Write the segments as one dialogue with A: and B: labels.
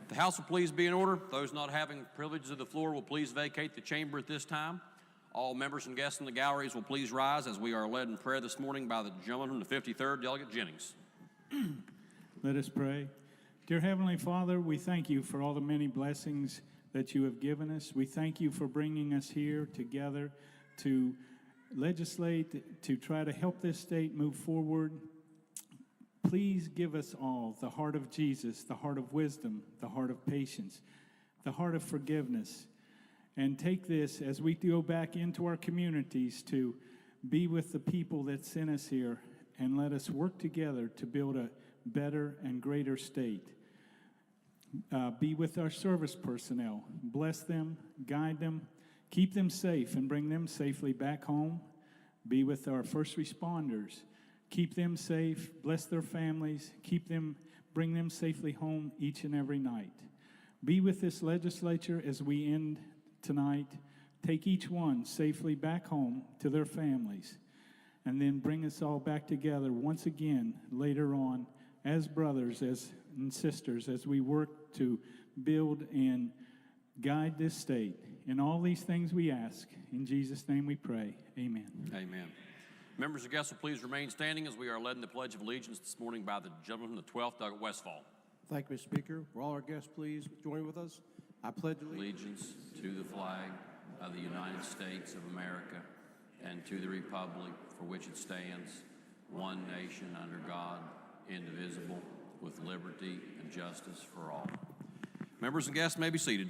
A: The House will please be in order. Those not having privileges of the floor will please vacate the chamber at this time. All members and guests in the galleries will please rise as we are led in prayer this morning by the gentleman from the 53rd, Delegate Jennings.
B: Let us pray. Dear Heavenly Father, we thank you for all the many blessings that you have given us. We thank you for bringing us here together to legislate, to try to help this state move forward. Please give us all the heart of Jesus, the heart of wisdom, the heart of patience, the heart of forgiveness. And take this as we go back into our communities to be with the people that sent us here, and let us work together to build a better and greater state. Be with our service personnel. Bless them, guide them, keep them safe, and bring them safely back home. Be with our first responders. Keep them safe, bless their families, bring them safely home each and every night. Be with this legislature as we end tonight. Take each one safely back home to their families, and then bring us all back together once again later on as brothers and sisters as we work to build and guide this state. In all these things we ask. In Jesus' name we pray. Amen.
A: Amen. Members and guests will please remain standing as we are led in the Pledge of Allegiance this morning by the gentleman from the 12th, Doug Westfall.
C: Thank you, Mr. Speaker. Will all our guests please join with us? I pledge
A: Allegiance to the flag of the United States of America and to the republic for which it stands, one nation under God, indivisible, with liberty and justice for all. Members and guests may be seated.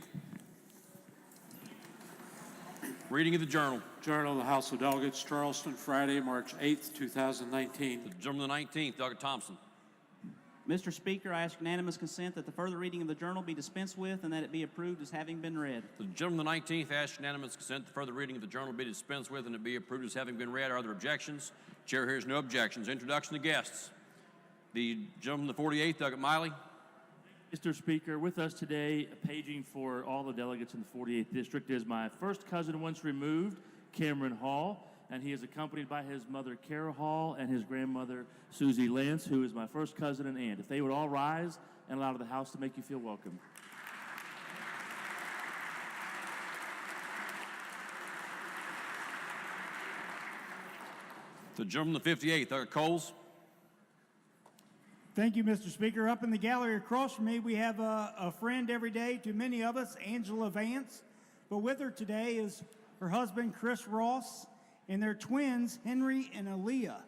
A: Reading of the Journal.
D: Journal of the House of Delegates, Charleston, Friday, March 8th, 2019.
A: The gentleman of the 19th, Doug Thompson.
E: Mr. Speaker, I ask unanimous consent that the further reading of the journal be dispensed with and that it be approved as having been read.
A: The gentleman of the 19th asks unanimous consent that the further reading of the journal be dispensed with and it be approved as having been read. Are there objections? Chair hears no objections. Introduction to guests. The gentleman of the 48th, Doug Miley.
F: Mr. Speaker, with us today, paging for all the delegates in the 48th District, is my first cousin once removed, Cameron Hall, and he is accompanied by his mother, Kara Hall, and his grandmother, Susie Lance, who is my first cousin and aunt. If they would all rise and allow the House to make you feel welcome.
A: The gentleman of the 58th, Doug Coles.
G: Thank you, Mr. Speaker. Up in the gallery across from me, we have a friend every day to many of us, Angela Vance. But with her today is her husband, Chris Ross, and their twins, Henry and Aaliyah.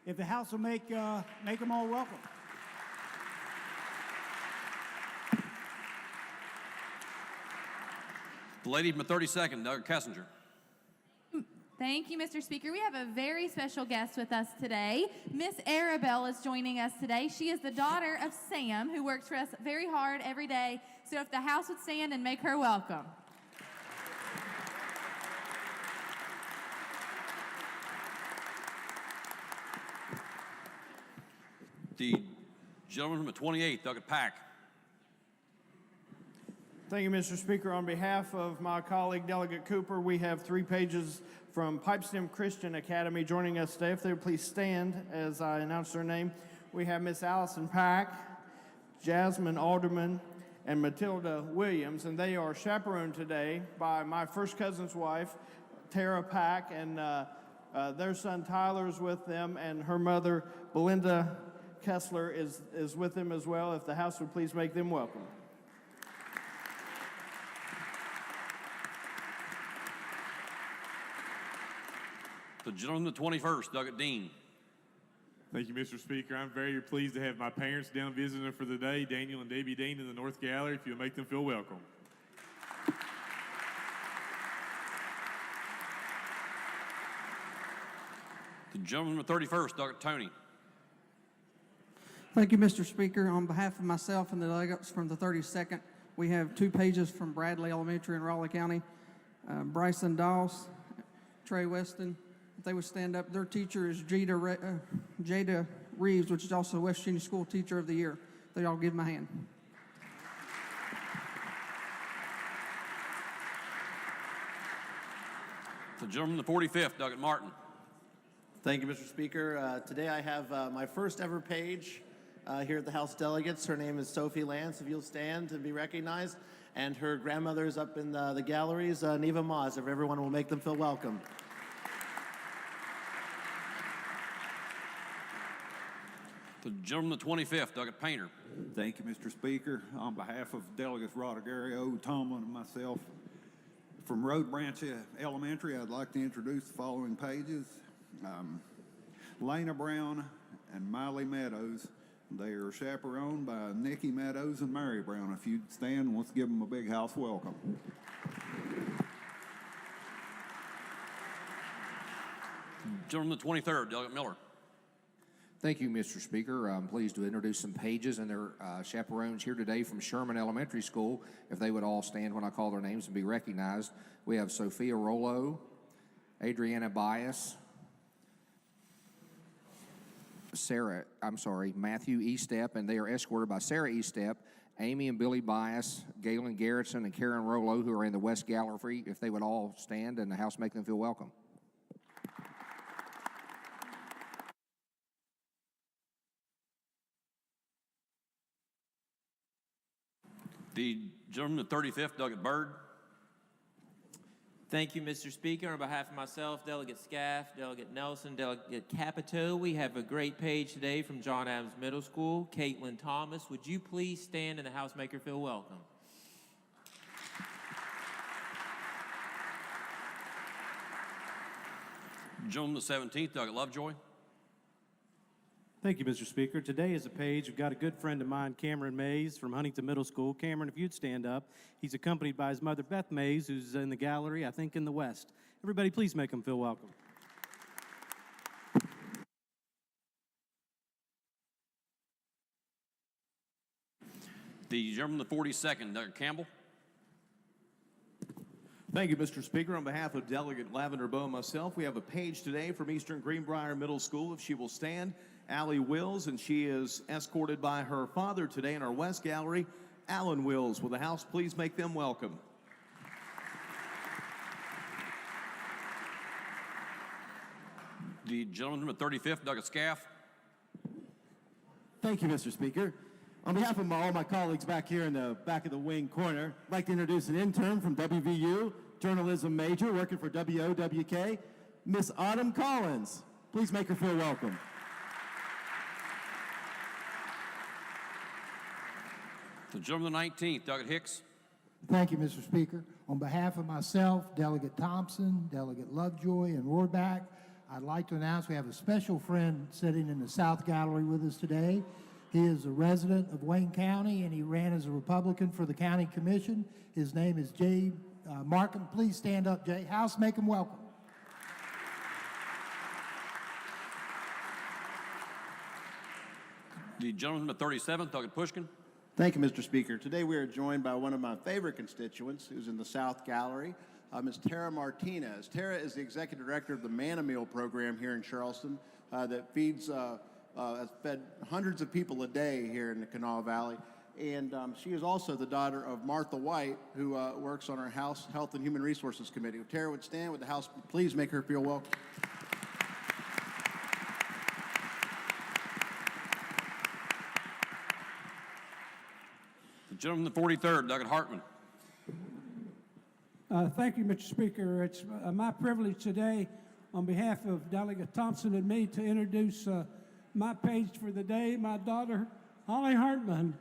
G: If the House will make them all welcome.
A: The lady from the 32nd, Doug Kessinger.
H: Thank you, Mr. Speaker. We have a very special guest with us today. Miss Arabelle is joining us today. She is the daughter of Sam, who works for us very hard every day. So if the House would stand and make her welcome.
A: The gentleman from the 28th, Doug Pack.
C: Thank you, Mr. Speaker. On behalf of my colleague, Delegate Cooper, we have 3 pages from Pipestem Christian Academy joining us today. If they would please stand as I announce their name. We have Miss Allison Pack, Jasmine Alderman, and Matilda Williams, and they are chaperoned today by my first cousin's wife, Tara Pack, and their son Tyler is with them, and her mother, Belinda Kessler, is with them as well. If the House would please make them welcome.
A: The gentleman of the 21st, Doug Dean.
I: Thank you, Mr. Speaker. I'm very pleased to have my parents down visiting for the day, Daniel and Debbie Dean in the North Gallery, if you'll make them feel welcome.
A: The gentleman of the 31st, Doug Tony.
J: Thank you, Mr. Speaker. On behalf of myself and the delegates from the 32nd, we have 2 pages from Bradley Elementary in Raleigh County. Bryson Doss, Trey Weston. If they would stand up, their teacher is Jada Reeves, which is also West Virginia School Teacher of the Year. They all give them a hand.
A: The gentleman of the 45th, Doug Martin.
K: Thank you, Mr. Speaker. Today I have my first ever page here at the House Delegates. Her name is Sophie Lance, if you'll stand to be recognized. And her grandmother is up in the galleries, Neva Moz, if everyone will make them feel welcome.
A: The gentleman, the 25th, Doggett Painter.
L: Thank you, Mr. Speaker. On behalf of Delegates Rodrigo, Tomlin, and myself, from Road Branch Elementary, I'd like to introduce the following pages. Lena Brown and Miley Meadows. They are chaperoned by Nikki Meadows and Mary Brown. If you'd stand, let's give them a big house welcome.
A: Gentleman, the 23rd, Doggett Miller.
M: Thank you, Mr. Speaker. I'm pleased to introduce some pages and their chaperones here today from Sherman Elementary School. If they would all stand when I call their names and be recognized. We have Sophia Rollo, Adriana Bias, Matthew Estep, and they are escorted by Sarah Estep, Amy and Billy Bias, Galen Garrettson, and Karen Rollo, who are in the West Gallery. If they would all stand and the House make them feel welcome.
A: The gentleman, the 35th, Doggett Byrd.
N: Thank you, Mr. Speaker. On behalf of myself, Delegate Scaff, Delegate Nelson, Delegate Capito, we have a great page today from John Adams Middle School. Caitlin Thomas, would you please stand and the House make her feel welcome?
A: Gentleman, the 17th, Doggett Lovejoy.
O: Thank you, Mr. Speaker. Today is a page. We've got a good friend of mine, Cameron Mays from Huntington Middle School. Cameron, if you'd stand up. He's accompanied by his mother, Beth Mays, who's in the gallery, I think in the west. Everybody, please make him feel welcome.
A: The gentleman, the 42nd, Doggett Campbell.
P: Thank you, Mr. Speaker. On behalf of Delegate Lavender Bowe and myself, we have a page today from Eastern Greenbrier Middle School. If she will stand, Allie Wills, and she is escorted by her father today in our West Gallery, Alan Wills. Will the House please make them welcome?
A: The gentleman, the 35th, Doggett Scaff.
Q: Thank you, Mr. Speaker. On behalf of all my colleagues back here in the back of the wing corner, I'd like to introduce an intern from WVU, journalism major, working for WOWK, Miss Autumn Collins. Please make her feel welcome.
A: The gentleman, the 19th, Doggett Hicks.
R: Thank you, Mr. Speaker. On behalf of myself, Delegate Thompson, Delegate Lovejoy, and Rohrback, I'd like to announce we have a special friend sitting in the South Gallery with us today. He is a resident of Wayne County, and he ran as a Republican for the County Commission. His name is Jay Markham. Please stand up, Jay. House, make him welcome.
A: The gentleman, the 37th, Doggett Pushkin.
S: Thank you, Mr. Speaker. Today we are joined by one of my favorite constituents who's in the South Gallery, Ms. Tara Martinez. Tara is the Executive Director of the Man-A-Meal program here in Charleston that feeds, has fed hundreds of people a day here in the Kanawha Valley. And she is also the daughter of Martha White, who works on our House Health and Human Resources Committee. If Tara would stand, would the House please make her feel welcome?
A: The gentleman, the 43rd, Doggett Hartman.
T: Thank you, Mr. Speaker. It's my privilege today, on behalf of Delegate Thompson and me, to introduce my page for the day, my daughter, Holly Hartman.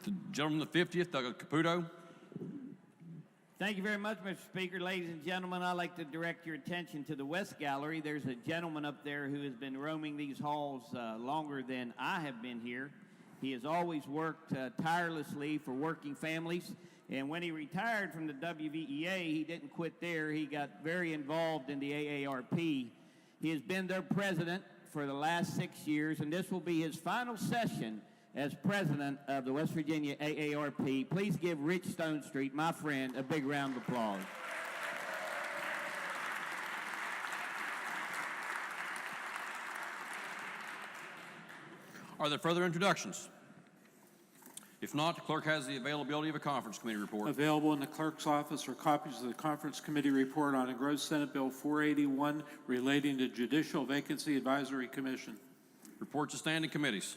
A: The gentleman, the 50th, Doggett Caputo.
U: Thank you very much, Mr. Speaker. Ladies and gentlemen, I'd like to direct your attention to the West Gallery. There's a gentleman up there who has been roaming these halls longer than I have been here. He has always worked tirelessly for working families. And when he retired from the WVEA, he didn't quit there. He got very involved in the AARP. He has been their president for the last 6 years, and this will be his final session as president of the West Virginia AARP. Please give Rich Stonestreet, my friend, a big round of applause.
A: Are there further introductions? If not, the clerk has the availability of a conference committee report.
D: Available in the clerk's office are copies of the Conference Committee report on engrossed Senate Bill 481 relating to Judicial Vacancy Advisory Commission.
A: Reports to standing committees.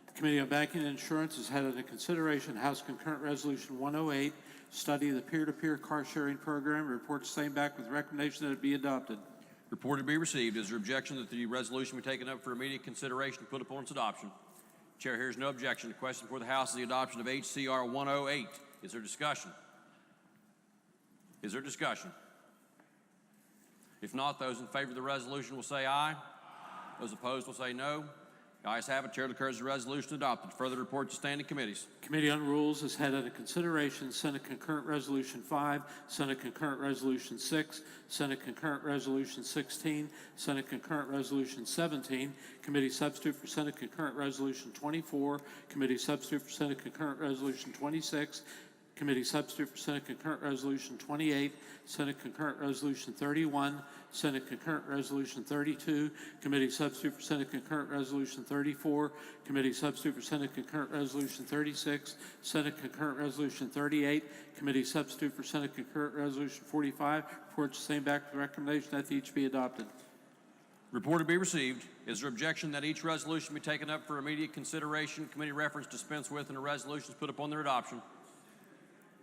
D: The Committee on Banking and Insurance has had under consideration House Concurrent Resolution 108, study of the peer-to-peer car sharing program. Reports same back with recommendation that it be adopted.
A: Report to be received. Is there objection that the resolution be taken up for immediate consideration and put upon its adoption? Chair hears no objection. The question before the House is the adoption of HCR 108. Is there discussion? Is there discussion? If not, those in favor of the resolution will say aye. Those opposed will say no. The ayes have it. Chair declares the resolution adopted. Further report to standing committees.
D: Committee on Rules has had under consideration Senate Concurrent Resolution 5, Senate Concurrent Resolution 6, Senate Concurrent Resolution 16, Senate Concurrent Resolution 17, Committee Substitute for Senate Concurrent Resolution 24, Committee Substitute for Senate Concurrent Resolution 26, Committee Substitute for Senate Concurrent Resolution 28, Senate Concurrent Resolution 31, Senate Concurrent Resolution 32, Committee Substitute for Senate Concurrent Resolution 34, Committee Substitute for Senate Concurrent Resolution 36, Senate Concurrent Resolution 38, Committee Substitute for Senate Concurrent Resolution 45. Reports the same back with recommendation that each be adopted.
A: Report to be received. Is there objection that each resolution be taken up for immediate consideration, committee reference dispensed with, and the resolutions put upon their adoption?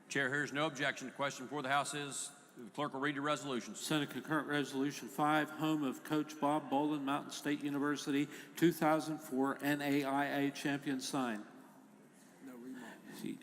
A: Chair hears no objection. The question before the House is, the clerk will read the resolutions.
D: Senate Concurrent Resolution 5, home of Coach Bob Bolin, Mountain State University, 2004 NAIA champion sign.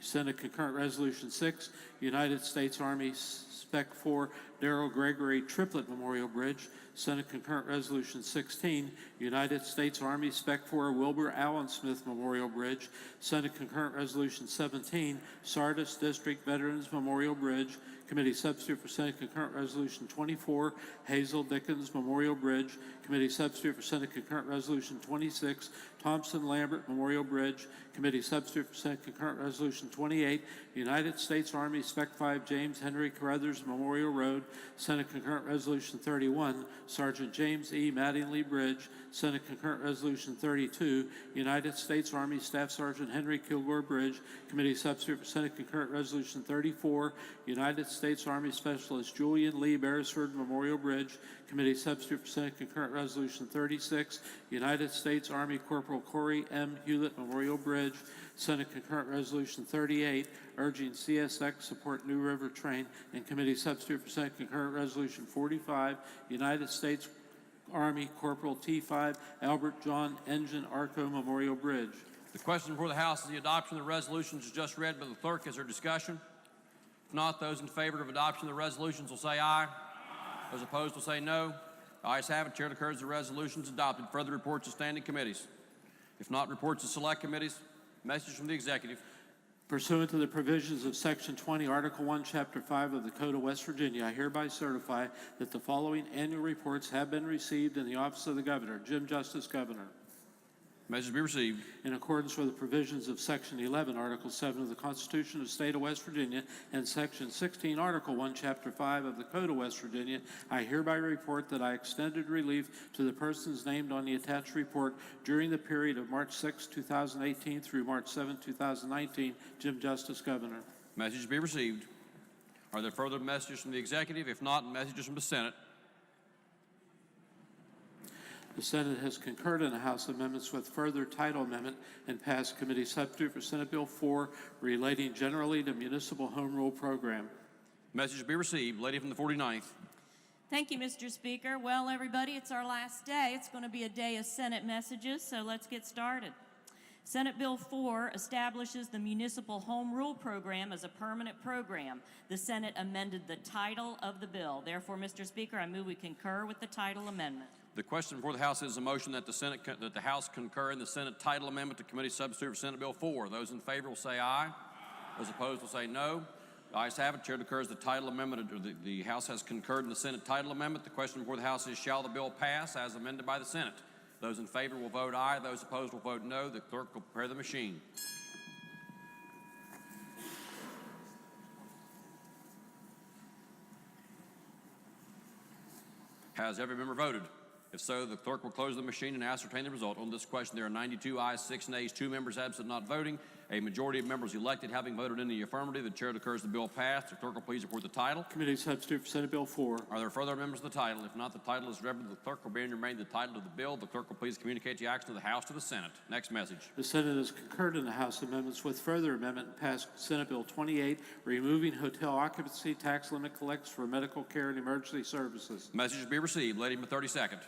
D: Senate Concurrent Resolution 6, United States Army Spec 4 Darrell Gregory Triplet Memorial Bridge. Senate Concurrent Resolution 16, United States Army Spec 4 Wilbur Allen Smith Memorial Bridge. Senate Concurrent Resolution 17, Sardis District Veterans Memorial Bridge. Committee Substitute for Senate Concurrent Resolution 24, Hazel Dickens Memorial Bridge. Committee Substitute for Senate Concurrent Resolution 26, Thompson Lambert Memorial Bridge. Committee Substitute for Senate Concurrent Resolution 28, United States Army Spec 5 James Henry Carruthers Memorial Road. Senate Concurrent Resolution 31, Sergeant James E. Mattingly Bridge. Senate Concurrent Resolution 32, United States Army Staff Sergeant Henry Kilgore Bridge. Committee Substitute for Senate Concurrent Resolution 34, United States Army Specialist Julian Lee Beresford Memorial Bridge. Committee Substitute for Senate Concurrent Resolution 36, United States Army Corporal Corey M. Hewlett Memorial Bridge. Senate Concurrent Resolution 38, urging CSX support New River Train. And Committee Substitute for Senate Concurrent Resolution 45, United States Army Corporal T5 Albert John Engine Arco Memorial Bridge.
A: The question before the House is the adoption of the resolutions as just read by the clerk. Is there discussion? If not, those in favor of adoption of the resolutions will say aye. Those opposed will say no. The ayes have it. Chair declares the resolutions adopted. Further reports to standing committees. If not, reports to select committees. Message from the executive.
D: Pursuant to the provisions of Section 20, Article 1, Chapter 5 of the Code of West Virginia, I hereby certify that the following annual reports have been received in the office of the Governor. Jim Justice, Governor.
A: Message be received.
D: In accordance with the provisions of Section 11, Article 7 of the Constitution of the State of West Virginia and Section 16, Article 1, Chapter 5 of the Code of West Virginia, I hereby report that I extended relief to the persons named on the attached report during the period of March 6, 2018 through March 7, 2019. Jim Justice, Governor.
A: Message be received. Are there further messages from the executive? If not, messages from the Senate.
D: The Senate has concurred in the House amendments with further title amendment and passed Committee Substitute for Senate Bill 4 relating generally to municipal home rule program.
A: Message be received. Lady from the 49th.
B: Thank you, Mr. Speaker. Well, everybody, it's our last day. It's going to be a day of Senate messages, so let's get started. Senate Bill 4 establishes the Municipal Home Rule Program as a permanent program. The Senate amended the title of the bill. Therefore, Mr. Speaker, I move we concur with the title amendment.
A: The question before the House is a motion that the House concur in the Senate title amendment to Committee Substitute for Senate Bill 4. Those in favor will say aye. Those opposed will say no. The ayes have it. Chair declares the title amendment, or the House has concurred in the Senate title amendment. The question before the House is, shall the bill pass as amended by the Senate? Those in favor will vote aye. Those opposed will vote no. The clerk will prepare the machine. Has every member voted? If so, the clerk will close the machine and ascertain the result. On this question, there are 92 ayes, 6 nays, 2 members absent not voting. A majority of members elected having voted in the affirmative, the chair declares the bill passed. The clerk will please report the title.
D: Committee substitute for Senate Bill 4.
A: Are there further amendments to the title? If not, the title is read. The clerk will bear and remain the title of the bill. The clerk will please communicate the action of the House to the Senate. Next message.
D: The Senate has concurred in the House amendments with further amendment and passed Senate Bill 28, removing hotel occupancy tax limit collects for medical care and emergency services.
A: Message to be received. Lady from the 32nd.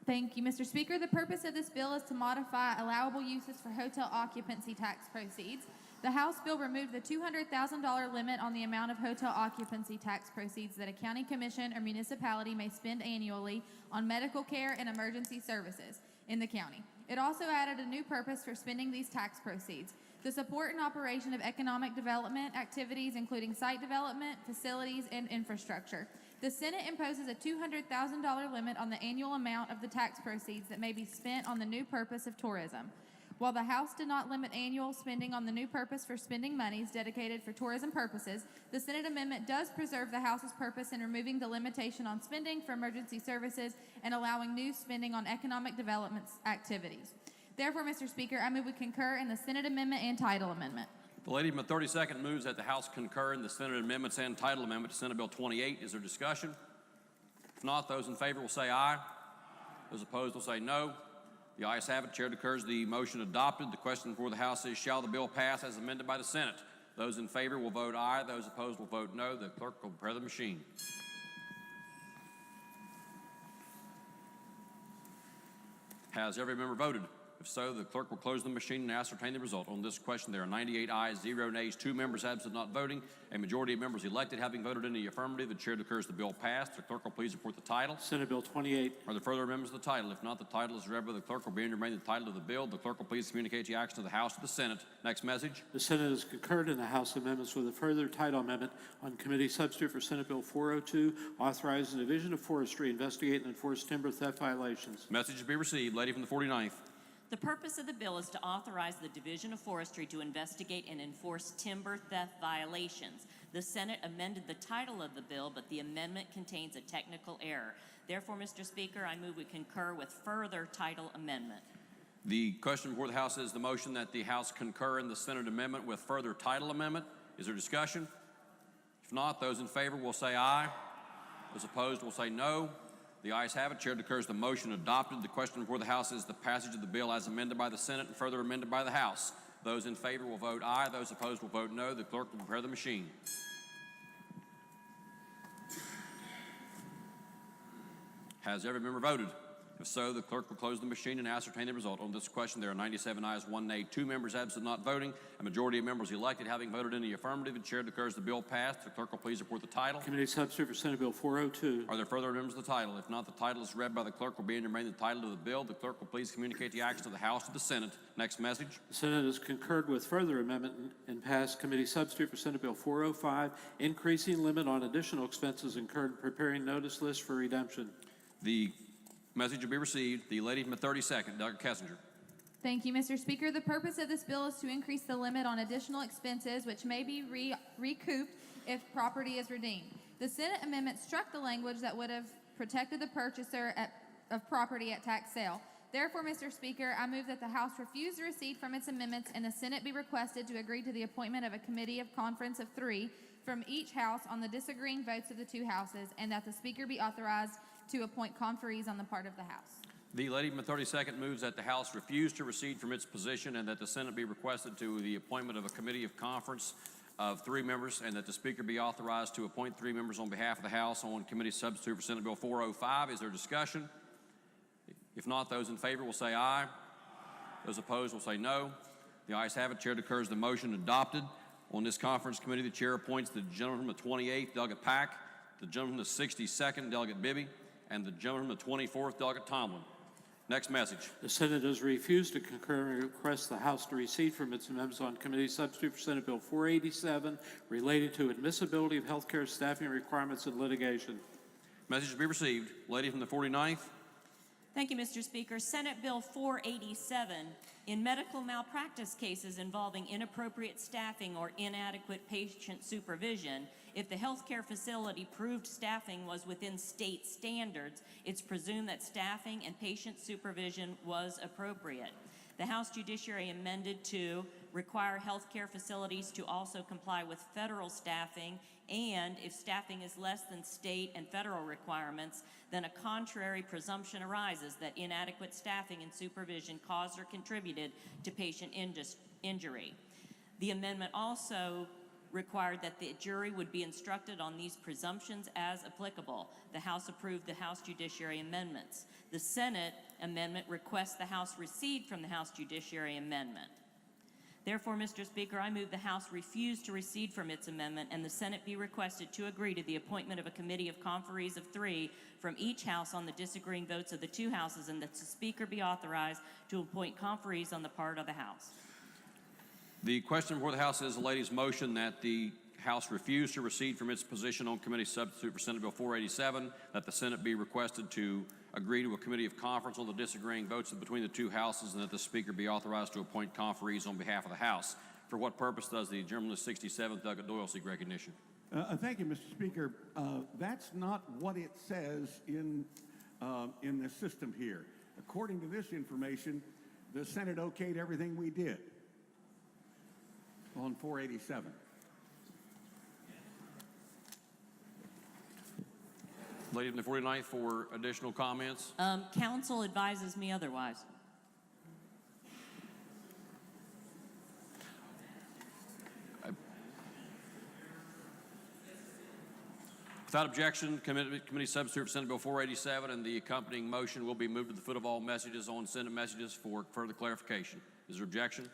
H: Thank you, Mr. Speaker. The purpose of this bill is to modify allowable uses for hotel occupancy tax proceeds. The House bill removed the $200,000 limit on the amount of hotel occupancy tax proceeds that a county commission or municipality may spend annually on medical care and emergency services in the county. It also added a new purpose for spending these tax proceeds: the support and operation of economic development activities, including site development, facilities, and infrastructure. The Senate imposes a $200,000 limit on the annual amount of the tax proceeds that may be spent on the new purpose of tourism. While the House did not limit annual spending on the new purpose for spending monies dedicated for tourism purposes, the Senate amendment does preserve the House's purpose in removing the limitation on spending for emergency services and allowing new spending on economic development activities. Therefore, Mr. Speaker, I move we concur in the Senate amendment and title amendment.
A: The lady from the 32nd moves that the House concur in the Senate amendments and title amendment to Senate Bill 28. Is there discussion? If not, those in favor will say aye. Those opposed will say no. The ayes have it. Chair declares the motion adopted. The question before the House is, shall the bill pass as amended by the Senate? Those in favor will vote aye. Those opposed will vote no. The clerk will prepare the machine. Has every member voted? If so, the clerk will close the machine and ascertain the result. On this question, there are 98 ayes, 0 nays, 2 members absent not voting. A majority of members elected having voted in the affirmative, the chair declares the bill passed. The clerk will please report the title.
D: Senate Bill 28.
A: Are there further amendments to the title? If not, the title is read by the clerk will be and remain the title of the bill. The clerk will please communicate the action of the House to the Senate. Next message.
D: The Senate has concurred in the House amendments with a further title amendment on committee substitute for Senate Bill 402, authorizing the Division of Forestry investigate and enforce timber theft violations.
A: Message to be received. Lady from the 49th.
B: The purpose of the bill is to authorize the Division of Forestry to investigate and enforce timber theft violations. The Senate amended the title of the bill, but the amendment contains a technical error. Therefore, Mr. Speaker, I move we concur with further title amendment.
A: The question before the House is the motion that the House concur in the Senate amendment with further title amendment. Is there discussion? If not, those in favor will say aye. Those opposed will say no. The ayes have it. Chair declares the motion adopted. The question before the House is the passage of the bill as amended by the Senate and further amended by the House. Those in favor will vote aye. Those opposed will vote no. The clerk will prepare the machine. Has every member voted? If so, the clerk will close the machine and ascertain the result. On this question, there are 97 ayes, 1 nay, 2 members absent not voting. A majority of members elected having voted in the affirmative. The chair declares the bill passed. The clerk will please report the title.
D: Committee substitute for Senate Bill 402.
A: Are there further amendments to the title? If not, the title is read by the clerk will be and remain the title of the bill. The clerk will please communicate the action of the House to the Senate. Next message.
D: The Senate has concurred with further amendment and passed committee substitute for Senate Bill 405, increasing limit on additional expenses incurred in preparing notice lists for redemption.
A: The message will be received. The lady from the 32nd, Dr. Kessinger.
H: Thank you, Mr. Speaker. The purpose of this bill is to increase the limit on additional expenses which may be recouped if property is redeemed. The Senate amendment struck the language that would have protected the purchaser of property at tax sale. Therefore, Mr. Speaker, I move that the House refuse to recede from its amendments and the Senate be requested to agree to the appointment of a committee of conference of 3 from each House on the disagreeing votes of the 2 houses, and that the Speaker be authorized to appoint conferees on the part of the House.
A: The lady from the 32nd moves that the House refuse to recede from its position and that the Senate be requested to the appointment of a committee of conference of 3 members and that the Speaker be authorized to appoint 3 members on behalf of the House on committee substitute for Senate Bill 405. Is there discussion? If not, those in favor will say aye. Those opposed will say no. The ayes have it. Chair declares the motion adopted. On this conference committee, the chair appoints the gentleman from the 28th, Delegate Pack, the gentleman from the 62nd, Delegate Bibby, and the gentleman from the 24th, Delegate Tomlin. Next message.
D: The Senate has refused to concur and requests the House to recede from its amendments on committee substitute for Senate Bill 487 related to admissibility of healthcare staffing requirements and litigation.
A: Message to be received. Lady from the 49th.
B: Thank you, Mr. Speaker. Senate Bill 487, in medical malpractice cases involving inappropriate staffing or inadequate patient supervision, if the healthcare facility proved staffing was within state standards, it's presumed that staffing and patient supervision was appropriate. The House Judiciary amended to require healthcare facilities to also comply with federal staffing, and if staffing is less than state and federal requirements, then a contrary presumption arises that inadequate staffing and supervision caused or contributed to patient injury. The amendment also required that the jury would be instructed on these presumptions as applicable. The House approved the House Judiciary amendments. The Senate amendment requests the House recede from the House Judiciary amendment. Therefore, Mr. Speaker, I move the House refuse to recede from its amendment and the Senate be requested to agree to the appointment of a committee of conferees of 3 from each House on the disagreeing votes of the 2 Houses, and that the Speaker be authorized to appoint conferees on the part of the House.
A: The question before the House is the lady's motion that the House refuse to recede from its position on committee substitute for Senate Bill 487, that the Senate be requested to agree to a committee of conference on the disagreeing votes between the 2 Houses, and that the Speaker be authorized to appoint conferees on behalf of the House. For what purpose does the gentleman of 67th, Douglas Doyle, seek recognition?
E: Thank you, Mr. Speaker. That's not what it says in the system here. According to this information, the Senate okayed everything we did on 487.
A: Lady from the 49th for additional comments.
B: Counsel advises me otherwise.
A: Without objection, committee substitute for Senate Bill 487 and the accompanying motion will be moved to the foot of all messages on Senate messages for further clarification. Is there objection?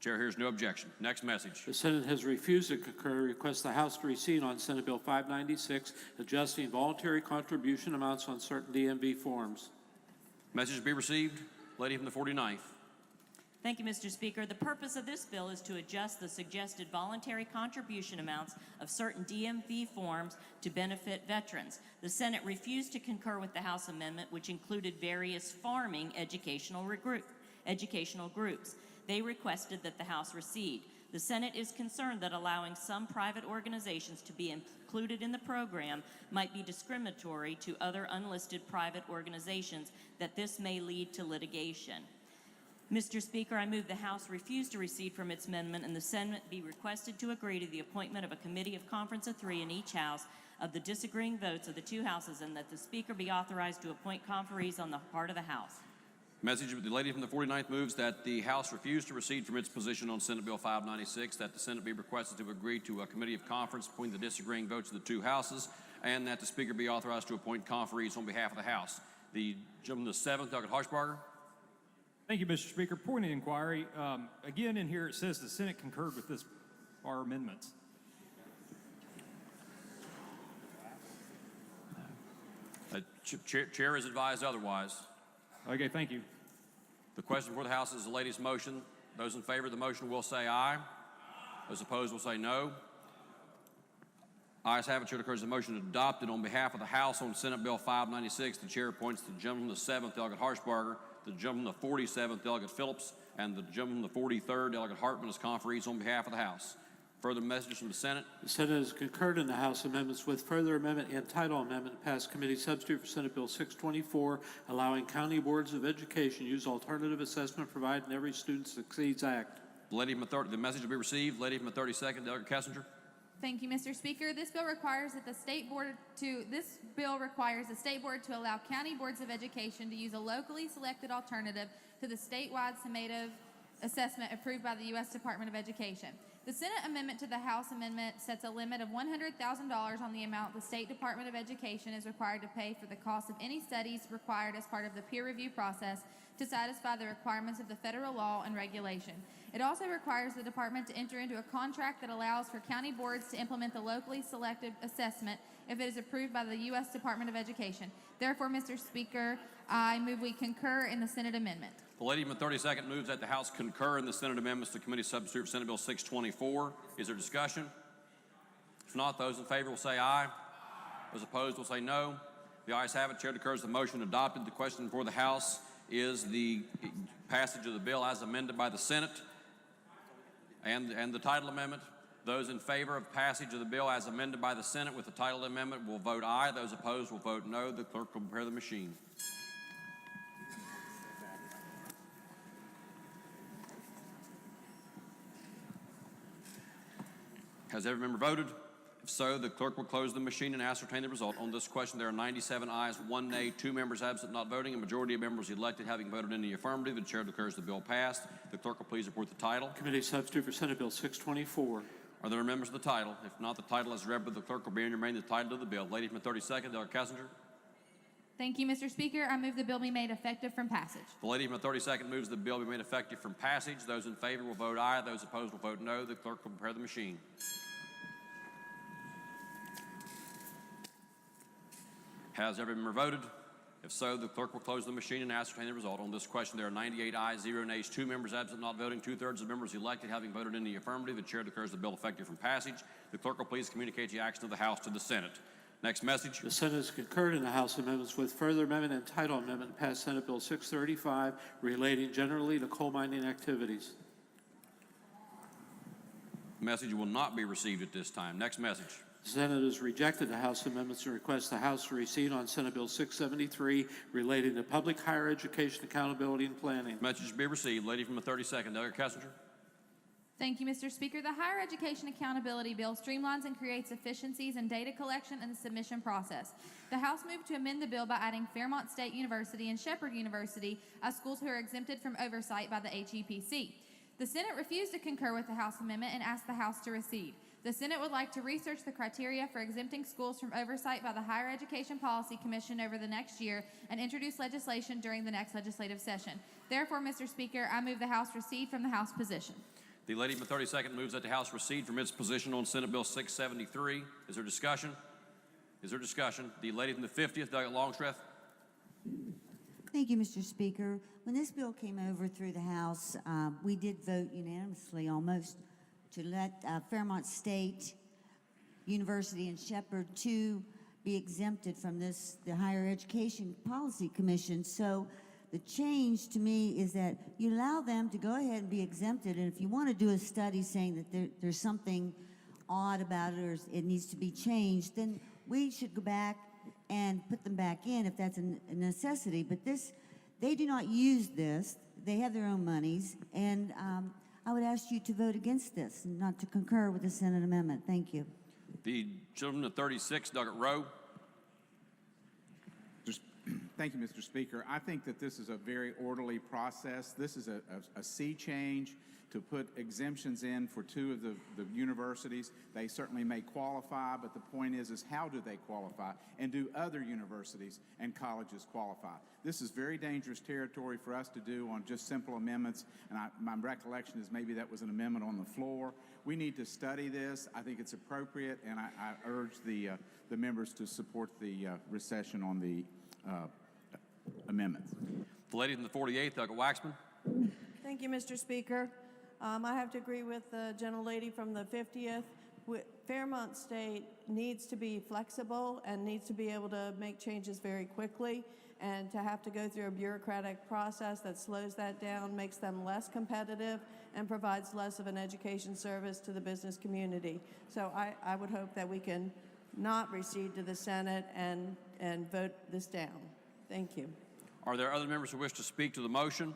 A: Chair hears no objection. Next message.
D: The Senate has refused to concur. Requests the House to recede on Senate Bill 596, adjusting voluntary contribution amounts on certain DMV forms.
A: Message be received. Lady from the 49th.
B: Thank you, Mr. Speaker. The purpose of this bill is to adjust the suggested voluntary contribution amounts of certain DMV forms to benefit veterans. The Senate refused to concur with the House amendment, which included various farming educational groups. They requested that the House recede. The Senate is concerned that allowing some private organizations to be included in the program might be discriminatory to other unlisted private organizations, that this may lead to litigation. Mr. Speaker, I move the House refuse to recede from its amendment and the Senate be requested to agree to the appointment of a committee of conference of 3 in each House of the disagreeing votes of the 2 Houses, and that the Speaker be authorized to appoint conferees on the part of the House.
A: Message of the lady from the 49th moves that the House refuse to recede from its position on Senate Bill 596, that the Senate be requested to agree to a committee of conference between the disagreeing votes of the 2 Houses, and that the Speaker be authorized to appoint conferees on behalf of the House. The gentleman of the 7th, Douglas Harshbarger.
V: Thank you, Mr. Speaker. Point of inquiry. Again, in here it says the Senate concurred with our amendments.
A: Chair is advised otherwise.
V: Okay, thank you.
A: The question before the House is the lady's motion. Those in favor of the motion will say aye. Those opposed will say no. Ayes have it. Chair declares the motion adopted. On behalf of the House on Senate Bill 596, the chair appoints the gentleman of the 7th, Delegate Harshbarger, the gentleman of the 47th, Delegate Phillips, and the gentleman of the 43rd, Delegate Hartman, as conferees on behalf of the House. Further messages from the Senate.
D: The Senate has concurred in the House amendments with further amendment and title amendment to pass committee substitute for Senate Bill 624, allowing county boards of education use alternative assessment provided in Every Student Succeeds Act.
A: The message will be received. Lady from the 32nd, Delegate Kessinger.
H: Thank you, Mr. Speaker. This bill requires the state board to allow county boards of education to use a locally selected alternative to the statewide summative assessment approved by the U.S. Department of Education. The Senate amendment to the House amendment sets a limit of $100,000 on the amount the State Department of Education is required to pay for the cost of any studies required as part of the peer review process to satisfy the requirements of the federal law and regulation. It also requires the department to enter into a contract that allows for county boards to implement the locally selected assessment if it is approved by the U.S. Department of Education. Therefore, Mr. Speaker, I move we concur in the Senate amendment.
A: The lady from the 32nd moves that the House concur in the Senate amendments to committee substitute for Senate Bill 624. Is there discussion? If not, those in favor will say aye. Those opposed will say no. The ayes have it. Chair declares the motion adopted. The question before the House is the passage of the bill as amended by the Senate and the title amendment. Those in favor of passage of the bill as amended by the Senate with the title amendment will vote aye. Those opposed will vote no. The clerk will prepare the machine. Has every member voted? If so, the clerk will close the machine and ascertain the result. On this question, there are 97 ayes, 1 nay, 2 members absent not voting. A majority of members elected having voted in the affirmative. The chair declares the bill passed. The clerk will please report the title.
D: Committee substitute for Senate Bill 624.
A: Are there members of the title? If not, the title as read by the clerk will be and remain the title of the bill. Lady from the 32nd, Delegate Kessinger.
H: Thank you, Mr. Speaker. I move the bill be made effective from passage.
A: The lady from the 32nd moves the bill be made effective from passage. Those in favor will vote aye. Those opposed will vote no. The clerk will prepare the machine. Has every member voted? If so, the clerk will close the machine and ascertain the result. On this question, there are 98 ayes, 0 nays, 2 members absent not voting, 2/3 of members elected having voted in the affirmative. The chair declares the bill effective from passage. The clerk will please communicate the action of the House to the Senate. Next message.
D: The Senate has concurred in the House amendments with further amendment and title amendment passed Senate Bill 635 relating generally to coal mining activities.
A: Message will not be received at this time. Next message.
D: The Senate has rejected the House amendments and requests the House to recede on Senate Bill 673 relating to public higher education accountability and planning.
A: Message be received. Lady from the 32nd, Delegate Kessinger.
H: Thank you, Mr. Speaker. The Higher Education Accountability Bill streamlines and creates efficiencies in data collection and the submission process. The House moved to amend the bill by adding Fairmont State University and Shepherd University as schools who are exempted from oversight by the HEPC. The Senate refused to concur with the House amendment and asked the House to recede. The Senate would like to research the criteria for exempting schools from oversight by the Higher Education Policy Commission over the next year and introduce legislation during the next legislative session. Therefore, Mr. Speaker, I move the House recede from the House position.
A: The lady from the 32nd moves that the House recede from its position on Senate Bill 673. Is there discussion? Is there discussion? The lady from the 50th, Delegate Longstreth.
F: Thank you, Mr. Speaker. When this bill came over through the House, we did vote unanimously almost to let Fairmont State University and Shepherd too be exempted from this, the Higher Education Policy Commission. So the change to me is that you allow them to go ahead and be exempted, and if you want to do a study saying that there's something odd about it or it needs to be changed, then we should go back and put them back in if that's a necessity. But this, they do not use this. They have their own monies, and I would ask you to vote against this and not to concur with the Senate amendment. Thank you.
A: The gentleman of 36, Delegate Rowe.
G: Thank you, Mr. Speaker. I think that this is a very orderly process. This is a sea change to put exemptions in for 2 of the universities. They certainly may qualify, but the point is how do they qualify? And do other universities and colleges qualify? This is very dangerous territory for us to do on just simple amendments, and my recollection is maybe that was an amendment on the floor. We need to study this. I think it's appropriate, and I urge the members to support the recession on the amendments.
A: The lady from the 48th, Delegate Waxman.
W: Thank you, Mr. Speaker. I have to agree with the gentlelady from the 50th. Fairmont State needs to be flexible and needs to be able to make changes very quickly, and to have to go through a bureaucratic process that slows that down makes them less competitive and provides less of an education service to the business community. So I would hope that we can not recede to the Senate and vote this down. Thank you.
A: Are there other members who wish to speak to the motion?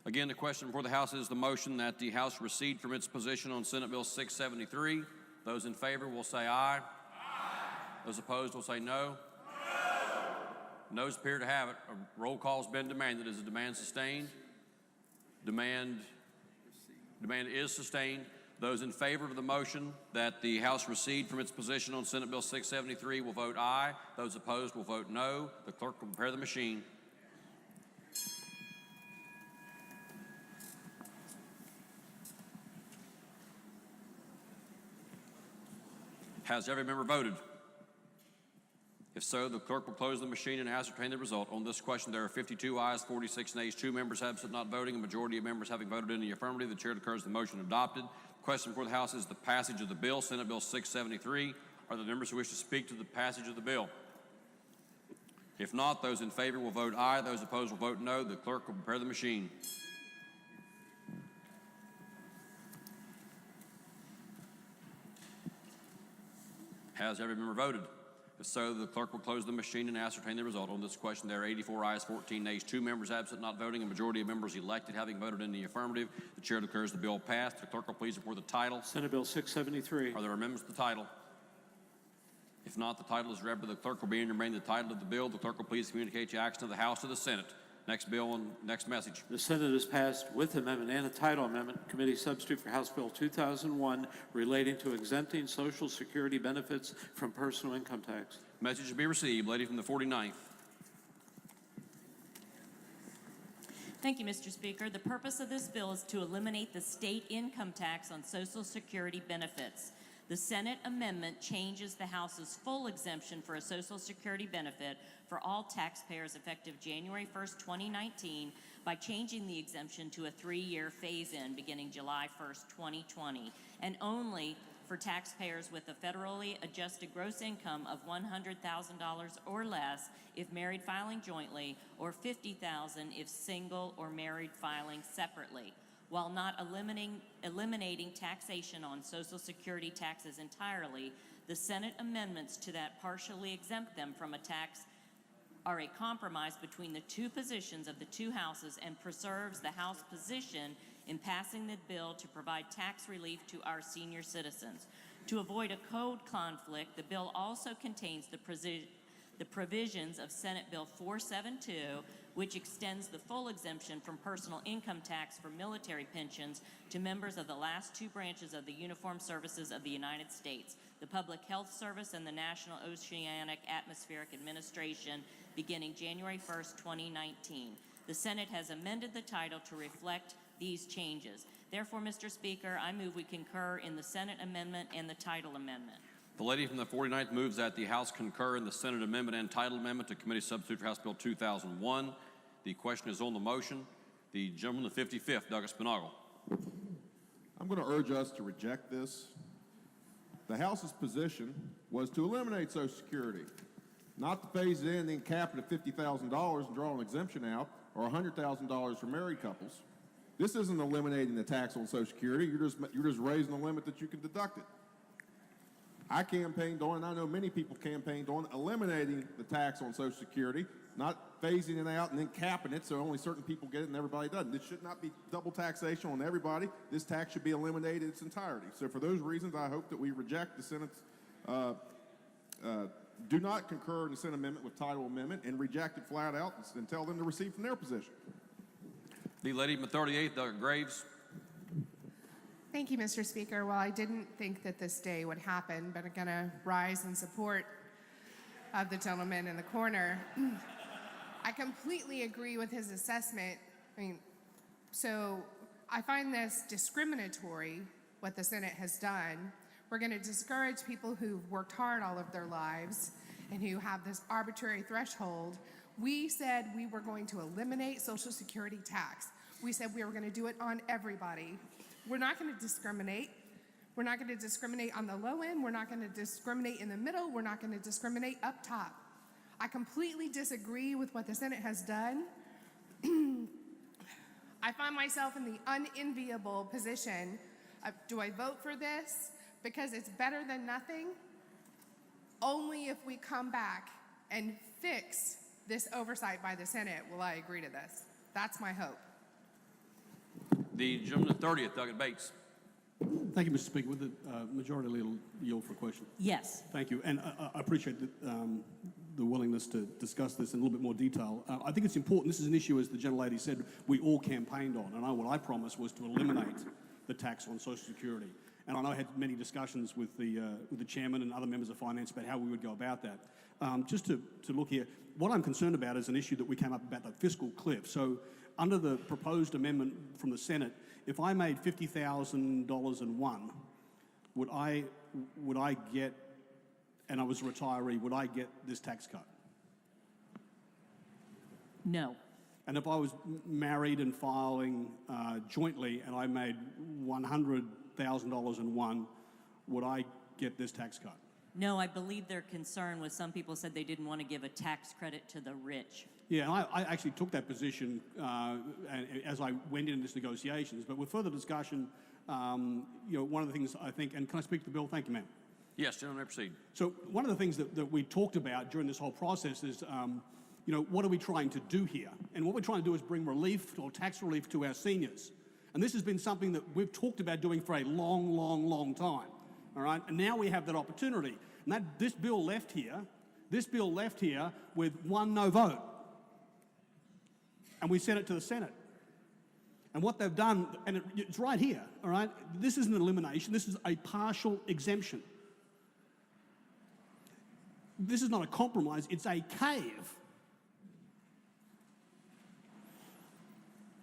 A: Again, the question before the House is the motion that the House recede from its position on Senate Bill 673. Those in favor will say aye. Aye. Those opposed will say no. No. Noes appear to have it. A roll call has been demanded. Is the demand sustained? Demand is sustained. Those in favor of the motion that the House recede from its position on Senate Bill 673 will vote aye. Those opposed will vote no. The clerk will prepare the machine. Has every member voted? If so, the clerk will close the machine and ascertain the result. On this question, there are 52 ayes, 46 nays, 2 members absent not voting, a majority of members having voted in the affirmative. The chair declares the motion adopted. The question before the House is the passage of the bill, Senate Bill 673. Are there members who wish to speak to the passage of the bill? If not, those in favor will vote aye. Those opposed will vote no. The clerk will prepare the machine. Has every member voted? If so, the clerk will close the machine and ascertain the result. On this question, there are 84 ayes, 14 nays, 2 members absent, not voting, a majority of members elected having voted in the affirmative. The chair declares the bill passed. The clerk will please report the title.
D: Senate Bill 673.
A: Are there amendments to the title? If not, the title is read by the clerk will be and remain the title of the bill. The clerk will please communicate the action of the House to the Senate. Next bill and next message.
D: The Senate has passed with amendment and a title amendment, committee substitute for House Bill 2001 relating to exempting Social Security benefits from personal income tax.
A: Message to be received. Lady from the 49th.
B: Thank you, Mr. Speaker. The purpose of this bill is to eliminate the state income tax on Social Security benefits. The Senate amendment changes the House's full exemption for a Social Security benefit for all taxpayers effective January 1st, 2019 by changing the exemption to a 3-year phase-in beginning July 1st, 2020, and only for taxpayers with a federally adjusted gross income of $100,000 or less if married filing jointly, or $50,000 if single or married filing separately. While not eliminating taxation on Social Security taxes entirely, the Senate amendments to that partially exempt them from a tax are a compromise between the two positions of the two houses and preserves the House position in passing the bill to provide tax relief to our senior citizens. To avoid a code conflict, the bill also contains the provisions of Senate Bill 472, which extends the full exemption from personal income tax for military pensions to members of the last 2 branches of the Uniformed Services of the United States, the Public Health Service and the National Oceanic Atmospheric Administration, beginning January 1st, 2019. The Senate has amended the title to reflect these changes. Therefore, Mr. Speaker, I move we concur in the Senate amendment and the title amendment.
A: The lady from the 49th moves that the House concur in the Senate amendment and title amendment to committee substitute for House Bill 2001. The question is on the motion. The gentleman from the 55th, Douglas Spinagle.
C: I'm going to urge us to reject this. The House's position was to eliminate Social Security, not to phase it in and then cap it at $50,000 and draw an exemption out, or $100,000 for married couples. This isn't eliminating the tax on Social Security. You're just raising the limit that you can deduct it. I campaigned on, and I know many people campaigned on, eliminating the tax on Social Security, not phasing it out and then capping it so only certain people get it and everybody doesn't. This should not be double taxation on everybody. This tax should be eliminated in its entirety. So for those reasons, I hope that we reject the Senate's, do not concur in the Senate amendment with title amendment and reject it flat out and tell them to recede from their position.
A: The lady from the 38th, Doug Graves.
I: Thank you, Mr. Speaker. Well, I didn't think that this day would happen, but I'm going to rise in support of the gentleman in the corner. I completely agree with his assessment. So I find this discriminatory, what the Senate has done. We're going to discourage people who've worked hard all of their lives and who have this arbitrary threshold. We said we were going to eliminate Social Security tax. We said we were going to do it on everybody. We're not going to discriminate. We're not going to discriminate on the low end. We're not going to discriminate in the middle. We're not going to discriminate up top. I completely disagree with what the Senate has done. I find myself in the unenviable position of, do I vote for this because it's better than nothing? Only if we come back and fix this oversight by the Senate will I agree to this. That's my hope.
A: The gentleman from the 30th, Doug Bates.
J: Thank you, Mr. Speaker. With the majority leader yield for question.
B: Yes.
J: Thank you. And I appreciate the willingness to discuss this in a little bit more detail. I think it's important. This is an issue, as the gentlelady said, we all campaigned on. And what I promised was to eliminate the tax on Social Security. And I know I had many discussions with the chairman and other members of finance about how we would go about that. Just to look here, what I'm concerned about is an issue that we came up about, the fiscal cliff. So under the proposed amendment from the Senate, if I made $50,000 and won, would I get, and I was a retiree, would I get this tax cut?
B: No.
J: And if I was married and filing jointly and I made $100,000 and won, would I get this tax cut?
B: No, I believe their concern was some people said they didn't want to give a tax credit to the rich.
J: Yeah, and I actually took that position as I went into this negotiations. But with further discussion, one of the things I think, and can I speak to the bill? Thank you, ma'am.
A: Yes, gentlemen, proceed.
J: So one of the things that we talked about during this whole process is, what are we trying to do here? And what we're trying to do is bring relief or tax relief to our seniors. And this has been something that we've talked about doing for a long, long, long time. All right? And now we have that opportunity. And this bill left here with one no vote. And we sent it to the Senate. And what they've done, and it's right here, all right? This isn't an elimination, this is a partial exemption. This is not a compromise, it's a cave.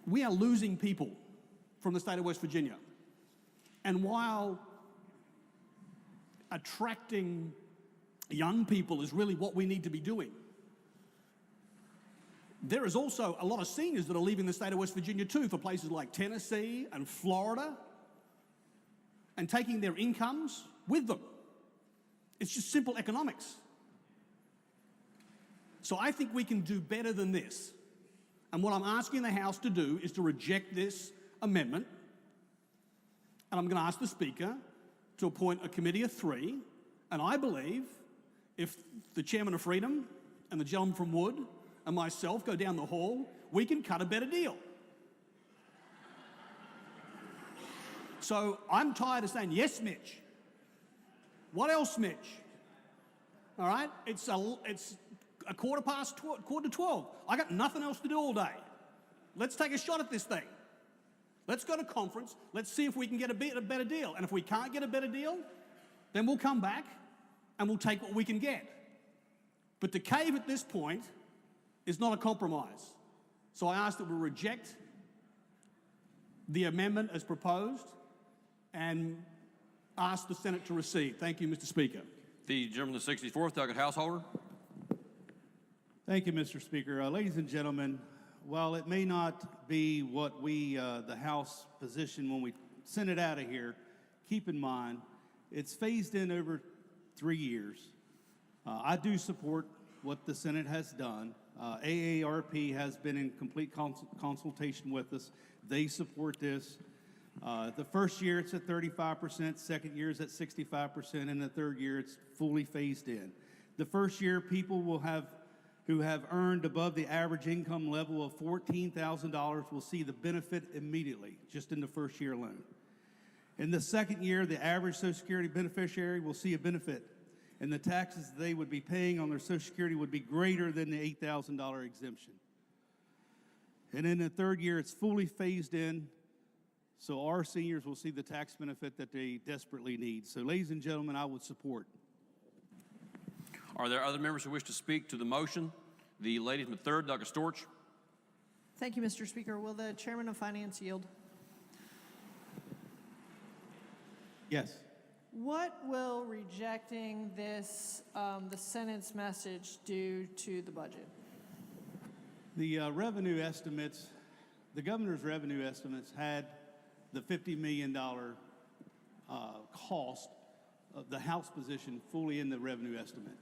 J: We are losing people from the state of West Virginia. And while attracting young people is really what we need to be doing, there is also a lot of seniors that are leaving the state of West Virginia too for places like Tennessee and Florida and taking their incomes with them. It's just simple economics. So I think we can do better than this. And what I'm asking the House to do is to reject this amendment. And I'm going to ask the Speaker to appoint a committee of 3. And I believe if the Chairman of Freedom and the gentleman from Wood and myself go down the hall, we can cut a better deal. So I'm tired of saying, yes, Mitch. What else, Mitch? All right? It's a quarter to 12. I got nothing else to do all day. Let's take a shot at this thing. Let's go to conference. Let's see if we can get a better deal. And if we can't get a better deal, then we'll come back and we'll take what we can get. But the cave at this point is not a compromise. So I ask that we reject the amendment as proposed and ask the Senate to recede. Thank you, Mr. Speaker.
A: The gentleman from the 64th, Douglas Householder.
K: Thank you, Mr. Speaker. Ladies and gentlemen, while it may not be what we, the House position when we send it out of here, keep in mind, it's phased in over 3 years. I do support what the Senate has done. AARP has been in complete consultation with us. They support this. The first year it's at 35%, second year is at 65%, and the third year it's fully phased in. The first year people who have earned above the average income level of $14,000 will see the benefit immediately, just in the first year alone. In the second year, the average Social Security beneficiary will see a benefit, and the taxes they would be paying on their Social Security would be greater than the $8,000 exemption. And in the third year, it's fully phased in, so our seniors will see the tax benefit that they desperately need. So, ladies and gentlemen, I would support.
A: Are there other members who wish to speak to the motion? The lady from the 3rd, Douglas Storch.
W: Thank you, Mr. Speaker. Will the Chairman of Finance yield?
K: Yes.
W: What will rejecting this, the Senate's message, do to the budget?
K: The revenue estimates, the governor's revenue estimates had the $50 million cost of the House position fully in the revenue estimate.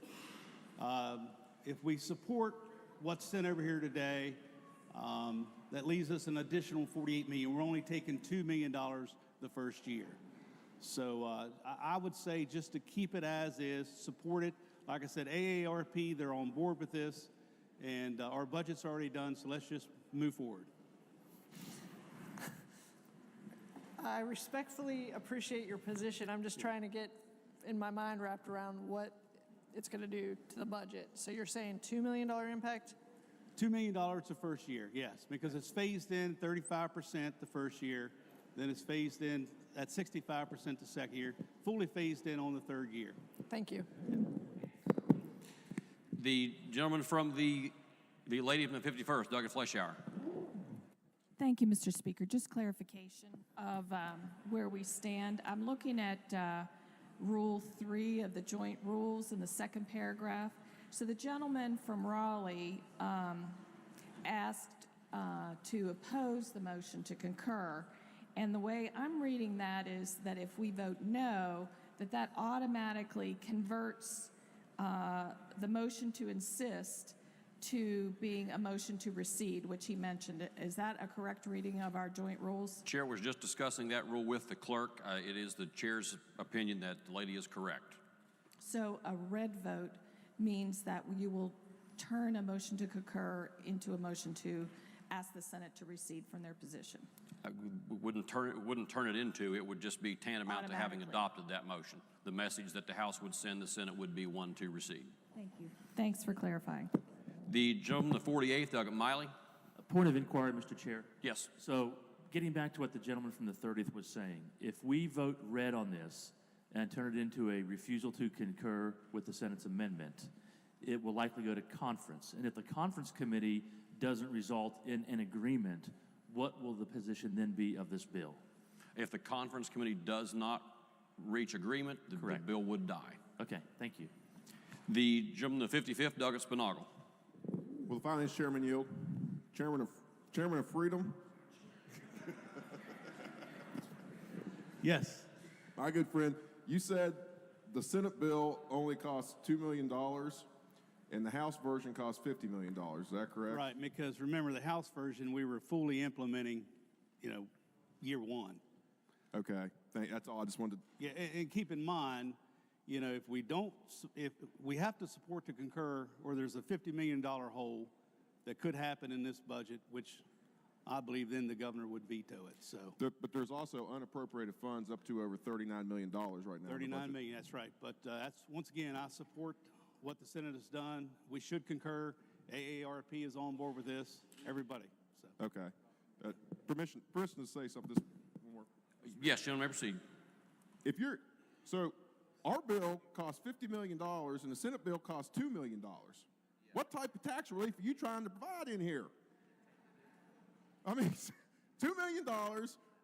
K: If we support what's sent over here today, that leaves us an additional $48 million. We're only taking $2 million the first year. So I would say just to keep it as is, support it. Like I said, AARP, they're on board with this, and our budget's already done, so let's just move forward.
W: I respectfully appreciate your position. I'm just trying to get in my mind wrapped around what it's going to do to the budget. So you're saying $2 million impact?
K: $2 million the first year, yes, because it's phased in 35% the first year, then it's phased in at 65% the second year, fully phased in on the third year.
W: Thank you.
A: The gentleman from the lady from the 51st, Douglas Fleischauer.
B: Thank you, Mr. Speaker. Just clarification of where we stand. I'm looking at Rule 3 of the joint rules in the second paragraph. So the gentleman from Raleigh asked to oppose the motion to concur. And the way I'm reading that is that if we vote no, that automatically converts the motion to insist to being a motion to recede, which he mentioned. Is that a correct reading of our joint rules?
A: Chair was just discussing that rule with the clerk. It is the chair's opinion that the lady is correct.
L: So a red vote means that you will turn a motion to concur into a motion to ask the Senate to recede from their position.
A: Wouldn't turn it into, it would just be tantamount to having
L: Automatically.
A: adopted that motion. The message that the House would send the Senate would be one to recede.
L: Thank you. Thanks for clarifying.
A: The gentleman, the 48th, Doug Miley.
M: A point of inquiry, Mr. Chair.
A: Yes.
M: So, getting back to what the gentleman from the 30th was saying, if we vote red on this and turn it into a refusal to concur with the Senate's amendment, it will likely go to conference. And if the conference committee doesn't result in an agreement, what will the position then be of this bill?
A: If the conference committee does not reach agreement, the bill would die.
M: Okay, thank you.
A: The gentleman, the 55th, Doug Spinagle.
C: Will the finance chairman yield? Chairman of Freedom?
K: Yes.
C: My good friend, you said the Senate bill only costs $2 million and the House version costs $50 million. Is that correct?
K: Right, because remember, the House version, we were fully implementing, year one.
C: Okay, that's all. I just wanted to.
K: Yeah, and keep in mind, if we have to support to concur, or there's a $50 million hole that could happen in this budget, which I believe then the governor would veto it. So.
C: But there's also unappropriated funds up to over $39 million right now.
K: $39 million, that's right. But that's, once again, I support what the Senate has done. We should concur. AARP is on board with this. Everybody. So.
C: Okay. Permission to say something. This one more.
A: Yes, gentlemen, proceed.
C: So our bill costs $50 million and the Senate bill costs $2 million. What type of tax relief are you trying to provide in here? I mean, $2 million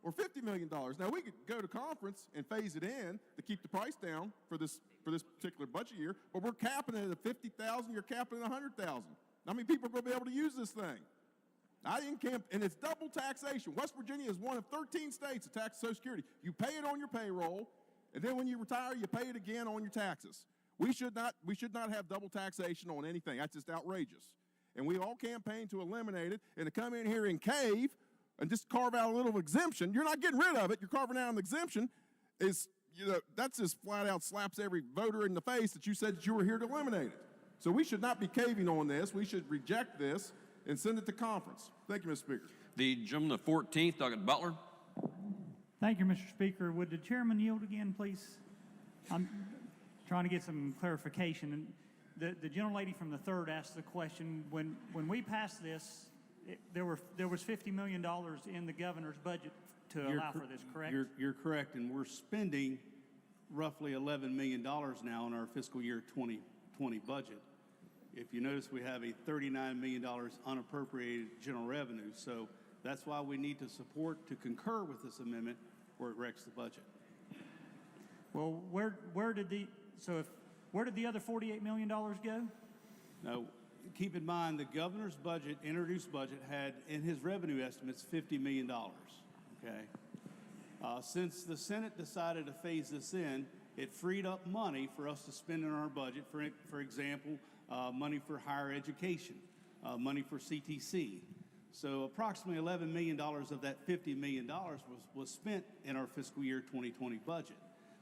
C: or $50 million. Now, we could go to conference and phase it in to keep the price down for this particular budget year, but we're capping it at 50,000, you're capping it at 100,000. How many people are going to be able to use this thing? I didn't camp, and it's double taxation. West Virginia is one of 13 states that tax Social Security. You pay it on your payroll, and then when you retire, you pay it again on your taxes. We should not have double taxation on anything. That's just outrageous. And we all campaigned to eliminate it, and to come in here and cave and just carve out a little exemption. You're not getting rid of it. You're carving out an exemption. That's just flat out slaps every voter in the face that you said that you were here to eliminate it. So we should not be caving on this. We should reject this and send it to conference. Thank you, Mr. Speaker.
A: The gentleman, the 14th, Doug Butler.
N: Thank you, Mr. Speaker. Would the chairman yield again, please? I'm trying to get some clarification. And the gentlelady from the 3rd asked the question, when we passed this, there was $50 million in the governor's budget to allow for this, correct?
K: You're correct, and we're spending roughly $11 million now in our fiscal year 2020 budget. If you notice, we have a $39 million unappropriated general revenue, so that's why we need to support to concur with this amendment where it wrecks the budget.
N: Well, where did the other $48 million go?
K: Now, keep in mind, the governor's budget, introduced budget, had in his revenue estimates $50 million, okay? Since the Senate decided to phase this in, it freed up money for us to spend in our budget, for example, money for higher education, money for CTC. So approximately $11 million of that $50 million was spent in our fiscal year 2020 budget,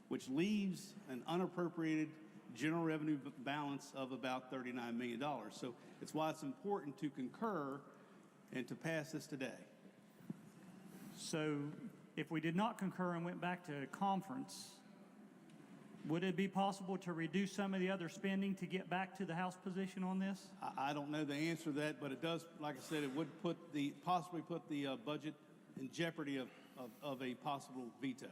K: which leaves an unappropriated general revenue balance of about $39 million. So it's why it's important to concur and to pass this today.
N: So if we did not concur and went back to conference, would it be possible to reduce some of the other spending to get back to the House position on this?
K: I don't know the answer to that, but it does, like I said, it would possibly put the budget in jeopardy of a possible veto.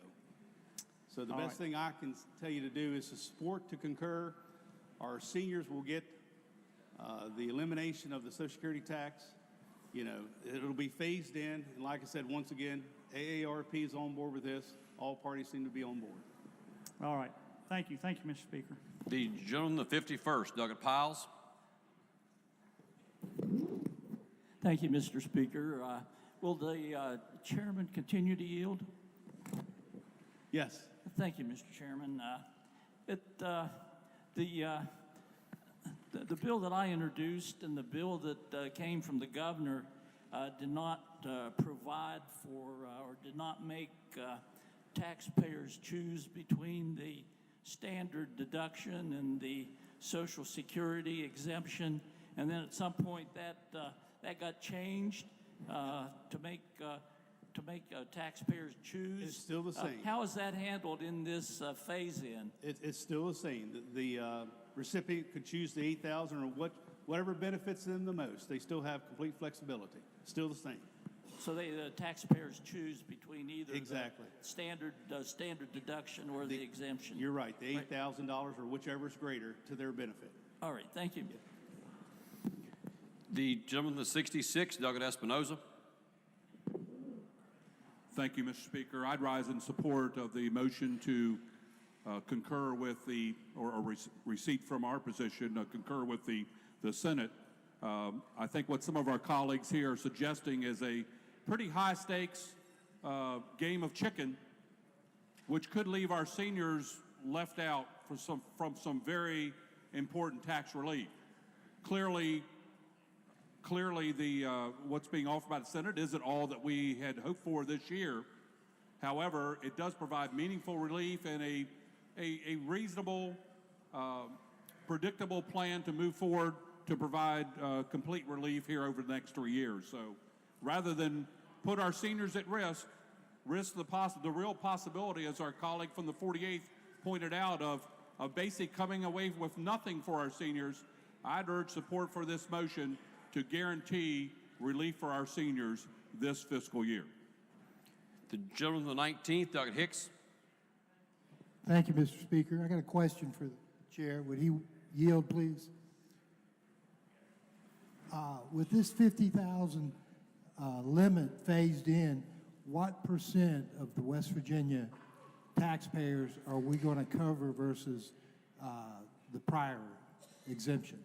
K: So the best thing I can tell you to do is to support to concur. Our seniors will get the elimination of the Social Security tax. It'll be phased in. And like I said, once again, AARP is on board with this. All parties seem to be on board.
N: All right. Thank you. Thank you, Mr. Speaker.
A: The gentleman, the 51st, Doug Piles.
X: Thank you, Mr. Speaker. Will the chairman continue to yield?
K: Yes.
X: Thank you, Mr. Chairman. The bill that I introduced and the bill that came from the governor did not provide for or did not make taxpayers choose between the standard deduction and the Social Security exemption, and then at some point that got changed to make taxpayers choose.
K: It's still the same.
X: How is that handled in this phase-in?
K: It's still the same. The recipient could choose the 8,000 or whatever benefits them the most. They still have complete flexibility. Still the same.
X: So the taxpayers choose between either
K: Exactly.
X: the standard deduction or the exemption.
K: You're right. The $8,000 or whichever is greater to their benefit.
X: All right, thank you.
A: The gentleman from the 66, Douglas Espinoza.
O: Thank you, Mr. Speaker. I'd rise in support of the motion to concur with receipt from our position, concur with the Senate. I think what some of our colleagues here are suggesting is a pretty high stakes game of chicken, which could leave our seniors left out from some very important tax relief. Clearly, what's being offered by the Senate isn't all that we had hoped for this year. However, it does provide meaningful relief and a reasonable, predictable plan to move forward to provide complete relief here over the next 3 years. So rather than put our seniors at risk the real possibility, as our colleague from the 48th pointed out, of basically coming away with nothing for our seniors, I'd urge support for this motion to guarantee relief for our seniors this fiscal year.
A: The gentleman from the 19th, Doug Hicks.
P: Thank you, Mr. Speaker. I got a question for the chair. Would he yield, please? With this 50,000 limit phased in, what percent of the West Virginia taxpayers are we going to cover versus the prior exemption?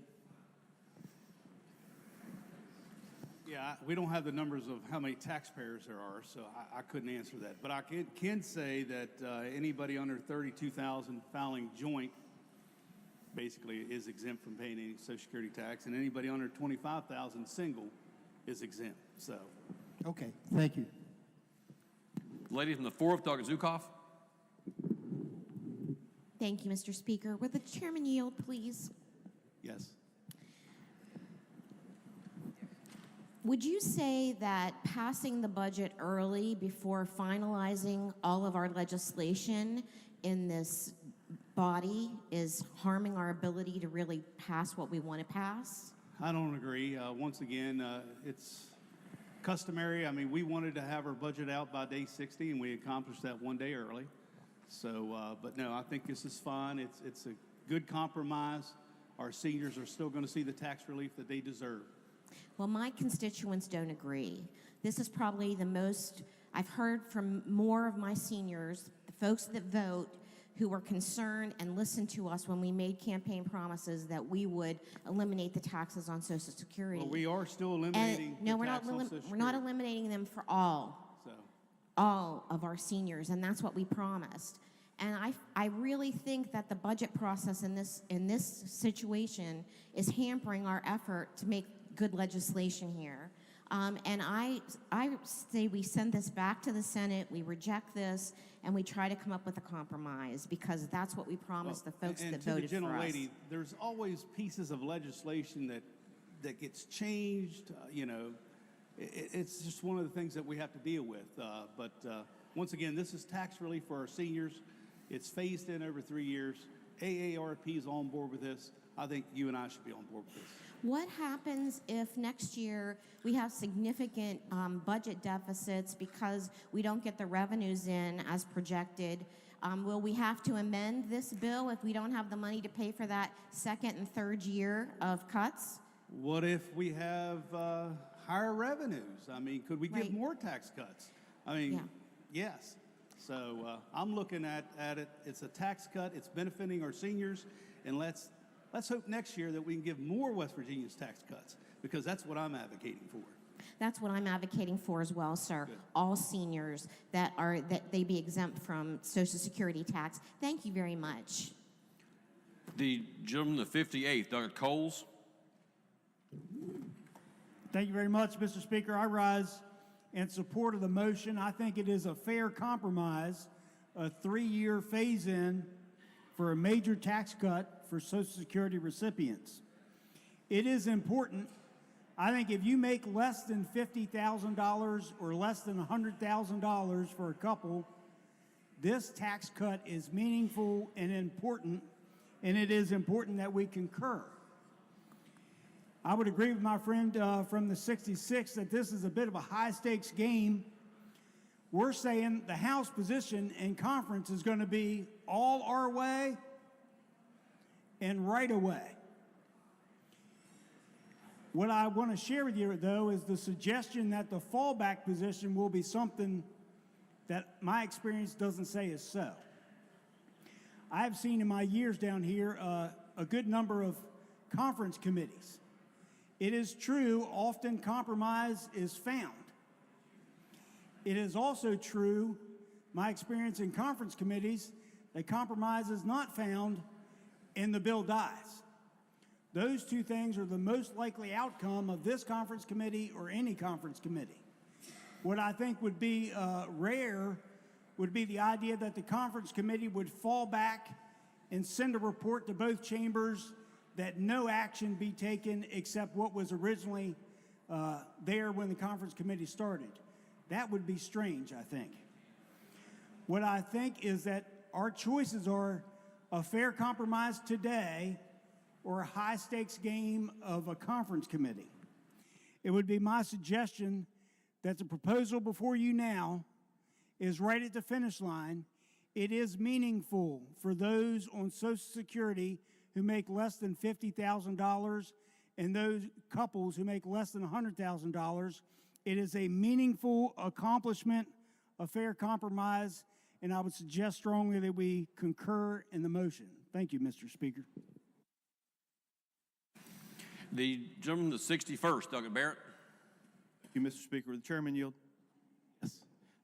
K: Yeah, we don't have the numbers of how many taxpayers there are, so I couldn't answer that. But I can say that anybody under 32,000 filing joint basically is exempt from paying any Social Security tax, and anybody under 25,000 single is exempt. So,
P: okay, thank you.
A: Lady from the 4th, Dr. Zukoff.
Q: Thank you, Mr. Speaker. Would the chairman yield, please?
K: yes.
Q: Would you say that passing the budget early before finalizing all of our legislation in this body is harming our ability to really pass what we want to pass?
K: I don't agree. Once again, it's customary. I mean, we wanted to have our budget out by day 60, and we accomplished that one day early. So, but no, I think this is fine. It's a good compromise. Our seniors are still going to see the tax relief that they deserve.
Q: Well, my constituents don't agree. This is probably the most, I've heard from more of my seniors, the folks that vote, who were concerned and listened to us when we made campaign promises that we would eliminate the taxes on Social Security.
K: Well, we are still eliminating
Q: no,
K: the
Q: we're
K: tax
Q: not.
K: on Social
Q: We're not
K: Security.
Q: eliminating them for all.
K: So.
Q: All of our seniors, and that's what we promised. And I really think that the budget process in this situation is hampering our effort to make good legislation here. And I say we send this back to the Senate, we reject this, and we try to come up with a compromise, because that's what we promised the folks
K: and
Q: that
K: to
Q: voted
K: the gentle
Q: for us.
K: lady, there's always pieces of legislation that gets changed. It's just one of the things that we have to deal with. But once again, this is tax relief for our seniors. It's phased in over 3 years. AARP is on board with this. I think you and I should be on board with this.
Q: What happens if next year we have significant budget deficits because we don't get the revenues in as projected? Will we have to amend this bill if we don't have the money to pay for that second and third year of cuts?
K: What if we have higher revenues? I mean, could we give more tax cuts? I mean, yes. So I'm looking at it. It's a tax cut. It's benefiting our seniors, and let's hope next year that we can give more West Virginians tax cuts, because that's what I'm advocating for.
Q: That's what I'm advocating for as well, sir.
K: Good.
Q: All seniors that they be exempt from Social Security tax. Thank you very much.
A: The gentleman from the 58th, Dr. Coles.
N: Thank you very much, Mr. Speaker. I rise in support of the motion. I think it is a fair compromise, a 3-year phase-in
R: for a major tax cut for Social Security recipients. It is important. I think if you make less than $50,000 or less than $100,000 for a couple, this tax cut is meaningful and important, and it is important that we concur. I would agree with my friend from the 66 that this is a bit of a high-stakes game. We're saying the House position in conference is going to be all our way and right away. What I want to share with you, though, is the suggestion that the fallback position will be something that my experience doesn't say is so. I've seen in my years down here a good number of conference committees. It is true, often compromise is found. It is also true, my experience in conference committees, that compromise is not found and the bill dies. Those two things are the most likely outcome of this conference committee or any conference committee. What I think would be rare would be the idea that the conference committee would fall back and send a report to both chambers that no action be taken except what was originally there when the conference committee started. That would be strange, I think. What I think is that our choices are a fair compromise today or a high-stakes game of a conference committee. It would be my suggestion that the proposal before you now is right at the finish line. It is meaningful for those on Social Security who make less than $50,000 and those couples who make less than $100,000. It is a meaningful accomplishment, a fair compromise, and I would suggest strongly that we concur in the motion. Thank you, Mr. Speaker.
A: The gentleman, the 61st, Douglas Barrett.
S: Thank you, Mr. Speaker. Will the chairman yield? Yes.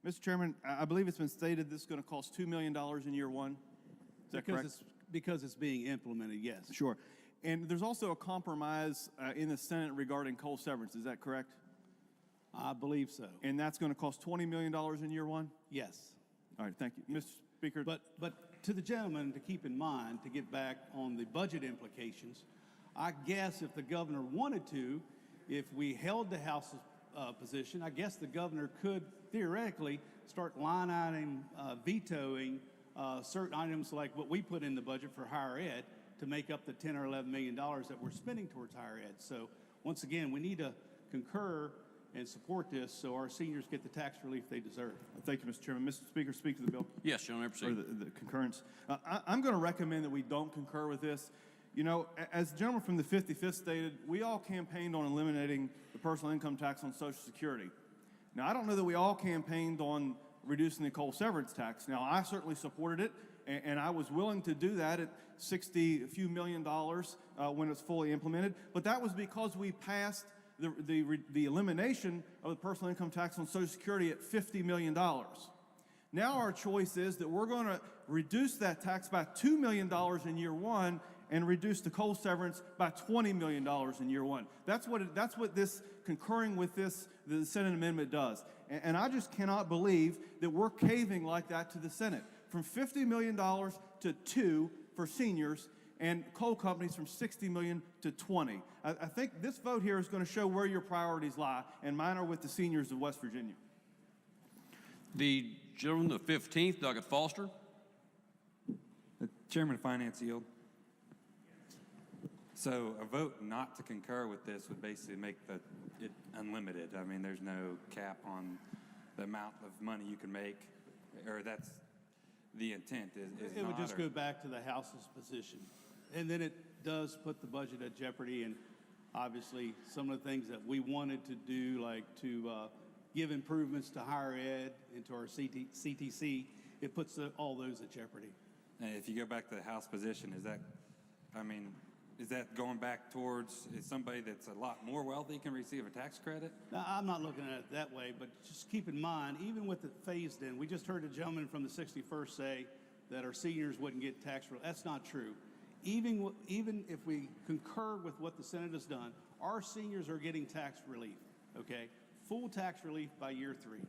S: Mr. Chairman, I believe it's been stated this is going to cost $2 million in year one. Is that correct?
K: Because it's being implemented, yes.
S: Sure. And there's also a compromise in the Senate regarding coal severance. Is that correct?
K: I believe so.
S: And that's going to cost $20 million in year one?
K: Yes.
S: All right, thank you. Mr. Speaker.
K: But to the gentleman, to keep in mind, to get back on the budget implications, I guess if the governor wanted to, if we held the House's position, I guess the governor could theoretically start line item vetoing certain items like what we put in the budget for higher ed to make up the $10 or $11 million that we're spending towards higher ed. So once again, we need to concur and support this so our seniors get the tax relief they deserve.
S: Thank you, Mr. Chairman. Mr. Speaker, speak to the bill.
A: Yes, Gentleman, proceed.
S: Or the concurrence. I'm going to recommend that we don't concur with this. You know, as the gentleman from the 55th stated, we all campaigned on eliminating the personal income tax on Social Security. Now, I don't know that we all campaigned on reducing the coal severance tax. Now, I certainly supported it, and I was willing to do that at $60 a few million when it's fully implemented. But that was because we passed the elimination of the personal income tax on Social Security at $50 million. Now our choice is that we're going to reduce that tax by $2 million in year one and reduce the coal severance by $20 million in year one. That's what this concurring with this, the Senate amendment does. And I just cannot believe that we're caving like that to the Senate. From $50 million to $2 for seniors, and coal companies from $60 million to $20. I think this vote here is going to show where your priorities lie, and mine are with the seniors of West Virginia.
A: The gentleman, the 15th, Douglas Foster.
T: The Chairman of Finance yield. So a vote not to concur with this would basically make it unlimited. I mean, there's no cap on the amount of money you can make, or that's the intent is
K: it would
T: not,
K: just go back to the House's position. And then it does put the budget at jeopardy, and obviously some of the things that we wanted to do, like to give improvements to higher ed and to our CTC, it puts all those at jeopardy.
T: And if you go back to the House position, is that going back towards somebody that's a lot more wealthy can receive a tax credit?
K: Now, I'm not looking at it that way, but just keep in mind, even with it phased in, we just heard a gentleman from the 61st say that our seniors wouldn't get tax relief. That's not true. Even if we concur with what the Senate has done, our seniors are getting tax relief, okay? Full tax relief by year 3.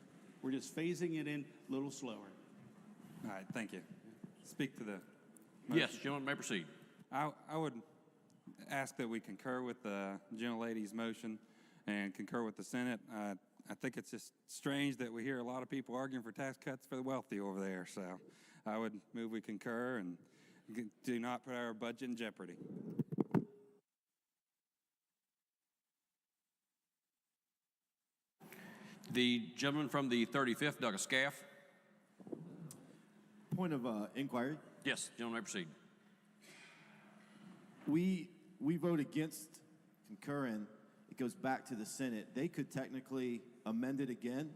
K: We're just phasing it in a little slower.
T: All right, thank you. Speak to the
A: Yes, gentleman may proceed.
T: I would ask that we concur with the gentlelady's motion and concur with the Senate. I think it's just strange that we hear a lot of people arguing for tax cuts for the wealthy over there. So I would move we concur and do not put our budget in jeopardy.
A: The gentleman from the 35th, Douglas Scaff.
E: Point of inquiry.
A: Yes, gentleman may proceed.
E: We vote against concurring. It goes back to the Senate. They could technically amend it again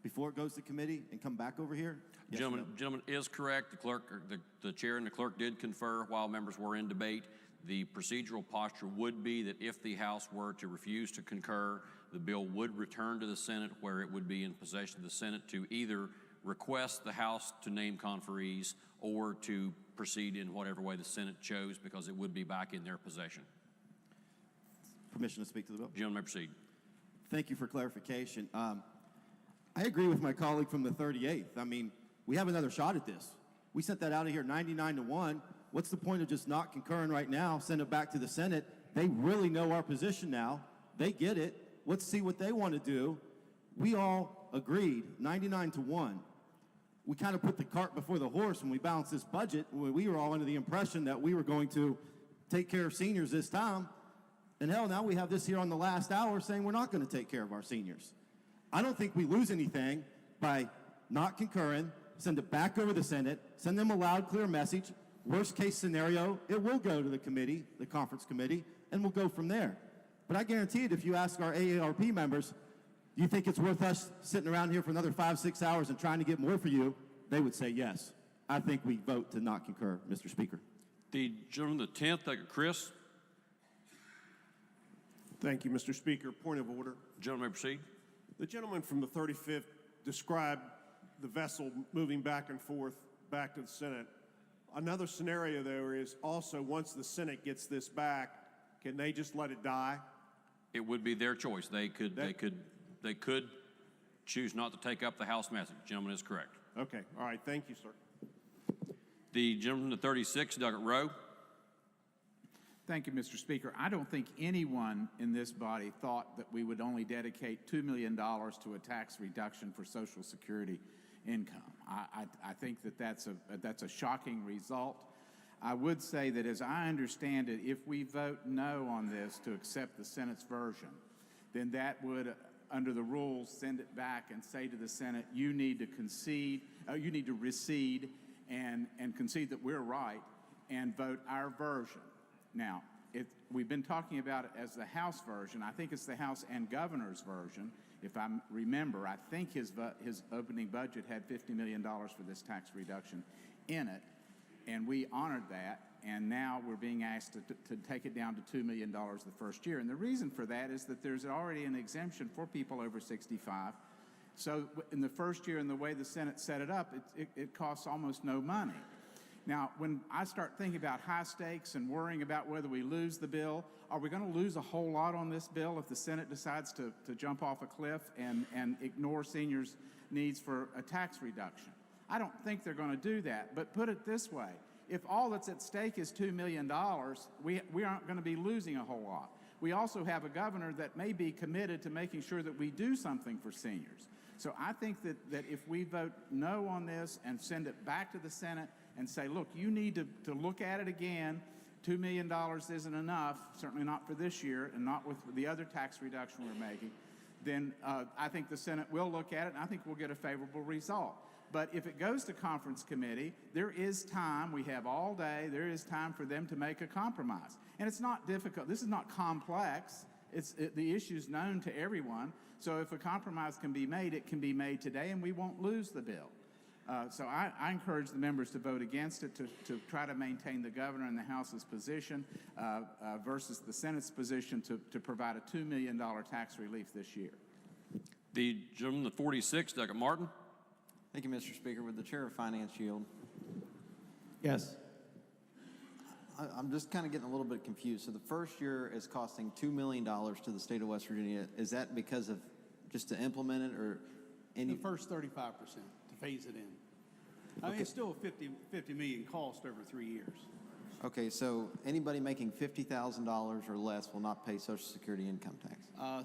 E: before it goes to committee and come back over here. Yes,
A: Gentleman is correct. The clerk, the chair and the clerk did confer while members were in debate. The procedural posture would be that if the House were to refuse to concur, the bill would return to the Senate, where it would be in possession of the Senate to either request the House to name conferees or to proceed in whatever way the Senate chose, because it would be back in their possession.
E: Permission to speak to the bill?
A: Gentleman may proceed.
E: Thank you for clarification. I agree with my colleague from the 38th. I mean, we have another shot at this. We sent that out of here 99-1. What's the point of just not concurring right now, send it back to the Senate? They really know our position now. They get it. Let's see what they want to do. We all agreed 99-1. We kind of put the cart before the horse when we balanced this budget. We were all under the impression that we were going to take care of seniors this time. And hell, now we have this here on the last hour saying we're not going to take care of our seniors. I don't think we lose anything by not concurring, send it back over the Senate, send them a loud, clear message. Worst case scenario, it will go to the committee, the conference committee, and we'll go from there. But I guarantee it, if you ask our AARP members, do you think it's worth us sitting around here for another 5-6 hours and trying to get more for you? They would say yes. I think we vote to not concur, Mr. Speaker.
A: The gentleman, the 10th, Chris.
H: Thank you, Mr. Speaker. Point of order.
A: Gentleman may proceed.
H: The gentleman from the 35th described the vessel moving back and forth back to the Senate. Another scenario, though, is also once the Senate gets this back, can they just let it die?
A: It would be their choice. They could choose not to take up the House message. Gentleman is correct.
H: Okay. All right. Thank you, sir.
A: The gentleman from the 36th, Douglas Rowe.
G: Thank you, Mr. Speaker. I don't think anyone in this body thought that we would only dedicate $2 million to a tax reduction for Social Security income. I think that that's a shocking result. I would say that as I understand it, if we vote no on this to accept the Senate's version, then that would, under the rules, send it back and say to the Senate, you need to concede, you need to recede and concede that we're right and vote our version. Now, we've been talking about it as the House version. I think it's the House and Governor's version. If I remember, I think his opening budget had $50 million for this tax reduction in it, and we honored that, and now we're being asked to take it down to $2 million the first year. And the reason for that is that there's already an exemption for people over 65. So in the first year, and the way the Senate set it up, it costs almost no money. Now, when I start thinking about high stakes and worrying about whether we lose the bill, are we going to lose a whole lot on this bill if the Senate decides to jump off a cliff and ignore seniors' needs for a tax reduction? I don't think they're going to do that. But put it this way, if all that's at stake is $2 million, we aren't going to be losing a whole lot. We also have a governor that may be committed to making sure that we do something for seniors. So I think that if we vote no on this and send it back to the Senate and say, look, you need to look at it again, $2 million isn't enough, certainly not for this year and not with the other tax reduction we're making, then I think the Senate will look at it, and I think we'll get a favorable result. But if it goes to conference committee, there is time, we have all day, there is time for them to make a compromise. And it's not difficult, this is not complex, the issue's known to everyone, so if a compromise can be made, it can be made today, and we won't lose the bill. So I encourage the members to vote against it to try to maintain the governor and the House's position versus the Senate's position to provide a $2 million tax relief this year.
A: The gentleman, the 46th, Douglas Martin.
U: Thank you, Mr. Speaker. Would the Chair of Finance yield?
H: Yes.
U: I'm just kind of getting a little bit confused. So the first year is costing $2 million to the state of West Virginia. Is that because of just to implement it or any?
J: The first 35%. Phase it in.
K: I mean, it's still a 50 million cost over 3 years.
U: Okay, so anybody making $50,000 or less will not pay Social Security income tax.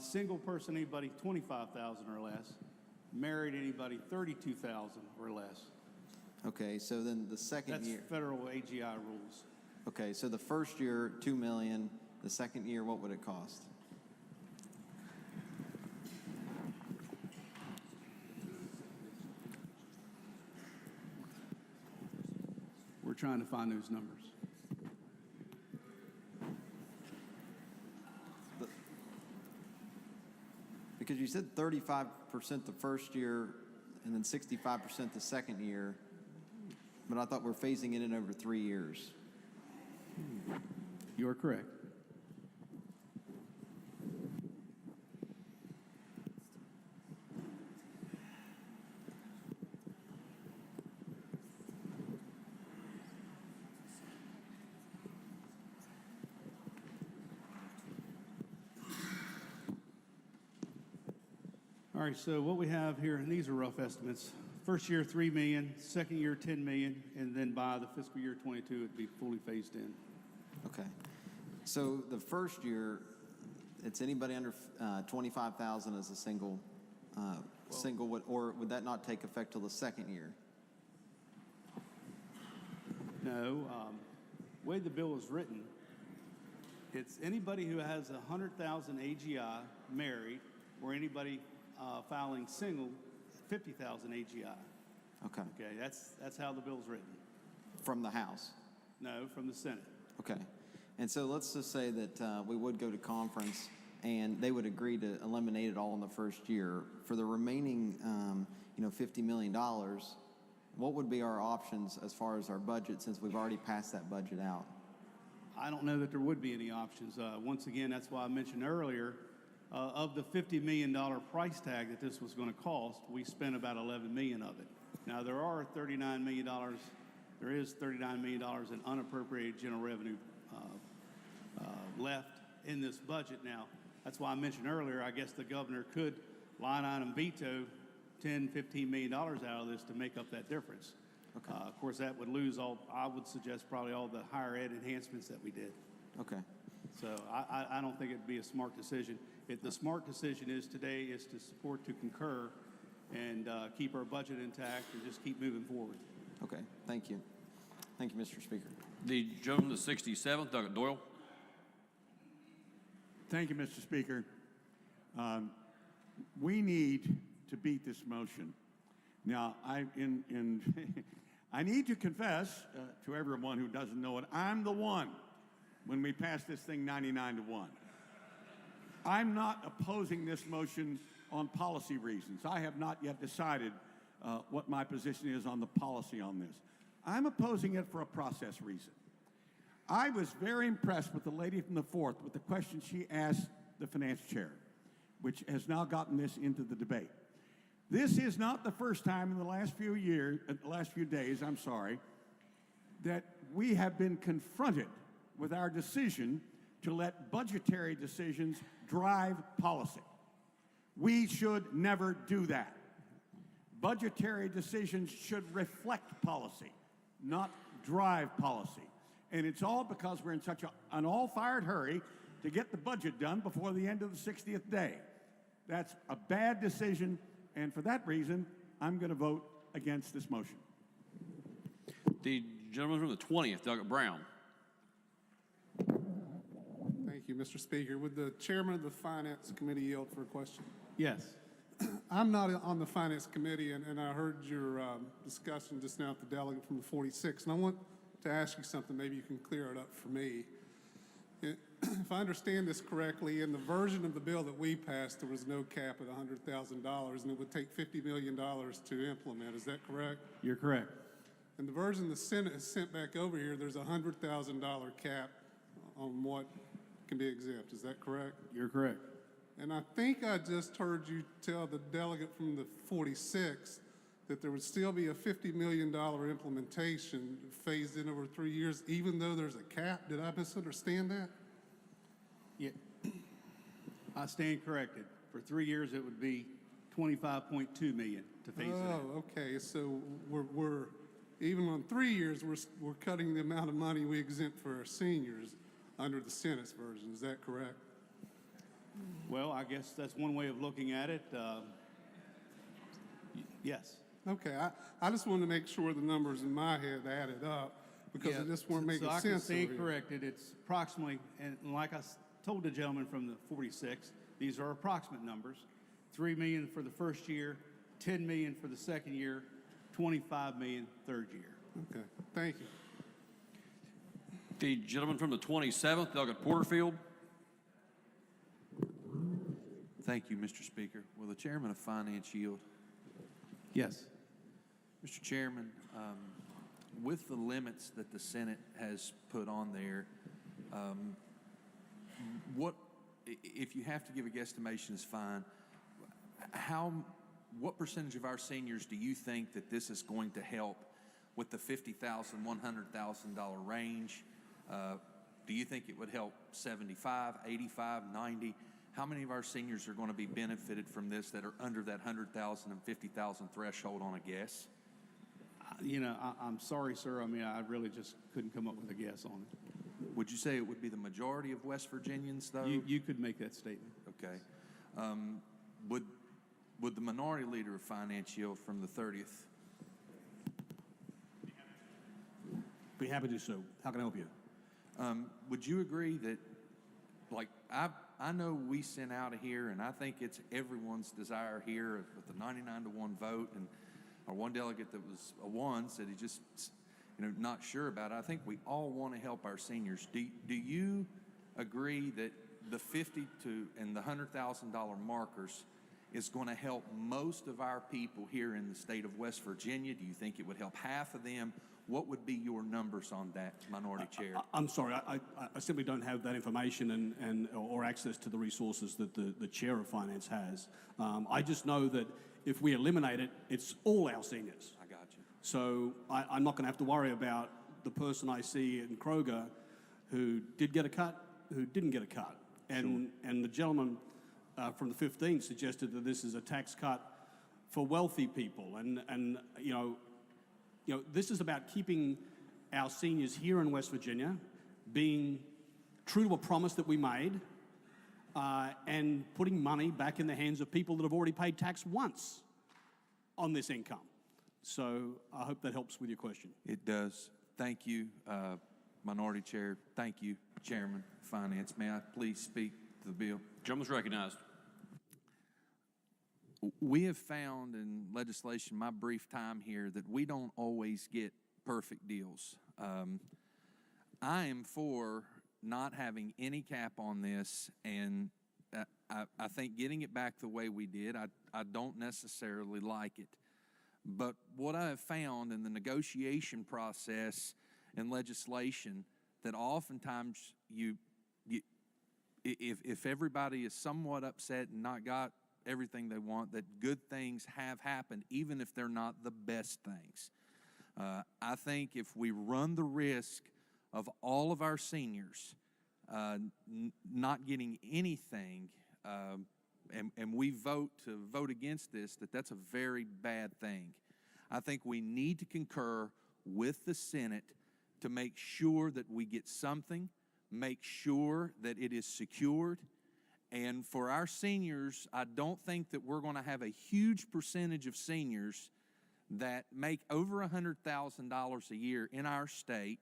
K: Single person, anybody 25,000 or less. Married, anybody 32,000 or less.
U: Okay, so then the second
K: That's
U: year.
K: federal AGI rules.
U: Okay, so the first year, $2 million. The second year, what would it cost?
K: We're trying to find those numbers.
U: Because you said 35% the first year and then 65% the second year, but I thought we're phasing it in over 3 years.
K: You are correct. All right, so what we have here, and these are rough estimates. First year, 3 million, second year, 10 million, and then by the fiscal year 22, it'd be fully phased in.
U: Okay. So the first year, it's anybody under 25,000 as a single, or would that not take effect till the second year?
K: No, way the bill is written, it's anybody who has 100,000 AGI married, or anybody filing single, 50,000 AGI.
U: Okay.
K: Okay, that's how the bill's written.
U: From the House?
K: No, from the Senate.
U: Okay. And so let's just say that we would go to conference and they would agree to eliminate it all in the first year. For the remaining, $50 million, what would be our options as far as our budget, since we've already passed that budget out?
K: I don't know that there would be any options. Once again, that's why I mentioned earlier, of the $50 million price tag that this was going to cost, we spent about $11 million of it. Now, there is $39 million in unappropriated general revenue left in this budget. Now, that's why I mentioned earlier, I guess the governor could line item veto $10, $15 million out of this to make up that difference.
U: Okay.
K: Of course, that would lose I would suggest probably all the higher ed enhancements that we did.
U: Okay.
K: So I don't think it'd be a smart decision. The smart decision today is to support to concur and keep our budget intact and just keep moving forward.
U: Okay, thank you. Thank you, Mr. Speaker.
A: The gentleman, the 67th, Doug Doyle.
D: Thank you, Mr. Speaker. We need to beat this motion. Now, I need to confess to everyone who doesn't know it, I'm the one when we passed this thing 99-1. I'm not opposing this motion on policy reasons. I have not yet decided what my position is on the policy on this. I'm opposing it for a process reason. I was very impressed with the lady from the 4th with the question she asked the finance chair, which has now gotten this into the debate. This is not the first time in the last few days, that we have been confronted with our decision to let budgetary decisions drive policy. We should never do that. Budgetary decisions should reflect policy, not drive policy. And it's all because we're in such an all-fired hurry to get the budget done before the end of the 60th day. That's a bad decision, and for that reason, I'm going to vote against this motion.
A: The gentleman from the 20th, Doug Brown.
F: Thank you, Mr. Speaker. Would the chairman of the Finance Committee yield for a question?
K: Yes.
F: I'm not on the Finance Committee, and I heard your discussion just now with the delegate from the 46, and I want to ask you something. Maybe you can clear it up for me. If I understand this correctly, in the version of the bill that we passed, there was no cap at $100,000, and it would take $50 million to implement. Is that correct?
K: You're correct.
F: In the version the Senate has sent back over here, there's a $100,000 cap on what can be exempt. Is that correct?
K: You're correct.
F: And I think I just heard you tell the delegate from the 46 that there would still be a $50 million implementation phased in over 3 years, even though there's a cap. Did I misunderstand that?
K: Yeah. I stand corrected. For 3 years, it would be $25.2 million to phase it in.
F: Oh, okay. So we're even on 3 years, we're cutting the amount of money we exempt for our seniors under the Senate's version. Is that correct?
K: Well, I guess that's one way of looking at it. Yes.
F: Okay, I just wanted to make sure the numbers in my head added up because
K: Yeah,
F: they just weren't making
K: so I
F: sense.
K: can stay
F: over here.
K: corrected. It's approximately, and like I told the gentleman from the 46, these are approximate numbers. 3 million for the first year, 10 million for the second year, 25 million third year.
F: Okay, thank you.
A: The gentleman from the 27th, Douglas Porterfield.
B: Thank you, Mr. Speaker. Will the chairman of finance yield?
K: Yes.
B: Mr. Chairman, with the limits that the Senate has put on there, what, if you have to give a guesstimation is fine, what percentage of our seniors do you think that this is going to help with the $50,000, $100,000 range? Do you think it would help 75, 85, 90? How many of our seniors are going to be benefited from this that are under that 100,000 and 50,000 threshold on a guess?
K: You know, I'm sorry, sir. I mean, I really just couldn't come up with a guess on it.
B: Would you say it would be the majority of West Virginians, though?
K: You could make that statement.
B: Okay. Would the minority leader of finance yield from the 30th?
J: Be happy to do so. How can I help you?
B: Would you agree that, like, I know we sent out of here, and I think it's everyone's desire here with the 99-1 vote, and our one delegate that was a 1 said he just, not sure about it. I think we all want to help our seniors. Do you agree that the $50,000 and the $100,000 markers is going to help most of our people here in the state of West Virginia? Do you think it would help half of them? What would be your numbers on that, Minority Chair?
J: I'm sorry, I simply don't have that information or access to the resources that the Chair of Finance has. I just know that if we eliminate it, it's all our seniors.
B: I got you.
J: So I'm not going to have to worry about the person I see in Kroger who did get a cut, who didn't get a cut. And the gentleman from the 15 suggested that this is a tax cut for wealthy people. And this is about keeping our seniors here in West Virginia, being true to a promise that we made, and putting money back in the hands of people that have already paid tax once on this income. So I hope that helps with your question.
B: It does. Thank you, Minority Chair. Thank you, Chairman of Finance. May I please speak to the bill?
A: Gentleman's recognized.
B: We have found in legislation, my brief time here, that we don't always get perfect deals. I am for not having any cap on this, and I think getting it back the way we did, I don't necessarily like it. But what I have found in the negotiation process and legislation, that oftentimes if everybody is somewhat upset and not got everything they want, that good things have happened, even if they're not the best things. I think if we run the risk of all of our seniors not getting anything, and we vote against this, that's a very bad thing. I think we need to concur with the Senate to make sure that we get something, make sure that it is secured. And for our seniors, I don't think that we're going to have a huge percentage of seniors that make over $100,000 a year in our state.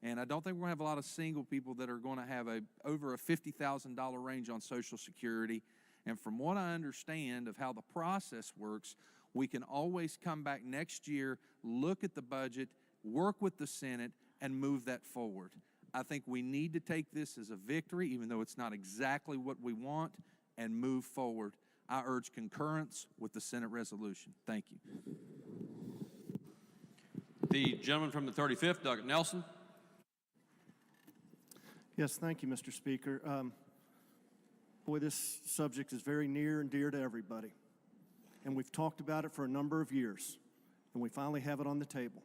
B: And I don't think we're going to have a lot of single people that are going to have over a $50,000 range on Social Security. And from what I understand of how the process works, we can always come back next year, look at the budget, work with the Senate, and move that forward. I think we need to take this as a victory, even though it's not exactly what we want, and move forward. I urge concurrence with the Senate resolution. Thank you.
A: The gentleman from the 35th, Doug Nelson.
I: Yes, thank you, Mr. Speaker. Boy, this subject is very near and dear to everybody. And we've talked about it for a number of years, and we finally have it on the table.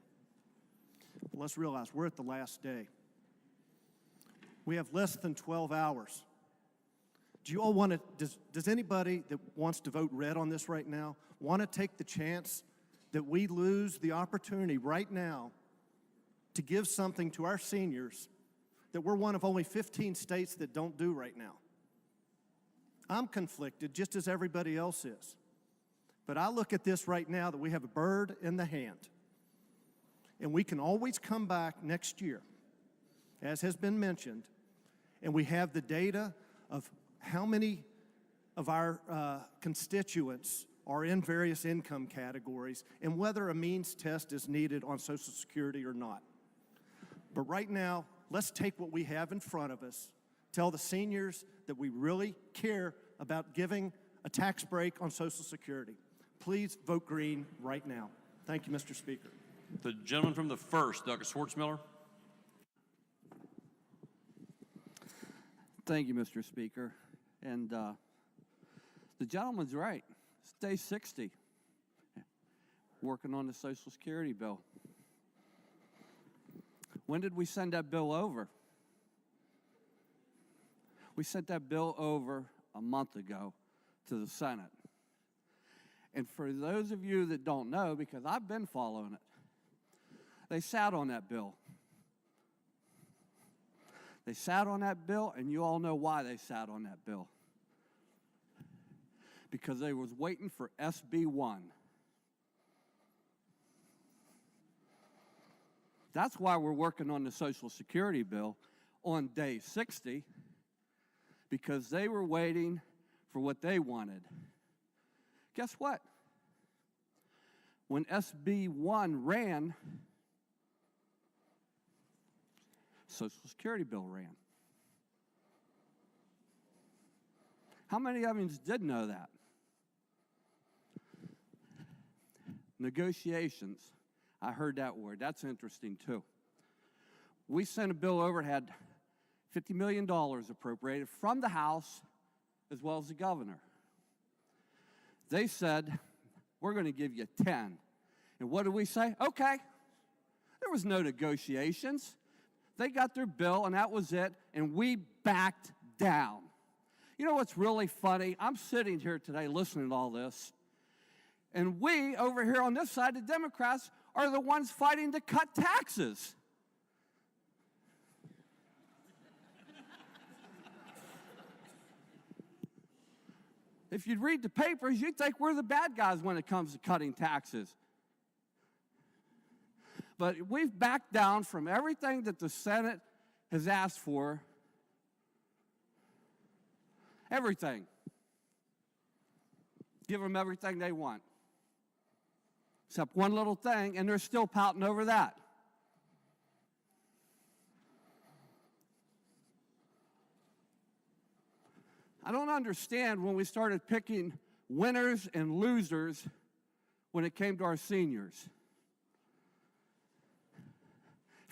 I: But let's realize we're at the last day. We have less than 12 hours. Do you all does anybody that wants to vote red on this right now want to take the chance that we lose the opportunity right now to give something to our seniors that we're one of only 15 states that don't do right now. I'm conflicted, just as everybody else is. But I look at this right now that we have a bird in the hand. And we can always come back next year, as has been mentioned, and we have the data of how many of our constituents are in various income categories and whether a means test is needed on Social Security or not. But right now, let's take what we have in front of us, tell the seniors that we really care about giving a tax break on Social Security. Please vote green right now. Thank you, Mr. Speaker.
A: The gentleman from the 1st, Dr. Schwartzmiller.
L: Thank you, Mr. Speaker. And the gentleman's right. It's day 60, working on the Social Security bill. When did we send that bill over? We sent that bill over a month ago to the Senate. And for those of you that don't know, because I've been following it, they sat on that bill. They sat on that bill, and you all know why they sat on that bill. Because they was waiting for SB 1. That's why we're working on the Social Security bill on day 60, because they were waiting for what they wanted. Guess what? When SB 1 ran, Social Security bill ran. How many of you did know that? Negotiations. I heard that word. That's interesting, too. We sent a bill over, it had $50 million appropriated from the House as well as the governor. They said, we're going to give you 10. And what did we say? Okay. There was no negotiations. They got their bill, and that was it, and we backed down. You know what's really funny? I'm sitting here today listening to all this, and we, over here on this side, the Democrats, are the ones fighting to cut taxes. If you'd read the papers, you'd think we're the bad guys when it comes to cutting taxes. But we've backed down from everything that the Senate has asked for. Everything. Give them everything they want. Except one little thing, and they're still pouting over that. I don't understand when we started picking winners and losers when it came to our seniors.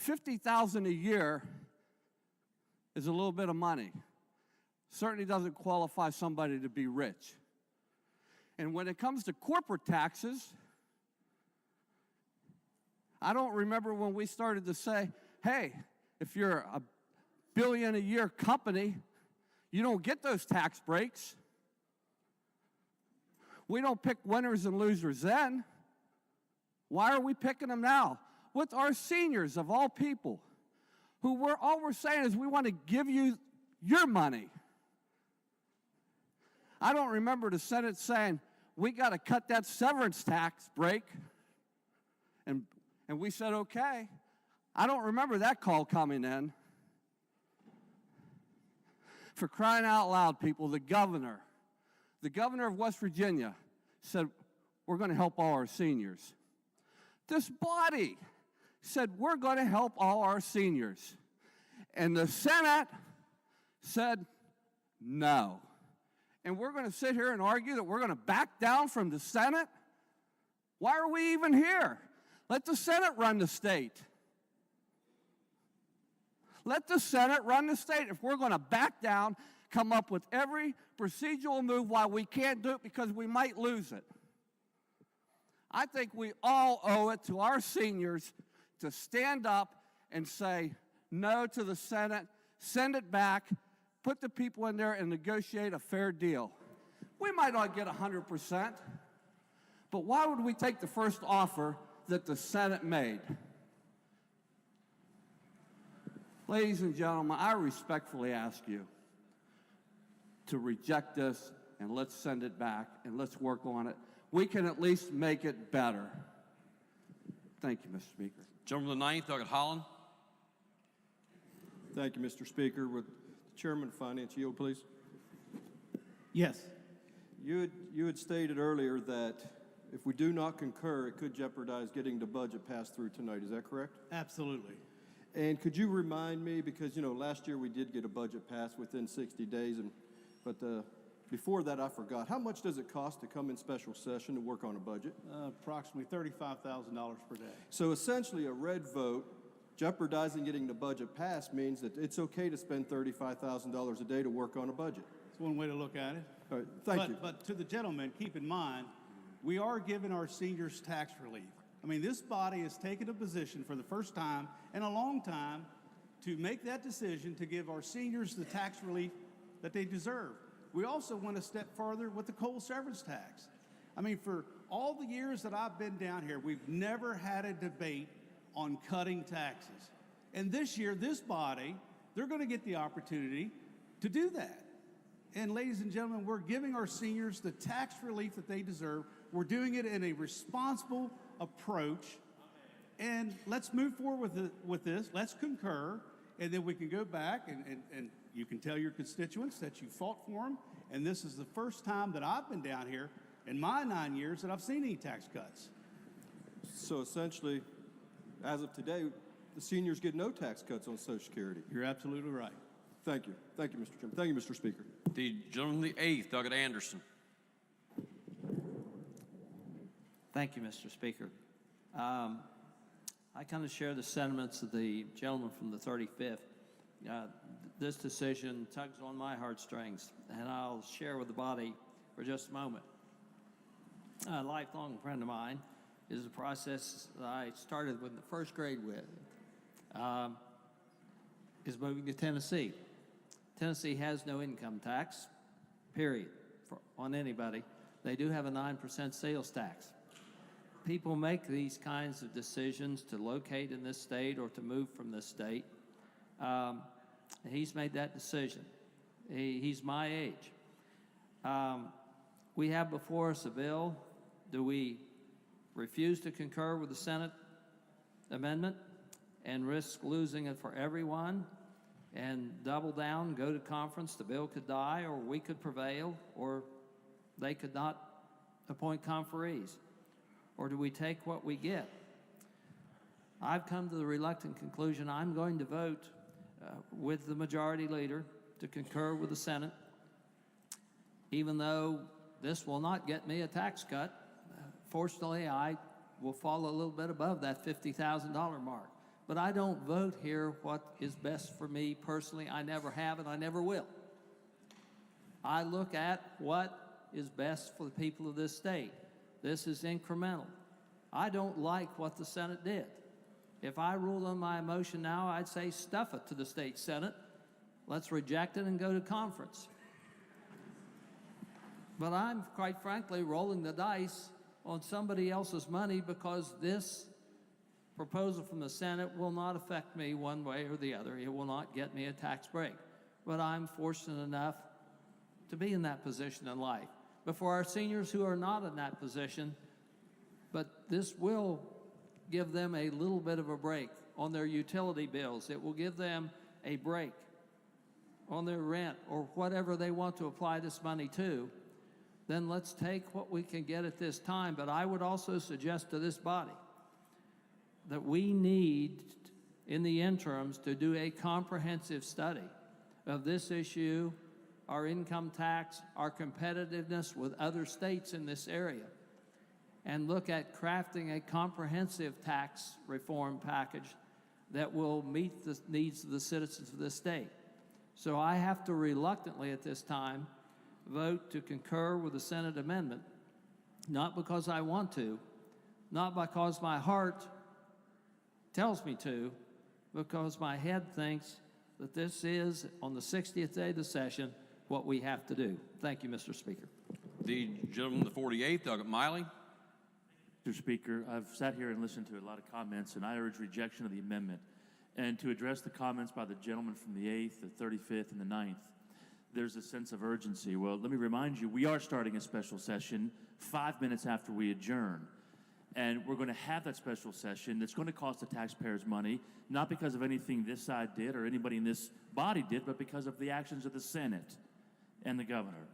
L: $50,000 a year is a little bit of money. Certainly doesn't qualify somebody to be rich. And when it comes to corporate taxes, I don't remember when we started to say, hey, if you're a billion a year company, you don't get those tax breaks. We don't pick winners and losers then. Why are we picking them now? With our seniors of all people, all we're saying is we want to give you your money. I don't remember the Senate saying, we got to cut that severance tax break. And we said, okay. I don't remember that call coming in. For crying out loud, people, the governor of West Virginia said, we're going to help all our seniors. This body said, we're going to help all our seniors. And the Senate said, no. And we're going to sit here and argue that we're going to back down from the Senate? Why are we even here? Let the Senate run the state. Let the Senate run the state. If we're going to back down, come up with every procedural move why we can't do it because we might lose it. I think we all owe it to our seniors to stand up and say no to the Senate, send it back, put the people in there and negotiate a fair deal. We might not get 100%, But why would we take the first offer that the Senate made? Ladies and gentlemen, I respectfully ask you to reject this and let's send it back and let's work on it. We can at least make it better. Thank you, Mr. Speaker.
A: Gentleman from the 9th, Doug Holland.
I: Thank you, Mr. Speaker. Would the Chairman of Finance yield, please?
K: Yes.
I: You had stated earlier that if we do not concur, it could jeopardize getting the budget passed through tonight. Is that correct?
K: Absolutely.
I: And could you remind me, because, you know, last year we did get a budget passed within 60 days, but before that I forgot. How much does it cost to come in special session to work on a budget?
K: Approximately $35,000 per day.
I: So essentially a red vote jeopardizing getting the budget passed means that it's okay to spend $35,000 a day to work on a budget.
K: That's one way to look at it.
I: All right, thank you.
K: But to the gentleman, keep in mind, we are giving our seniors tax relief. I mean, this body has taken a position for the first time in a long time to make that decision to give our seniors the tax relief that they deserve. We also went a step further with the coal severance tax. I mean, for all the years that I've been down here, we've never had a debate on cutting taxes. And this year, this body, they're going to get the opportunity to do that. And ladies and gentlemen, we're giving our seniors the tax relief that they deserve. We're doing it in a responsible approach. And let's move forward with this. Let's concur, and then we can go back and you can tell your constituents that you fought for them. And this is the first time that I've been down here in my 9 years that I've seen any tax cuts.
I: So essentially, as of today, the seniors get no tax cuts on Social Security.
K: You're absolutely right.
I: Thank you. Thank you, Mr. Chairman. Thank you, Mr. Speaker.
A: The gentleman from the 8th, Doug Anderson.
C: Thank you, Mr. Speaker. I kind of share the sentiments of the gentleman from the 35th. This decision tugs on my heartstrings, and I'll share with the body for just a moment. A lifelong friend of mine is a process that I started with the first grade with, is moving to Tennessee. Tennessee has no income tax, period, on anybody. They do have a 9% sales tax. People make these kinds of decisions to locate in this state or to move from this state. He's made that decision. He's my age. We have before us a bill. Do we refuse to concur with the Senate amendment and risk losing it for everyone and double down, go to conference? The bill could die, or we could prevail, or they could not appoint conferees. Or do we take what we get? I've come to the reluctant conclusion I'm going to vote with the majority leader to concur with the Senate, even though this will not get me a tax cut. Fortunately, I will fall a little bit above that $50,000 mark. But I don't vote here what is best for me personally. I never have and I never will. I look at what is best for the people of this state. This is incremental. I don't like what the Senate did. If I ruled on my motion now, I'd say stuff it to the state Senate. Let's reject it and go to conference. But I'm, quite frankly, rolling the dice on somebody else's money because this proposal from the Senate will not affect me one way or the other. It will not get me a tax break. But I'm fortunate enough to be in that position in life. But for our seniors who are not in that position, but this will give them a little bit of a break on their utility bills. It will give them a break on their rent or whatever they want to apply this money to. Then let's take what we can get at this time. But I would also suggest to this body that we need, in the interims, to do a comprehensive study of this issue, our income tax, our competitiveness with other states in this area, and look at crafting a comprehensive tax reform package that will meet the needs of the citizens of this state. So I have to reluctantly at this time vote to concur with the Senate amendment, not because I want to, not because my heart tells me to, because my head thinks that this is, on the 60th day of the session, what we have to do. Thank you, Mr. Speaker.
A: The gentleman from the 48th, Doug Miley.
M: Mr. Speaker, I've sat here and listened to a lot of comments, and I urge rejection of the amendment. And to address the comments by the gentleman from the 8th, the 35th, and the 9th, there's a sense of urgency. Well, let me remind you, we are starting a special session 5 minutes after we adjourn. And we're going to have that special session that's going to cost the taxpayers money, not because of anything this side did or anybody in this body did, but because of the actions of the Senate and the governor.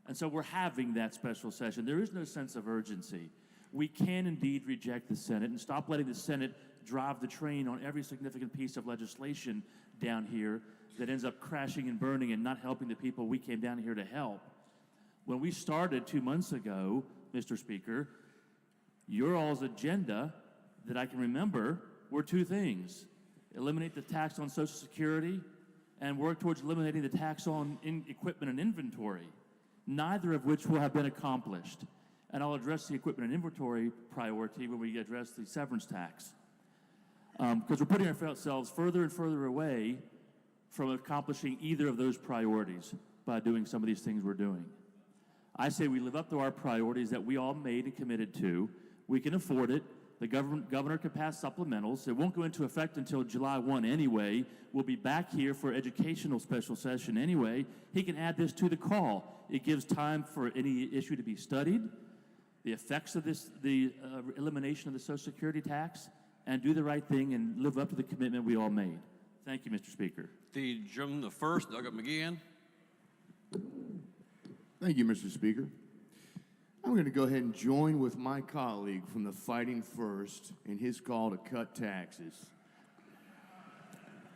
M: And so we're having that special session. There is no sense of urgency. We can indeed reject the Senate and stop letting the Senate drive the train on every significant piece of legislation down here that ends up crashing and burning and not helping the people we came down here to help. When we started 2 months ago, Mr. Speaker, your all's agenda that I can remember were two things: eliminate the tax on Social Security and work towards eliminating the tax on equipment and inventory, neither of which will have been accomplished. And I'll address the equipment and inventory priority when we address the severance tax. Because we're putting ourselves further and further away from accomplishing either of those priorities by doing some of these things we're doing. I say we live up to our priorities that we all made and committed to. We can afford it. The governor can pass supplementals. It won't go into effect until July 1 anyway. We'll be back here for educational special session anyway. He can add this to the call. It gives time for any issue to be studied, the effects of this, the elimination of the Social Security tax, and do the right thing and live up to the commitment we all made. Thank you, Mr. Speaker.
A: The gentleman, the first, Doug McGeehan.
V: Thank you, Mr. Speaker. I'm going to go ahead and join with my colleague from the Fighting First in his call to cut taxes.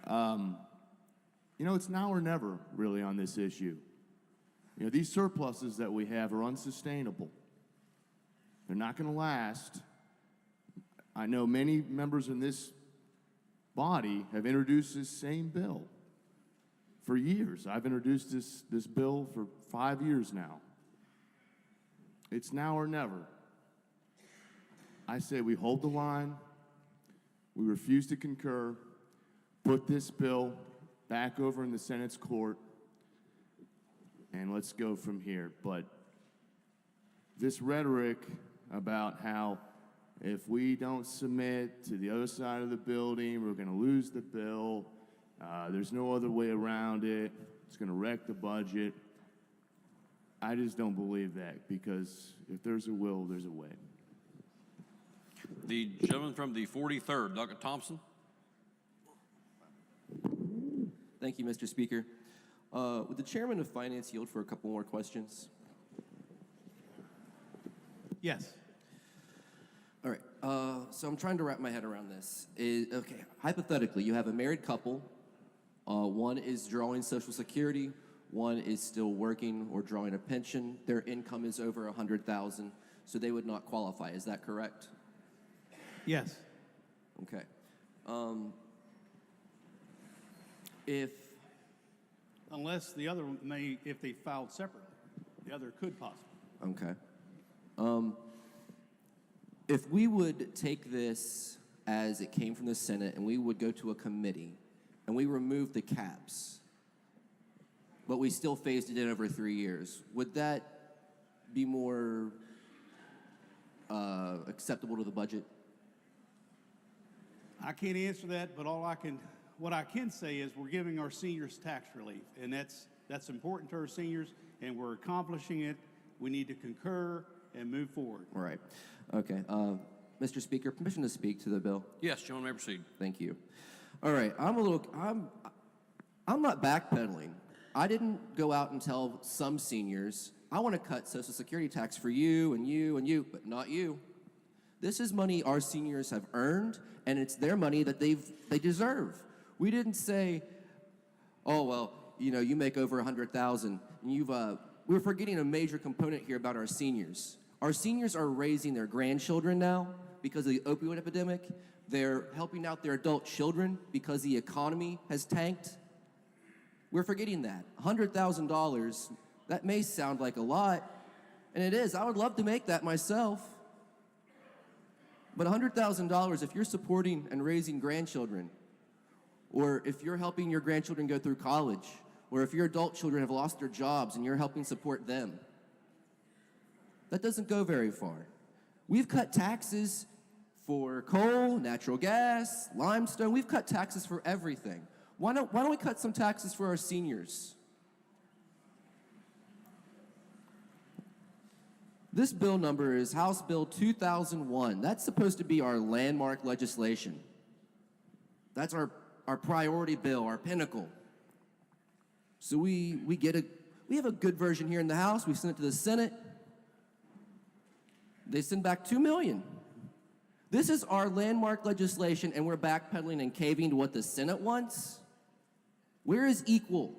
V: You know, it's now or never, really, on this issue. You know, these surpluses that we have are unsustainable. They're not going to last. I know many members in this body have introduced this same bill for years. I've introduced this bill for 5 years now. It's now or never. I say we hold the line, we refuse to concur, put this bill back over in the Senate's court, and let's go from here. But this rhetoric about how if we don't submit to the other side of the building, we're going to lose the bill, there's no other way around it, it's going to wreck the budget. I just don't believe that, because if there's a will, there's a way.
A: The gentleman from the 43rd, Doug Thompson.
W: Thank you, Mr. Speaker. Would the chairman of finance yield for a couple more questions?
K: Yes.
W: All right. So I'm trying to wrap my head around this. Okay, hypothetically, you have a married couple. One is drawing Social Security. One is still working or drawing a pension. Their income is over $100,000, so they would not qualify. Is that correct?
K: Yes.
W: Okay.
K: Unless the other may, if they filed separately, the other could possibly.
W: Okay. If we would take this as it came from the Senate and we would go to a committee and we remove the caps, but we still phased it in over 3 years, would that be more acceptable to the budget?
K: I can't answer that, but what I can say is we're giving our seniors tax relief, and that's important to our seniors, and we're accomplishing it. We need to concur and move forward.
W: All right. Okay. Mr. Speaker, permission to speak to the bill?
A: Yes, gentleman, may proceed.
W: Thank you. All right. I'm not backpedaling. I didn't go out and tell some seniors, I want to cut Social Security tax for you and you and you, but not you. This is money our seniors have earned, and it's their money that they deserve. We didn't say, oh, well, you know, you make over $100,000, and we're forgetting a major component here about our seniors. Our seniors are raising their grandchildren now because of the opioid epidemic. They're helping out their adult children because the economy has tanked. We're forgetting that. $100,000, that may sound like a lot, and it is. I would love to make that myself. But $100,000, if you're supporting and raising grandchildren, or if you're helping your grandchildren go through college, or if your adult children have lost their jobs and you're helping support them, that doesn't go very far. We've cut taxes for coal, natural gas, limestone. We've cut taxes for everything. Why don't we cut some taxes for our seniors? This bill number is House Bill 2001. That's supposed to be our landmark legislation. That's our priority bill, our pinnacle. So we have a good version here in the House. We send it to the Senate. They send back $2 million. This is our landmark legislation, and we're backpedaling and caving to what the Senate wants? Where is equal?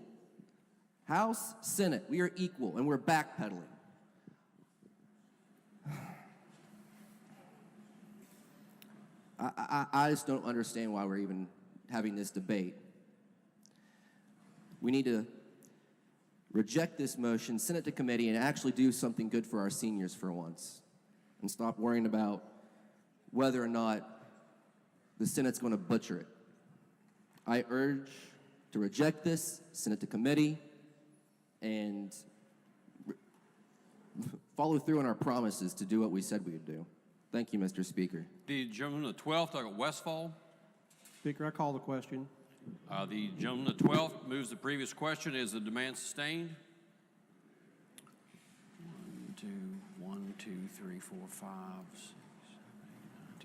W: House, Senate, we are equal, and we're backpedaling. I just don't understand why we're even having this debate. We need to reject this motion, send it to committee, and actually do something good for our seniors for once, and stop worrying about whether or not the Senate's going to butcher it. I urge to reject this, send it to committee, and follow through on our promises to do what we said we would do. Thank you, Mr. Speaker.
A: The gentleman on the 12th, Doug Westfall.
O: Speaker, I call the question.
A: The gentleman on the 12th moves the previous question. Is the demand sustained? 1, 2, 3, 4, 5, 6, 7,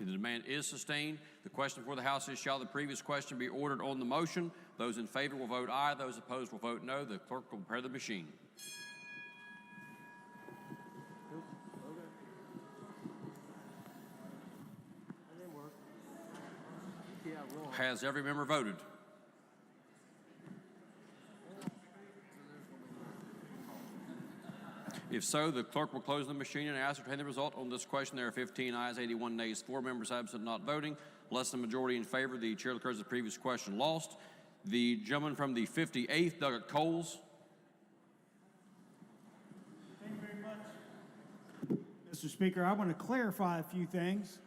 A: 8, 9. The demand is sustained. The question before the House is, shall the previous question be ordered on the motion? Those in favor will vote aye. Those opposed will vote no. The clerk will prepare the machine. Has every member voted? If so, the clerk will close the machine and ascertain the result. On this question, there are 15 ayes, 81 nays, 4 members absent, not voting. Less than a majority in favor. The chair declares the previous question lost. The gentleman from the 58th, Doug Coles.
R: Thank you very much, Mr. Speaker. I want to clarify a few things.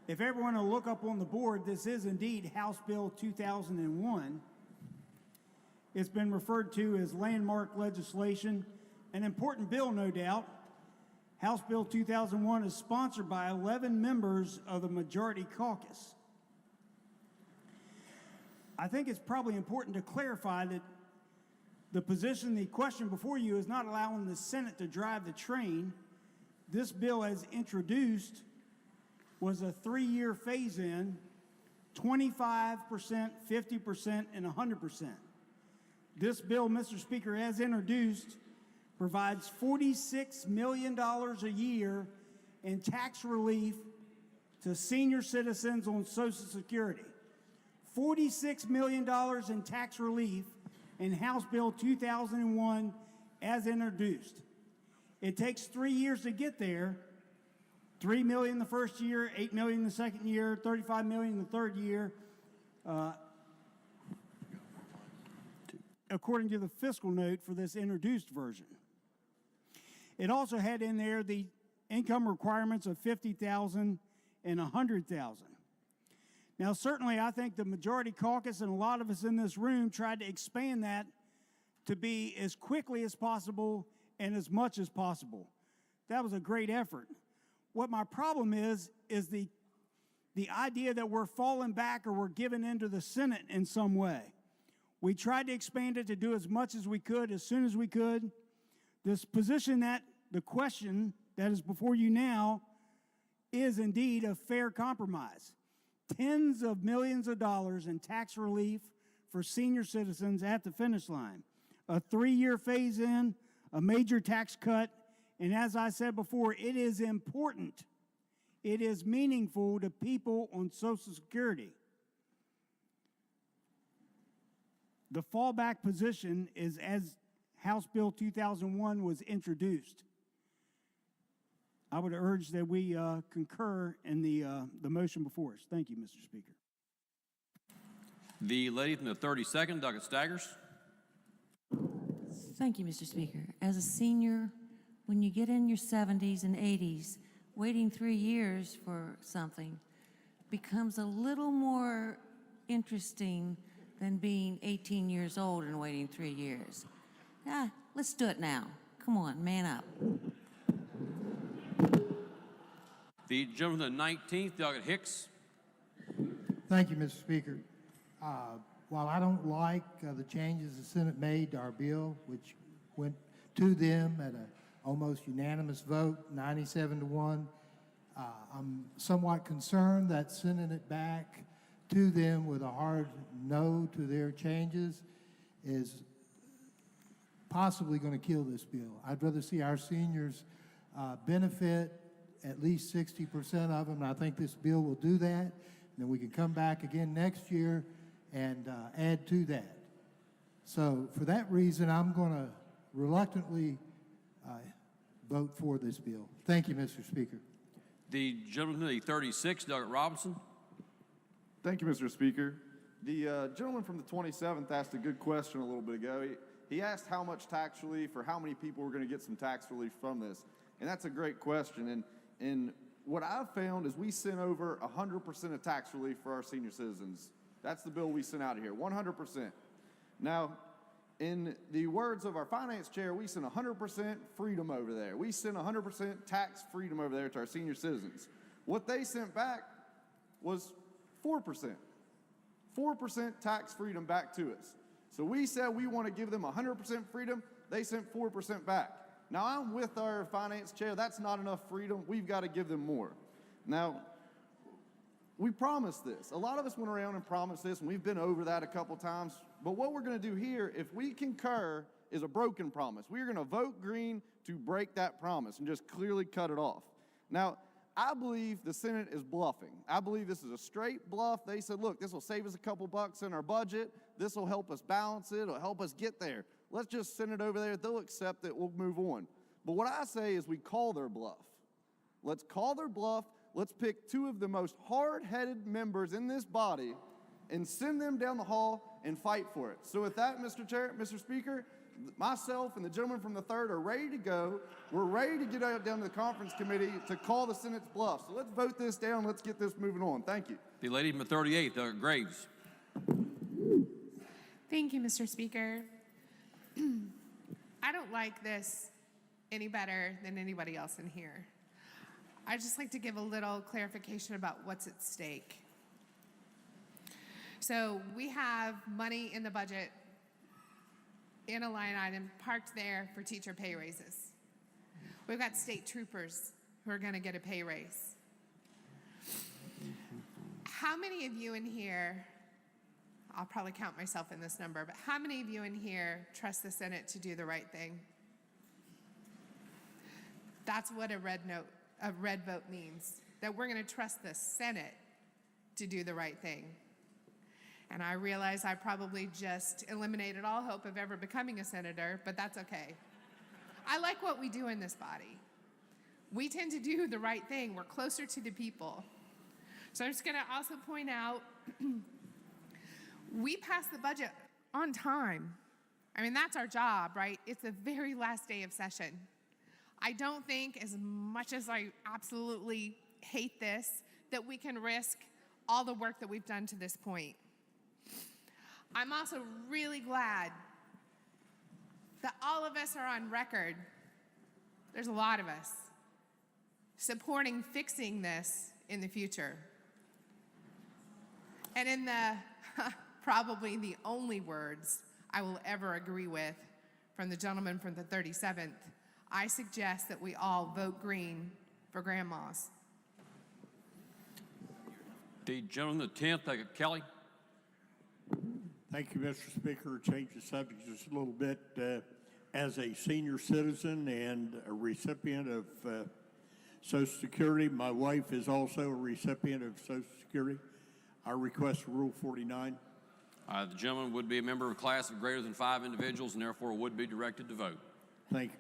R: If everyone will look up on the board, this is indeed House Bill 2001. It's been referred to as landmark legislation, an important bill, no doubt. House Bill 2001 is sponsored by 11 members of the Majority Caucus. I think it's probably important to clarify that the question before you is not allowing the Senate to drive the train. This bill, as introduced, was a 3-year phase-in, 25%, 50%, and 100%. This bill, Mr. Speaker, as introduced, provides $46 million a year in tax relief to senior citizens on Social Security. $46 million in tax relief in House Bill 2001 as introduced. It takes 3 years to get there. $3 million the first year, $8 million the second year, $35 million the third year, according to the fiscal note for this introduced version. It also had in there the income requirements of $50,000 and $100,000. Now, certainly, I think the Majority Caucus and a lot of us in this room tried to expand that to be as quickly as possible and as much as possible. That was a great effort. What my problem is the idea that we're falling back or we're giving into the Senate in some way. We tried to expand it to do as much as we could, as soon as we could. This position that the question that is before you now is indeed a fair compromise. Tens of millions of dollars in tax relief for senior citizens at the finish line. A 3-year phase-in, a major tax cut, and as I said before, it is important. It is meaningful to people on Social Security. The fallback position is as House Bill 2001 was introduced. I would urge that we concur in the motion before us. Thank you, Mr. Speaker.
A: The lady from the 32nd, Doug Staggers.
P: Thank you, Mr. Speaker. As a senior, when you get in your 70s and 80s, waiting 3 years for something becomes a little more interesting than being 18 years old and waiting 3 years. Let's do it now. Come on, man up.
A: The gentleman from the 19th, Delegate Hicks.
N: Thank you, Mr. Speaker. While I don't like the changes the Senate made to our bill, which went to them at an almost unanimous vote, 97-1, I'm somewhat concerned that sending it back to them with a hard no to their changes is possibly going to kill this bill. I'd rather see our seniors benefit at least 60% of them, and I think this bill will do that. And then we can come back again next year and add to that. So for that reason, I'm going to reluctantly vote for this bill. Thank you, Mr. Speaker.
A: The gentleman from the 36th, Delegate Robinson.
Q: Thank you, Mr. Speaker. The gentleman from the 27th asked a good question a little bit ago. He asked how much tax relief or how many people were going to get some tax relief from this. And that's a great question. And what I've found is we sent over 100% of tax relief for our senior citizens. That's the bill we sent out of here, 100%. Now, in the words of our finance chair, we sent 100% freedom over there. We sent 100% tax freedom over there to our senior citizens. What they sent back was 4%. 4% tax freedom back to us. So we said we want to give them 100% freedom. They sent 4% back. Now, I'm with our finance chair. That's not enough freedom. We've got to give them more. Now, we promised this. A lot of us went around and promised this, and we've been over that a couple times. But what we're going to do here, if we concur, is a broken promise. We're going to vote green to break that promise and just clearly cut it off. Now, I believe the Senate is bluffing. I believe this is a straight bluff. They said, look, this will save us a couple bucks in our budget. This will help us balance it. It'll help us get there. Let's just send it over there. They'll accept it. We'll move on. But what I say is we call their bluff. Let's call their bluff. Let's pick two of the most hard-headed members in this body and send them down the hall and fight for it. So with that, Mr. Speaker, myself and the gentleman from the 3rd are ready to go. We're ready to get out down to the conference committee to call the Senate's bluff. So let's vote this down. Let's get this moving on. Thank you.
A: The lady from the 38th, Delegate Graves.
S: Thank you, Mr. Speaker. I don't like this any better than anybody else in here. I'd just like to give a little clarification about what's at stake. So we have money in the budget in a line item parked there for teacher pay raises. We've got state troopers who are going to get a pay raise. How many of you in here, I'll probably count myself in this number, but how many of you in here trust the Senate to do the right thing? That's what a red vote means, that we're going to trust the Senate to do the right thing. And I realize I probably just eliminated all hope of ever becoming a senator, but that's okay. I like what we do in this body. We tend to do the right thing. We're closer to the people. So I'm just going to also point out, we passed the budget on time. I mean, that's our job, right? It's the very last day of session. I don't think, as much as I absolutely hate this, that we can risk all the work that we've done to this point. I'm also really glad that all of us are on record, there's a lot of us, supporting fixing this in the future. And in the probably the only words I will ever agree with from the gentleman from the 37th, I suggest that we all vote green for Grand Moss.
A: The gentleman from the 10th, Delegate Kelly.
D: Thank you, Mr. Speaker. Change the subject just a little bit. As a senior citizen and a recipient of Social Security, my wife is also a recipient of Social Security. I request Rule 49.
A: The gentleman would be a member of a class of greater than 5 individuals and therefore would be directed to vote.
D: Thank you.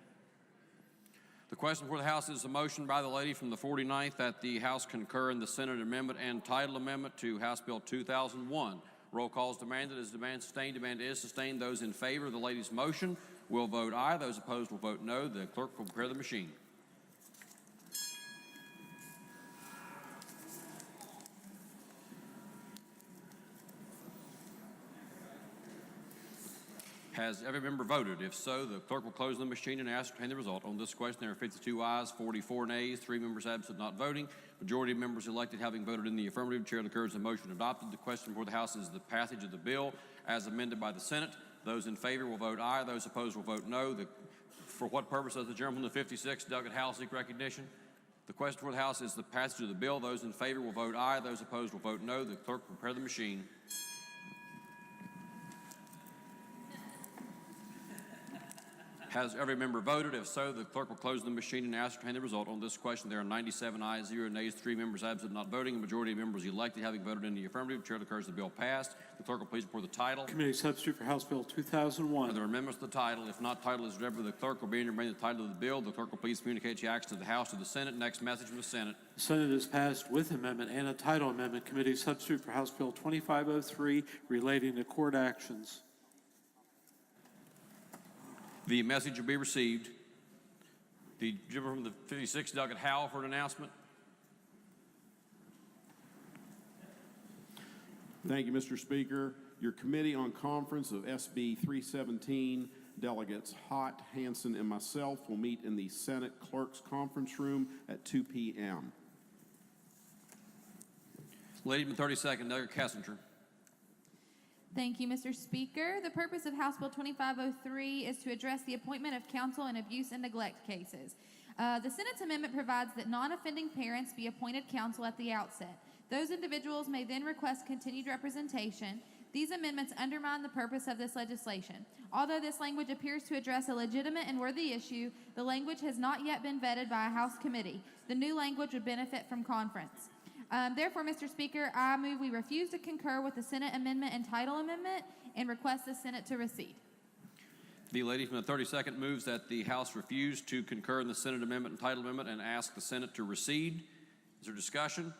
A: The question before the House is a motion by the lady from the 49th that the House concur in the Senate amendment and title amendment to House Bill 2001. Roll call is demanded. Is demand sustained? Demand is sustained. Those in favor of the lady's motion will vote aye. Those opposed will vote no. The clerk will prepare the machine. Has every member voted? If so, the clerk will close the machine and ascertain the result. On this question, there are 52 ayes, 44 nays, 3 members absent not voting. Majority of members elected having voted in the affirmative, chair declares the motion adopted. The question before the House is the passage of the bill as amended by the Senate. Those in favor will vote aye. Those opposed will vote no. For what purpose does the gentleman from the 56th delegate House seek recognition? The question before the House is the passage of the bill. Those in favor will vote aye. Those opposed will vote no. The clerk will prepare the machine. Has every member voted? If so, the clerk will close the machine and ascertain the result. On this question, there are 97 ayes, 0 nays, 3 members absent not voting. A majority of members elected having voted in the affirmative. Chair declares the bill passed. The clerk will please report the title.
E: Committee substitute for House Bill 2001.
A: Are there amendments to the title? If not, title is read by the clerk will be and remain the title of the bill. The clerk will please communicate the action to the House to the Senate. Next message from the Senate.
E: The Senate has passed with amendment and a title amendment. Committee substitute for House Bill 2503 relating to court actions.
A: The message will be received. The gentleman from the 56th delegate Howell for an announcement.
H: Thank you, Mr. Speaker. Your Committee on Conference of SB 317 delegates Hott, Hansen, and myself will meet in the Senate Clerk's Conference Room at 2 p.m.
A: Lady from the 32nd, Delegate Kessinger.
G: Thank you, Mr. Speaker. The purpose of House Bill 2503 is to address the appointment of counsel in abuse and neglect cases. The Senate's amendment provides that non-offending parents be appointed counsel at the outset. Those individuals may then request continued representation. These amendments undermine the purpose of this legislation. Although this language appears to address a legitimate and worthy issue, the language has not yet been vetted by a House committee. The new language would benefit from conference. Therefore, Mr. Speaker, I move we refuse to concur with the Senate amendment and title amendment and request the Senate to recede.
A: The lady from the 32nd moves that the House refuse to concur in the Senate amendment and title amendment and ask the Senate to recede. Is there discussion?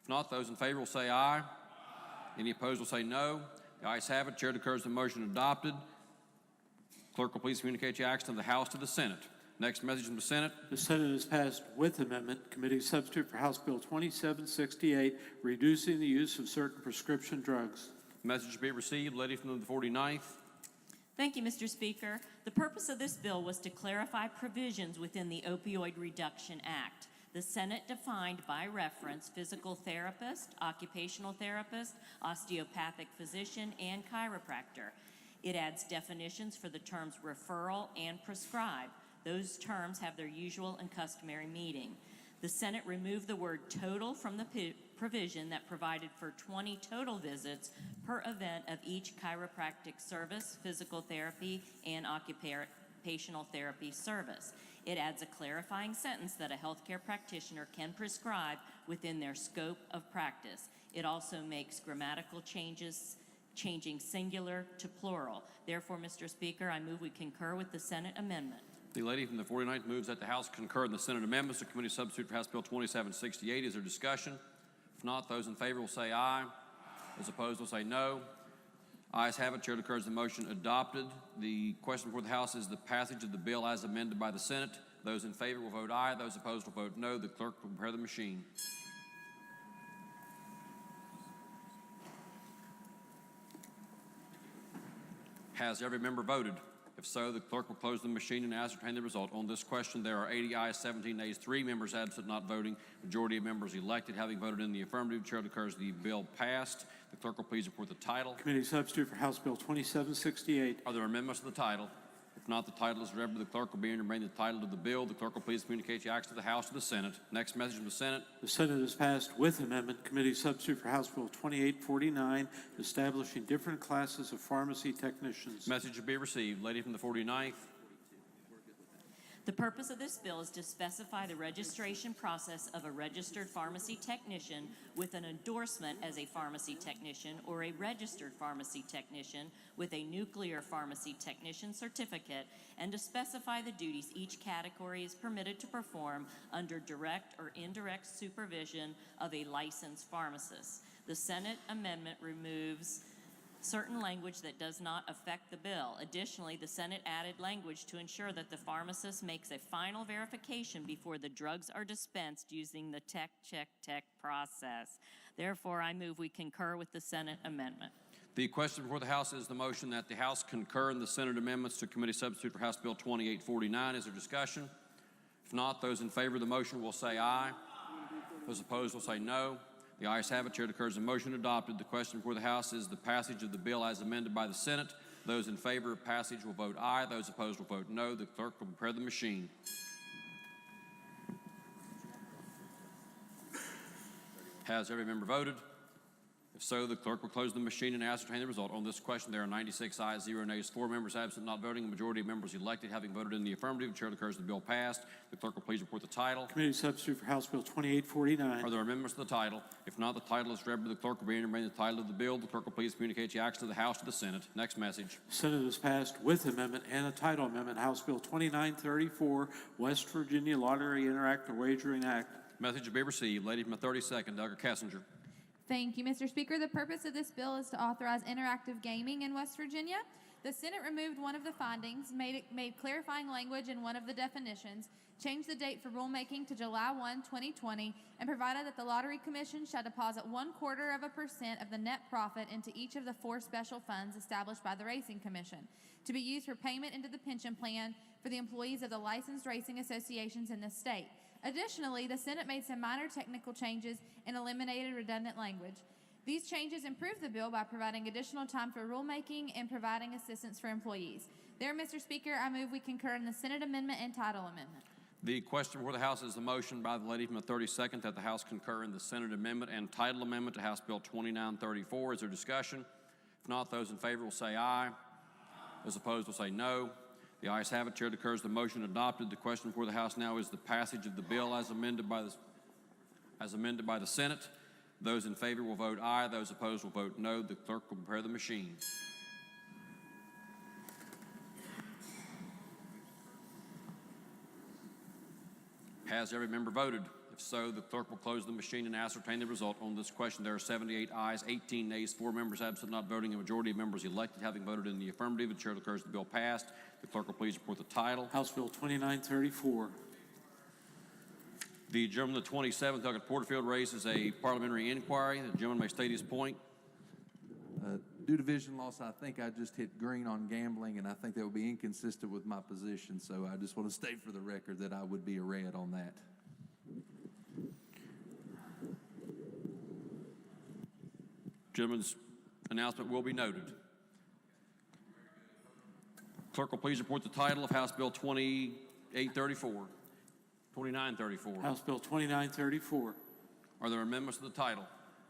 A: If not, those in favor will say aye. Any opposed will say no. The ayes have it. Chair declares the motion adopted. Clerk will please communicate the action of the House to the Senate. Next message from the Senate.
E: The Senate has passed with amendment. Committee substitute for House Bill 2768, reducing the use of certain prescription drugs.
A: Message to be received. Lady from the 49th.
T: Thank you, Mr. Speaker. The purpose of this bill was to clarify provisions within the Opioid Reduction Act. The Senate defined by reference physical therapist, occupational therapist, osteopathic physician, and chiropractor. It adds definitions for the terms referral and prescribe. Those terms have their usual and customary meaning. The Senate removed the word total from the provision that provided for 20 total visits per event of each chiropractic service, physical therapy, and occupational therapy service. It adds a clarifying sentence that a healthcare practitioner can prescribe within their scope of practice. It also makes grammatical changes, changing singular to plural. Therefore, Mr. Speaker, I move we concur with the Senate amendment.
A: The lady from the 49th moves that the House concur in the Senate amendments. The committee substitute for House Bill 2768. Is there discussion? If not, those in favor will say aye. Those opposed will say no. Ayes have it. Chair declares the motion adopted. The question before the House is the passage of the bill as amended by the Senate. Those in favor will vote aye. Those opposed will vote no. The clerk will prepare the machine. Has every member voted? If so, the clerk will close the machine and ascertain the result. On this question, there are 80 ayes, 17 nays, 3 members absent not voting. Majority of members elected having voted in the affirmative. Chair declares the bill passed. The clerk will please report the title.
E: Committee substitute for House Bill 2768.
A: Are there amendments to the title? If not, the title is read by the clerk will be and remain the title of the bill. The clerk will please communicate the action to the House to the Senate. Next message from the Senate.
E: The Senate has passed with amendment. Committee substitute for House Bill 2849, establishing different classes of pharmacy technicians.
A: Message to be received. Lady from the 49th.
T: The purpose of this bill is to specify the registration process of a registered pharmacy technician with an endorsement as a pharmacy technician or a registered pharmacy technician with a nuclear pharmacy technician certificate, and to specify the duties each category is permitted to perform under direct or indirect supervision of a licensed pharmacist. The Senate amendment removes certain language that does not affect the bill. Additionally, the Senate added language to ensure that the pharmacist makes a final verification before the drugs are dispensed using the tech process. Therefore, I move we concur with the Senate amendment.
A: The question before the House is the motion that the House concur in the Senate amendments to committee substitute for House Bill 2849. Is there discussion? If not, those in favor of the motion will say aye. Those opposed will say no. The ayes have it. Chair declares the motion adopted. The question before the House is the passage of the bill as amended by the Senate. Those in favor of passage will vote aye. Those opposed will vote no. The clerk will prepare the machine. Has every member voted? If so, the clerk will close the machine and ascertain the result. On this question, there are 96 ayes, 0 nays, 4 members absent, not voting. A majority of members elected having voted in the affirmative. The chair declares the bill passed. The clerk will please report the title.
E: Committee substitute for House Bill 2849.
A: Are there amendments to the title? If not, the title is read by the clerk will be entered the title of the bill. The clerk will please communicate the action of the House to the Senate. Next message.
E: The Senate has passed with amendment and a title amendment House Bill 2934, West Virginia Lottery Interactive Wagering Act.
A: Message to be received. Lady from the 32nd, Duggar Kessinger.
G: Thank you, Mr. Speaker. The purpose of this bill is to authorize interactive gaming in West Virginia. The Senate removed one of the findings, made clarifying language in one of the definitions, changed the date for rulemaking to July 1, 2020, and provided that the Lottery Commission shall deposit 0.25% of the net profit into each of the 4 special funds established by the Racing Commission to be used for payment into the pension plan for the employees of the licensed racing associations in the state. Additionally, the Senate made some minor technical changes and eliminated redundant language. These changes improved the bill by providing additional time for rulemaking and providing assistance for employees. There, Mr. Speaker, I move we concur in the Senate amendment and title amendment.
A: The question before the House is the motion by the lady from the 32nd that the House concur in the Senate amendment and title amendment to House Bill 2934. Is there discussion? If not, those in favor will say aye. Those opposed will say no. The ayes have it. Chair declares the motion adopted. The question before the House now is the passage of the bill as amended by the Senate. Those in favor will vote aye. Those opposed will vote no. The clerk will prepare the machine. Has every member voted? If so, the clerk will close the machine and ascertain the result. On this question, there are 78 ayes, 18 nays, 4 members absent, not voting. A majority of members elected having voted in the affirmative. The chair declares the bill passed. The clerk will please report the title.
E: House Bill 2934.
A: The gentleman, the 27th, Douglas Porterfield, raises a parliamentary inquiry. The gentleman may state his point.
B: Due to vision loss, I think I just hit green on gambling, and I think that would be inconsistent with my position. So I just want to state for the record that I would be a red on that.
A: Gentleman's announcement will be noted. Clerk will please report the title of House Bill 2934.
E: House Bill 2934.
A: Are there amendments to the title?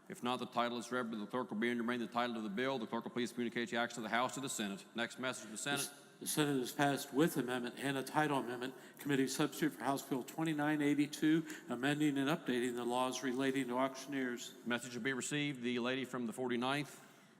A: If not, the title is read, but the clerk will be entered the title of the bill. The clerk will please communicate the action of the House to the Senate. Next message to the Senate.
E: The Senate has passed with amendment and a title amendment. Committee substitute for House Bill 2982, amending and updating the laws relating to auctioneers.
A: Message will be received. The lady from the 49th.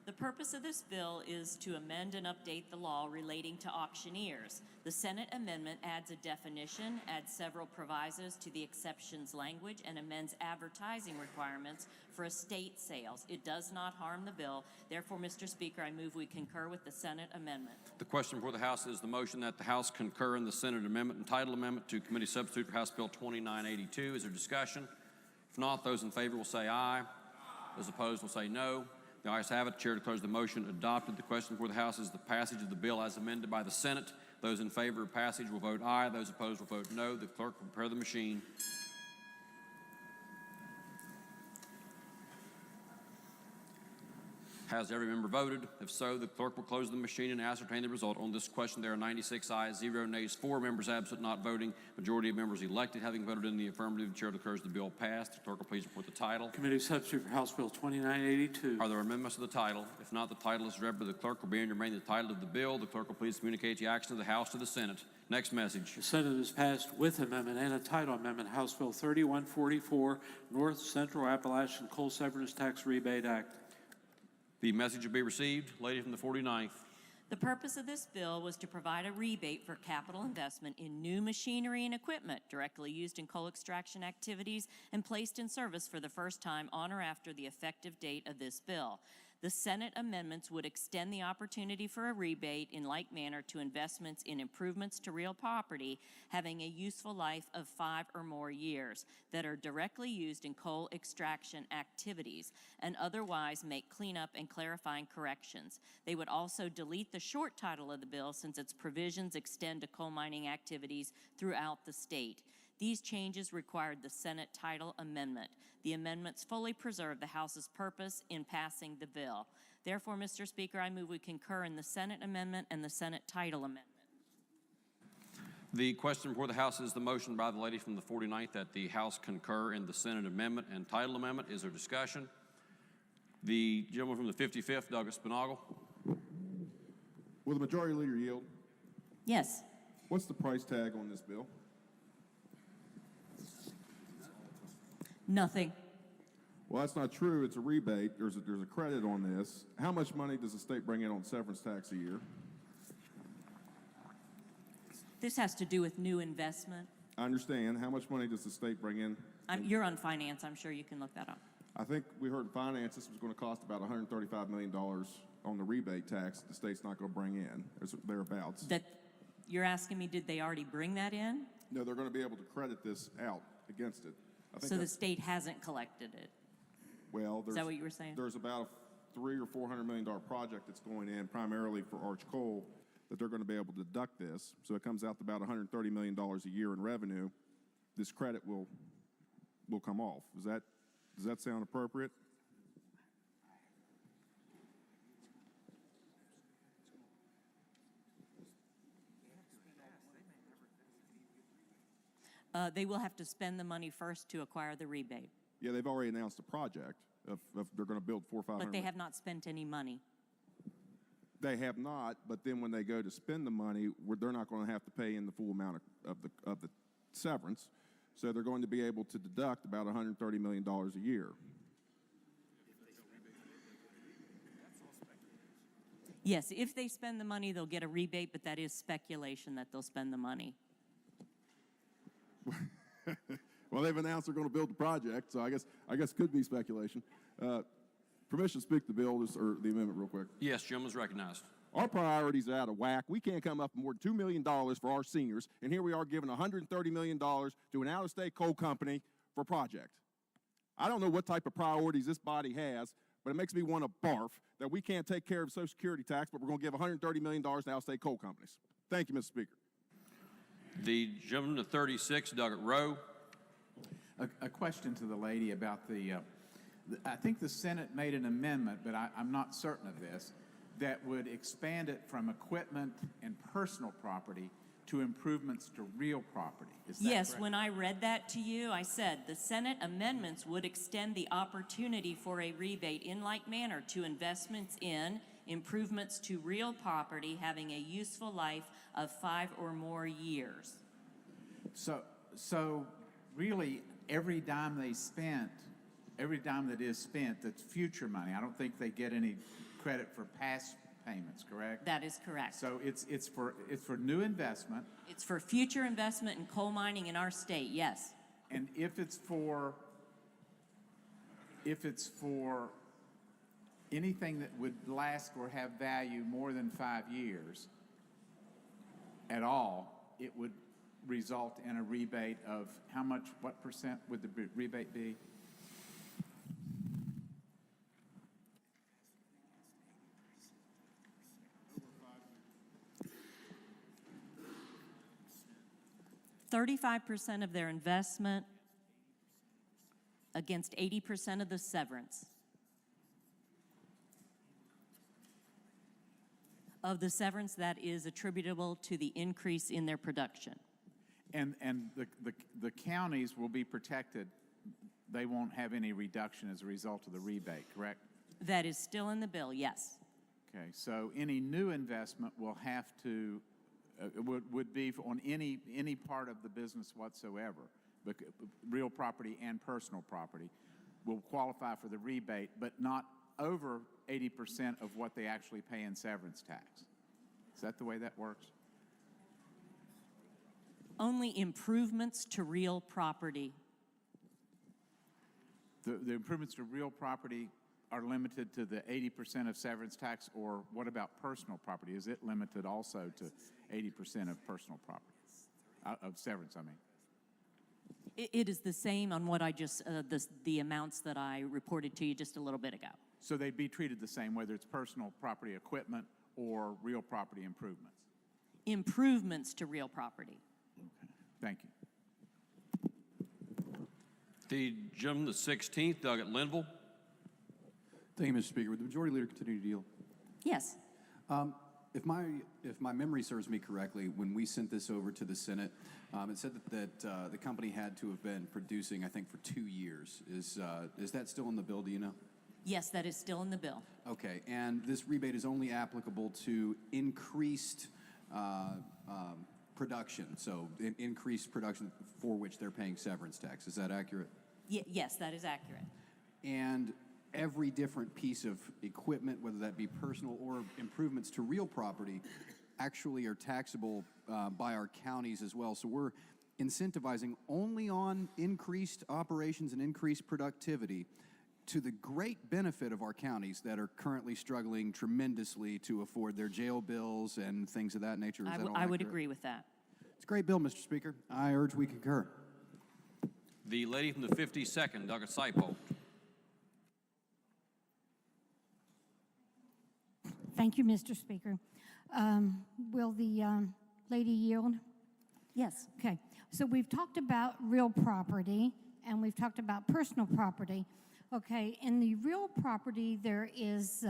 T: The purpose of this bill is to amend and update the law relating to auctioneers. The Senate amendment adds a definition, adds several provisos to the exceptions language, and amends advertising requirements for estate sales. It does not harm the bill. Therefore, Mr. Speaker, I move we concur with the Senate amendment.
A: The question before the House is the motion that the House concur in the Senate amendment and title amendment to committee substitute for House Bill 2982. Is there discussion? If not, those in favor will say aye. Those opposed will say no. The ayes have it. The chair declares the motion adopted. The question before the House is the passage of the bill as amended by the Senate. Those in favor of passage will vote aye. Those opposed will vote no. The clerk will prepare the machine. Has every member voted? If so, the clerk will close the machine and ascertain the result. On this question, there are 96 ayes, 0 nays, 4 members absent, not voting. Majority of members elected having voted in the affirmative. The chair declares the bill passed. The clerk will please report the title.
E: Committee substitute for House Bill 2982.
A: Are there amendments to the title? If not, the title is read by the clerk will be and remain the title of the bill. The clerk will please communicate the action of the House to the Senate. Next message.
E: The Senate has passed with amendment and a title amendment House Bill 3144, North Central Appalachian Coal Severance Tax Rebate Act.
A: The message will be received. Lady from the 49th.
T: The purpose of this bill was to provide a rebate for capital investment in new machinery and equipment directly used in coal extraction activities and placed in service for the first time on or after the effective date of this bill. The Senate amendments would extend the opportunity for a rebate in like manner to investments in improvements to real property having a useful life of 5 or more years that are directly used in coal extraction activities and otherwise make cleanup and clarifying corrections. They would also delete the short title of the bill since its provisions extend to coal mining activities throughout the state. These changes required the Senate title amendment. The amendments fully preserve the House's purpose in passing the bill. Therefore, Mr. Speaker, I move we concur in the Senate amendment and the Senate title amendment.
A: The question before the House is the motion by the lady from the 49th that the House concur in the Senate amendment and title amendment. Is there discussion? The gentleman from the 55th, Douglas Spinagle.
Q: Will the majority leader yield?
T: Yes.
Q: What's the price tag on this bill?
T: Nothing.
Q: Well, that's not true. It's a rebate. There's a credit on this. How much money does the state bring in on severance tax a year?
T: This has to do with new investment.
Q: I understand. How much money does the state bring in?
T: You're on finance. I'm sure you can look that up.
Q: I think we heard in finance this was going to cost about $135 million on the rebate tax the state's not going to bring in, thereabouts.
T: That you're asking me, did they already bring that in?
Q: No, they're going to be able to credit this out against it. I think
T: So the
Q: that's-
T: state hasn't collected it.
Q: Well,
T: Is that what you were saying?
Q: There's about a $300 or $400 million project that's going in primarily for Arch Coal that they're going to be able to deduct this. So it comes out to about $130 million a year in revenue. This credit will come off. Does that sound appropriate?
T: They will have to spend the money first to acquire the rebate.
Q: Yeah, they've already announced a project of they're going to build 400 or 500.
T: But they have not spent any money.
Q: They have not, but then when they go to spend the money, they're not going to have to pay in the full amount of the severance. So they're going to be able to deduct about $130 million a year.
T: Yes, if they spend the money, they'll get a rebate, but that is speculation that they'll spend the money.
Q: Well, they've announced they're going to build the project, so I guess it could be speculation. Permission to speak the bill or the amendment real quick.
A: Yes, gentleman's recognized.
Q: Our priorities are out of whack. We can't come up with more than $2 million for our seniors, and here we are giving $130 million to an out-of-state coal company for a project. I don't know what type of priorities this body has, but it makes me want to barf that we can't take care of Social Security tax, but we're going to give $130 million to out-of-state coal companies. Thank you, Mr. Speaker.
A: The gentleman to 36, Douglas Rowe.
F: A question to the lady about I think the Senate made an amendment, but I'm not certain of this, that would expand it from equipment and personal property to improvements to real property. Is that
T: Yes,
F: correct?
T: when I read that to you, I said the Senate amendments would extend the opportunity for a rebate in like manner to investments in improvements to real property having a useful life of 5 or more years.
F: So really, every dime that is spent, that's future money. I don't think they get any credit for past payments, correct?
T: That is correct.
F: So it's for new investment.
T: It's for future investment in coal mining in our state, yes.
F: And if it's for anything that would last or have value more than 5 years at all, it would result in a rebate of how much, what percent would the rebate be?
T: $35% of their investment against 80% of the severance. Of the severance that is attributable to the increase in their production.
F: And the counties will be protected. They won't have any reduction as a result of the rebate, correct?
T: That is still in the bill, yes.
F: Okay, so any new investment will have to, would be on any part of the business whatsoever, but real property and personal property, will qualify for the rebate, but not over 80% of what they actually pay in severance tax. Is that the way that works?
T: Only improvements to real property.
F: The improvements to real property are limited to the 80% of severance tax, or what about personal property? Is it limited also to 80% of personal property, of severance, I mean?
T: It is the same on what I just, the amounts that I reported to you just a little bit ago.
F: So they'd be treated the same, whether it's personal property equipment or real property improvements?
T: Improvements to real property.
F: Thank you.
A: The gentleman, the 16th, Doug at Linville.
J: Thank you, Mr. Speaker. Would the Majority Leader continue to deal?
T: Yes.
J: If my memory serves me correctly, when we sent this over to the Senate, it said that the company had to have been producing, I think, for 2 years. Is that still in the bill? Do you know?
T: Yes, that is still in the bill.
J: Okay, and this rebate is only applicable to increased production, so increased production for which they're paying severance tax. Is that accurate?
T: Yes, that is accurate.
J: And every different piece of equipment, whether that be personal or improvements to real property, actually are taxable by our counties as well. So we're incentivizing only on increased operations and increased productivity, to the great benefit of our counties that are currently struggling tremendously to afford their jail bills and things of that nature. Is that all
T: I would
J: accurate?
T: agree with that.
J: It's a great bill, Mr. Speaker. I urge we concur.
A: The lady from the 52nd, Doug at Saipo.
L: Thank you, Mr. Speaker. Will the lady yield?
T: Yes.
L: Okay. So we've talked about real property and we've talked about personal property. Okay. In the real property, there is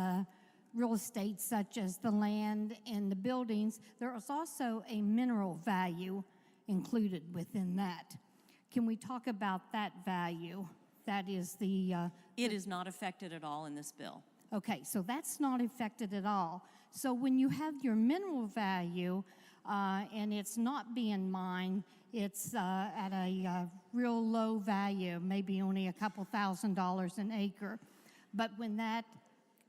L: real estate such as the land and the buildings. There is also a mineral value included within that. Can we talk about that value? That is the...
T: It is not affected at all in this bill.
L: Okay, so that's not affected at all. So when you have your mineral value and it's not being mined, it's at a real low value, maybe only a couple $1,000s an acre. But when that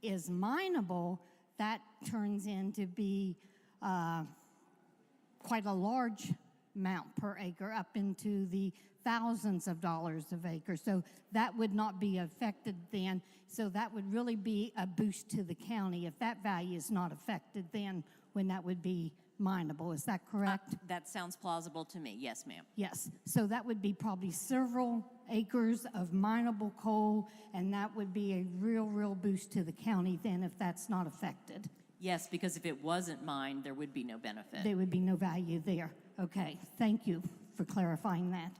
L: is mineable, that turns into be quite a large amount per acre, up into the thousands of dollars of acre. So that would not be affected then. So that would really be a boost to the county if that value is not affected then when that would be mineable. Is that correct?
T: That sounds plausible to me. Yes, ma'am.
L: Yes. So that would be probably several acres of mineable coal, and that would be a real boost to the county then if that's not affected.
T: Yes, because if it wasn't mined, there would be no benefit.
L: There would be no value there. Okay. Thank you for clarifying that.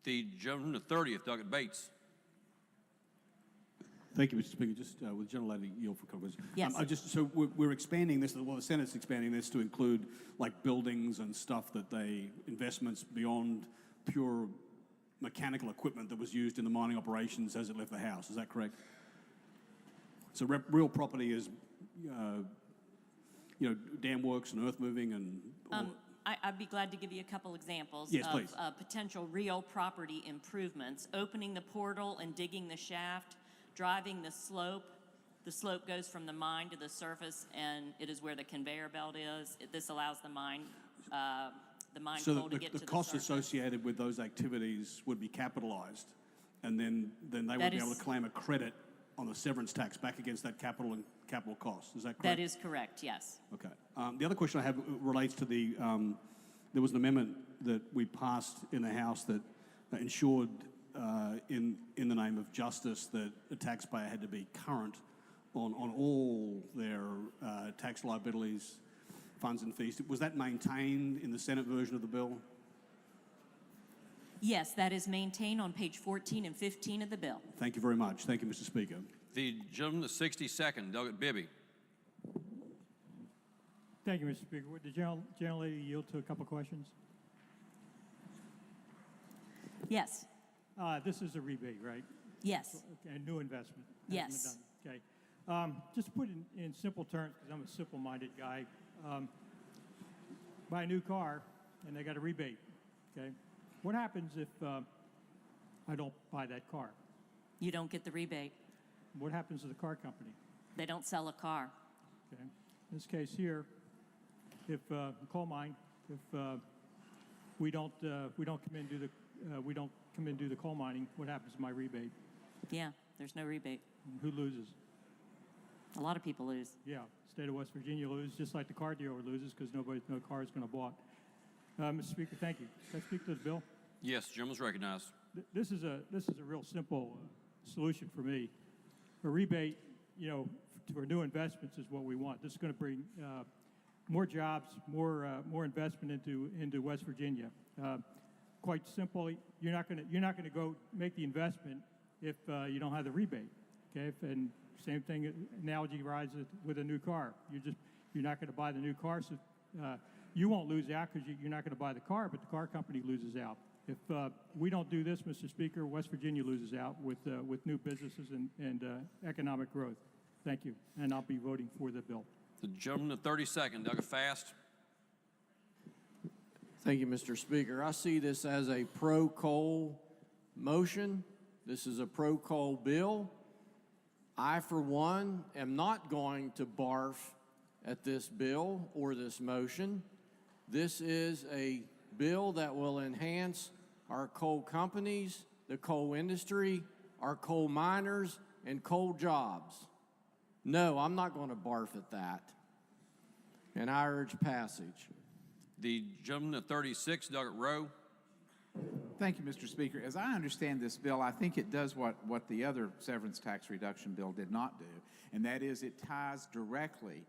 A: The gentleman, the 30th, Doug at Bates.
K: Thank you, Mr. Speaker. Just with General Lady yield for comments.
T: Yes.
K: So we're expanding this. Well, the Senate's expanding this to include like buildings and stuff investments beyond pure mechanical equipment that was used in the mining operations as it left the house. Is that correct? So real property is, dam works and earth moving and.
T: I'd be glad to give you a couple examples
K: Yes, please.
T: of potential real property improvements. Opening the portal and digging the shaft, driving the slope. The slope goes from the mine to the surface, and it is where the conveyor belt is. This allows the mine coal to get to the
K: costs
T: surface.
K: associated with those activities would be capitalized, and then they would be able to claim a credit on the severance tax back against that capital cost. Is that correct?
T: That is correct, yes.
K: Okay. The other question I have relates to the, there was an amendment that we passed in the House that ensured in the name of justice that a taxpayer had to be current on all their tax liabilities, funds and fees. Was that maintained in the Senate version of the bill?
T: Yes, that is maintained on page 14 and 15 of the bill.
K: Thank you very much. Thank you, Mr. Speaker.
A: The gentleman, the 62nd, Doug at Bibby.
U: Thank you, Mr. Speaker. Would the gentle lady yield to a couple questions?
T: Yes.
U: This is a rebate, right?
T: Yes.
U: Okay, a new investment.
T: Yes.
U: Okay. Just to put it in simple terms, because I'm a simple-minded guy, buy a new car and they got a rebate. Okay. What happens if I don't buy that car?
T: You don't get the rebate.
U: What happens to the car company?
T: They don't sell a car.
U: Okay. In this case here, if coal mine, if we don't come in and do the coal mining, what happens to my rebate?
T: Yeah, there's no rebate.
U: Who loses?
T: A lot of people lose.
U: Yeah, state of West Virginia loses, just like the car dealer loses because no car is going to bought. Mr. Speaker, thank you. Can I speak to this bill?
A: Yes, gentleman's recognized.
U: This is a real simple solution for me. A rebate, for new investments is what we want. This is going to bring more jobs, more investment into West Virginia. Quite simply, you're not going to go make the investment if you don't have the rebate. Okay, and same thing analogy rises with a new car. You're not going to buy the new car, so you won't lose out because you're not going to buy the car, but the car company loses out. If we don't do this, Mr. Speaker, West Virginia loses out with new businesses and economic growth. Thank you, and I'll be voting for the bill.
A: The gentleman, the 32nd, Doug Fast.
O: Thank you, Mr. Speaker. I see this as a pro-coal motion. This is a pro-coal bill. I, for one, am not going to barf at this bill or this motion. This is a bill that will enhance our coal companies, the coal industry, our coal miners, and coal jobs. No, I'm not going to barf at that. And I urge passage.
A: The gentleman, the 36th, Doug Rowe.
F: Thank you, Mr. Speaker. As I understand this bill, I think it does what the other severance tax reduction bill did not do, and that is it ties directly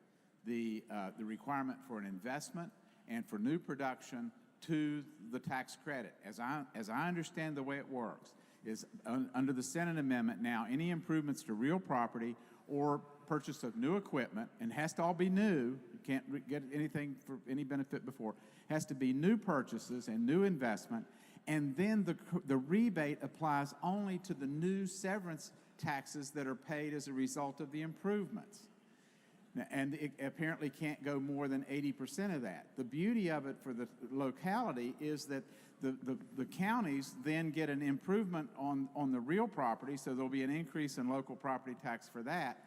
F: the requirement for an investment and for new production to the tax credit. As I understand the way it works, is under the Senate amendment now, any improvements to real property or purchase of new equipment, and has to all be new, you can't get anything for any benefit before, has to be new purchases and new investment, and then the rebate applies only to the new severance taxes that are paid as a result of the improvements. And it apparently can't go more than 80% of that. The beauty of it for the locality is that the counties then get an improvement on the real property, so there'll be an increase in local property tax for that,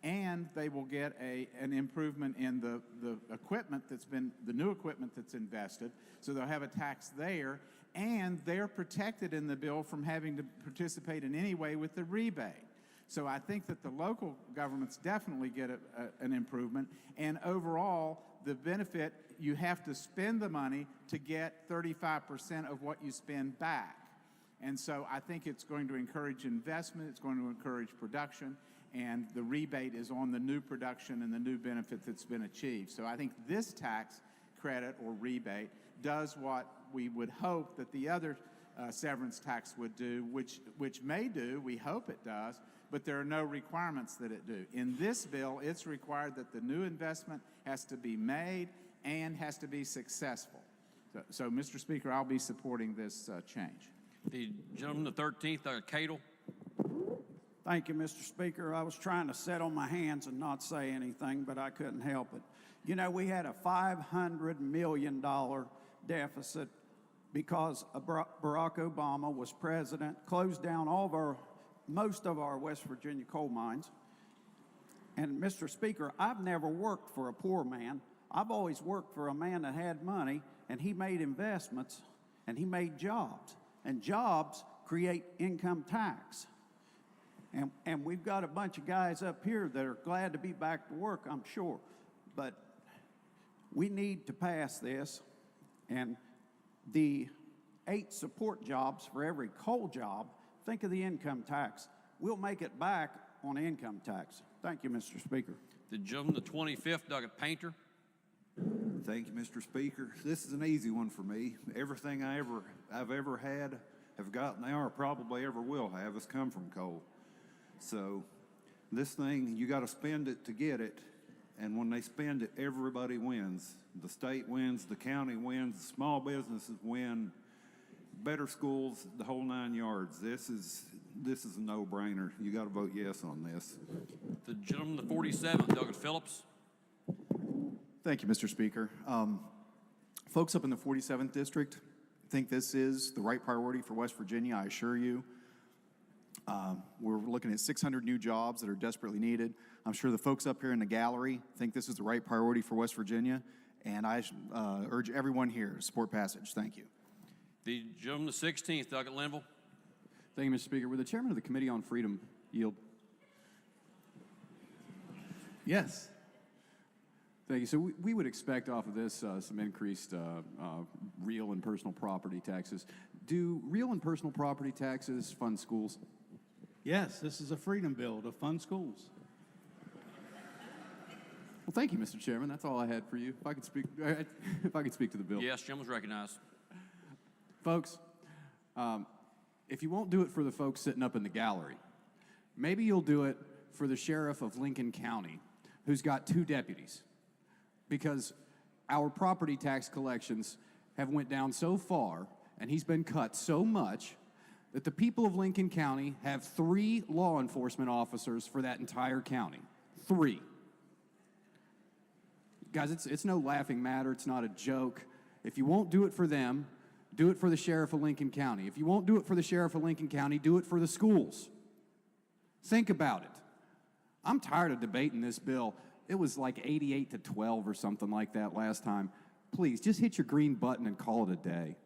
F: and they will get an improvement in the equipment the new equipment that's invested, so they'll have a tax there, and they're protected in the bill from having to participate in any way with the rebate. So I think that the local governments definitely get an improvement, and overall, the benefit, you have to spend the money to get 35% of what you spend back. And so I think it's going to encourage investment, it's going to encourage production, and the rebate is on the new production and the new benefit that's been achieved. So I think this tax credit or rebate does what we would hope that the other severance tax would do, which may do, we hope it does, but there are no requirements that it do. In this bill, it's required that the new investment has to be made and has to be successful. So Mr. Speaker, I'll be supporting this change.
A: The gentleman, the 13th, Cadle.
C: Thank you, Mr. Speaker. I was trying to sit on my hands and not say anything, but I couldn't help it. You know, we had a $500 million deficit because Barack Obama was president, closed down most of our West Virginia coal mines. And Mr. Speaker, I've never worked for a poor man. I've always worked for a man that had money, and he made investments, and he made jobs. And jobs create income tax. And we've got a bunch of guys up here that are glad to be back to work, I'm sure. But we need to pass this, and the 8 support jobs for every coal job, think of the income tax. We'll make it back on income tax. Thank you, Mr. Speaker.
A: The gentleman, the 25th, Doug Painter.
I: Thank you, Mr. Speaker. This is an easy one for me. Everything I've ever had, have got now, or probably ever will have, has come from coal. So this thing, you got to spend it to get it, and when they spend it, everybody wins. The state wins, the county wins, the small businesses win, better schools, the whole 9 yards. This is a no-brainer. You got to vote yes on this.
A: The gentleman, the 47th, Douglas Phillips.
M: Thank you, Mr. Speaker. Folks up in the 47th District think this is the right priority for West Virginia, I assure you. We're looking at 600 new jobs that are desperately needed. I'm sure the folks up here in the gallery think this is the right priority for West Virginia, and I urge everyone here to support passage. Thank you.
A: The gentleman, the 16th, Doug Linville.
J: Thank you, Mr. Speaker. Would the chairman of the Committee on Freedom yield?
K: Yes.
J: Thank you. So we would expect off of this some increased real and personal property taxes. Do real and personal property taxes fund schools?
K: Yes, this is a freedom bill to fund schools.
J: Well, thank you, Mr. Chairman. That's all I had for you. If I could speak, if I could speak to the bill.
A: Yes, gentleman's recognized.
J: Folks, if you won't do it for the folks sitting up in the gallery, maybe you'll do it for the sheriff of Lincoln County, who's got 2 deputies. Because our property tax collections have went down so far, and he's been cut so much, that the people of Lincoln County have 3 law enforcement officers for that entire county. 3. Guys, it's no laughing matter. It's not a joke. If you won't do it for them, do it for the sheriff of Lincoln County. If you won't do it for the sheriff of Lincoln County, do it for the schools. Think about it. I'm tired of debating this bill. It was like 88-12 or something like that last time. Please, just hit your green button and call it a day.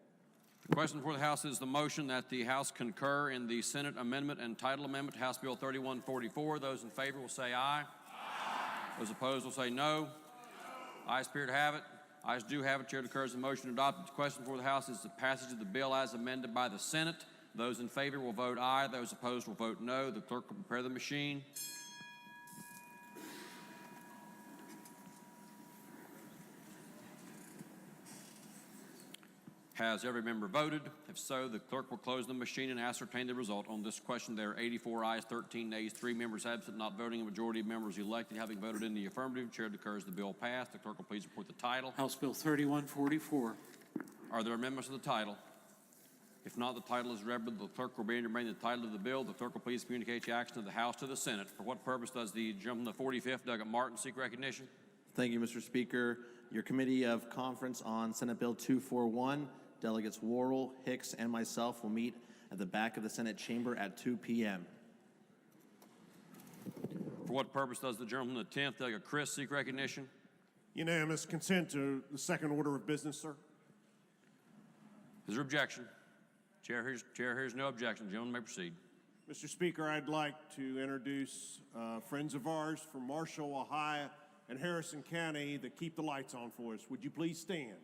A: The question before the House is the motion that the House concur in the Senate amendment and title amendment to House Bill 3144. Those in favor will say aye. Those opposed will say no. Ayes appear to have it. Ayes do have it. Chair declares the motion adopted. The question before the House is the passage of the bill as amended by the Senate. Those in favor will vote aye. Those opposed will vote no. The clerk will prepare the machine. Has every member voted? If so, the clerk will close the machine and ascertain the result. On this question, there are 84 ayes, 13 nays, 3 members absent, not voting. A majority of members elected having voted in the affirmative. Chair declares the bill passed. The clerk will please report the title.
E: House Bill 3144.
A: Are there amendments to the title? If not, the title is read. The clerk will read the title of the bill. The clerk will please communicate the action of the House to the Senate. For what purpose does the gentleman from the 45th, Douglas Martin, seek recognition?
R: Thank you, Mr. Speaker. Your Committee of Conference on Senate Bill 241, Delegates Worrell, Hicks, and myself will meet at the back of the Senate chamber at 2 p.m.
A: For what purpose does the gentleman from the 10th, Douglas Chris, seek recognition?
H: Unanimous consent to the second order of business, sir.
A: Is there objection? Chair hears no objection. The gentleman may proceed.
H: Mr. Speaker, I'd like to introduce friends of ours from Marshall, Ohio, and Harrison County that keep the lights on for us. Would you please stand?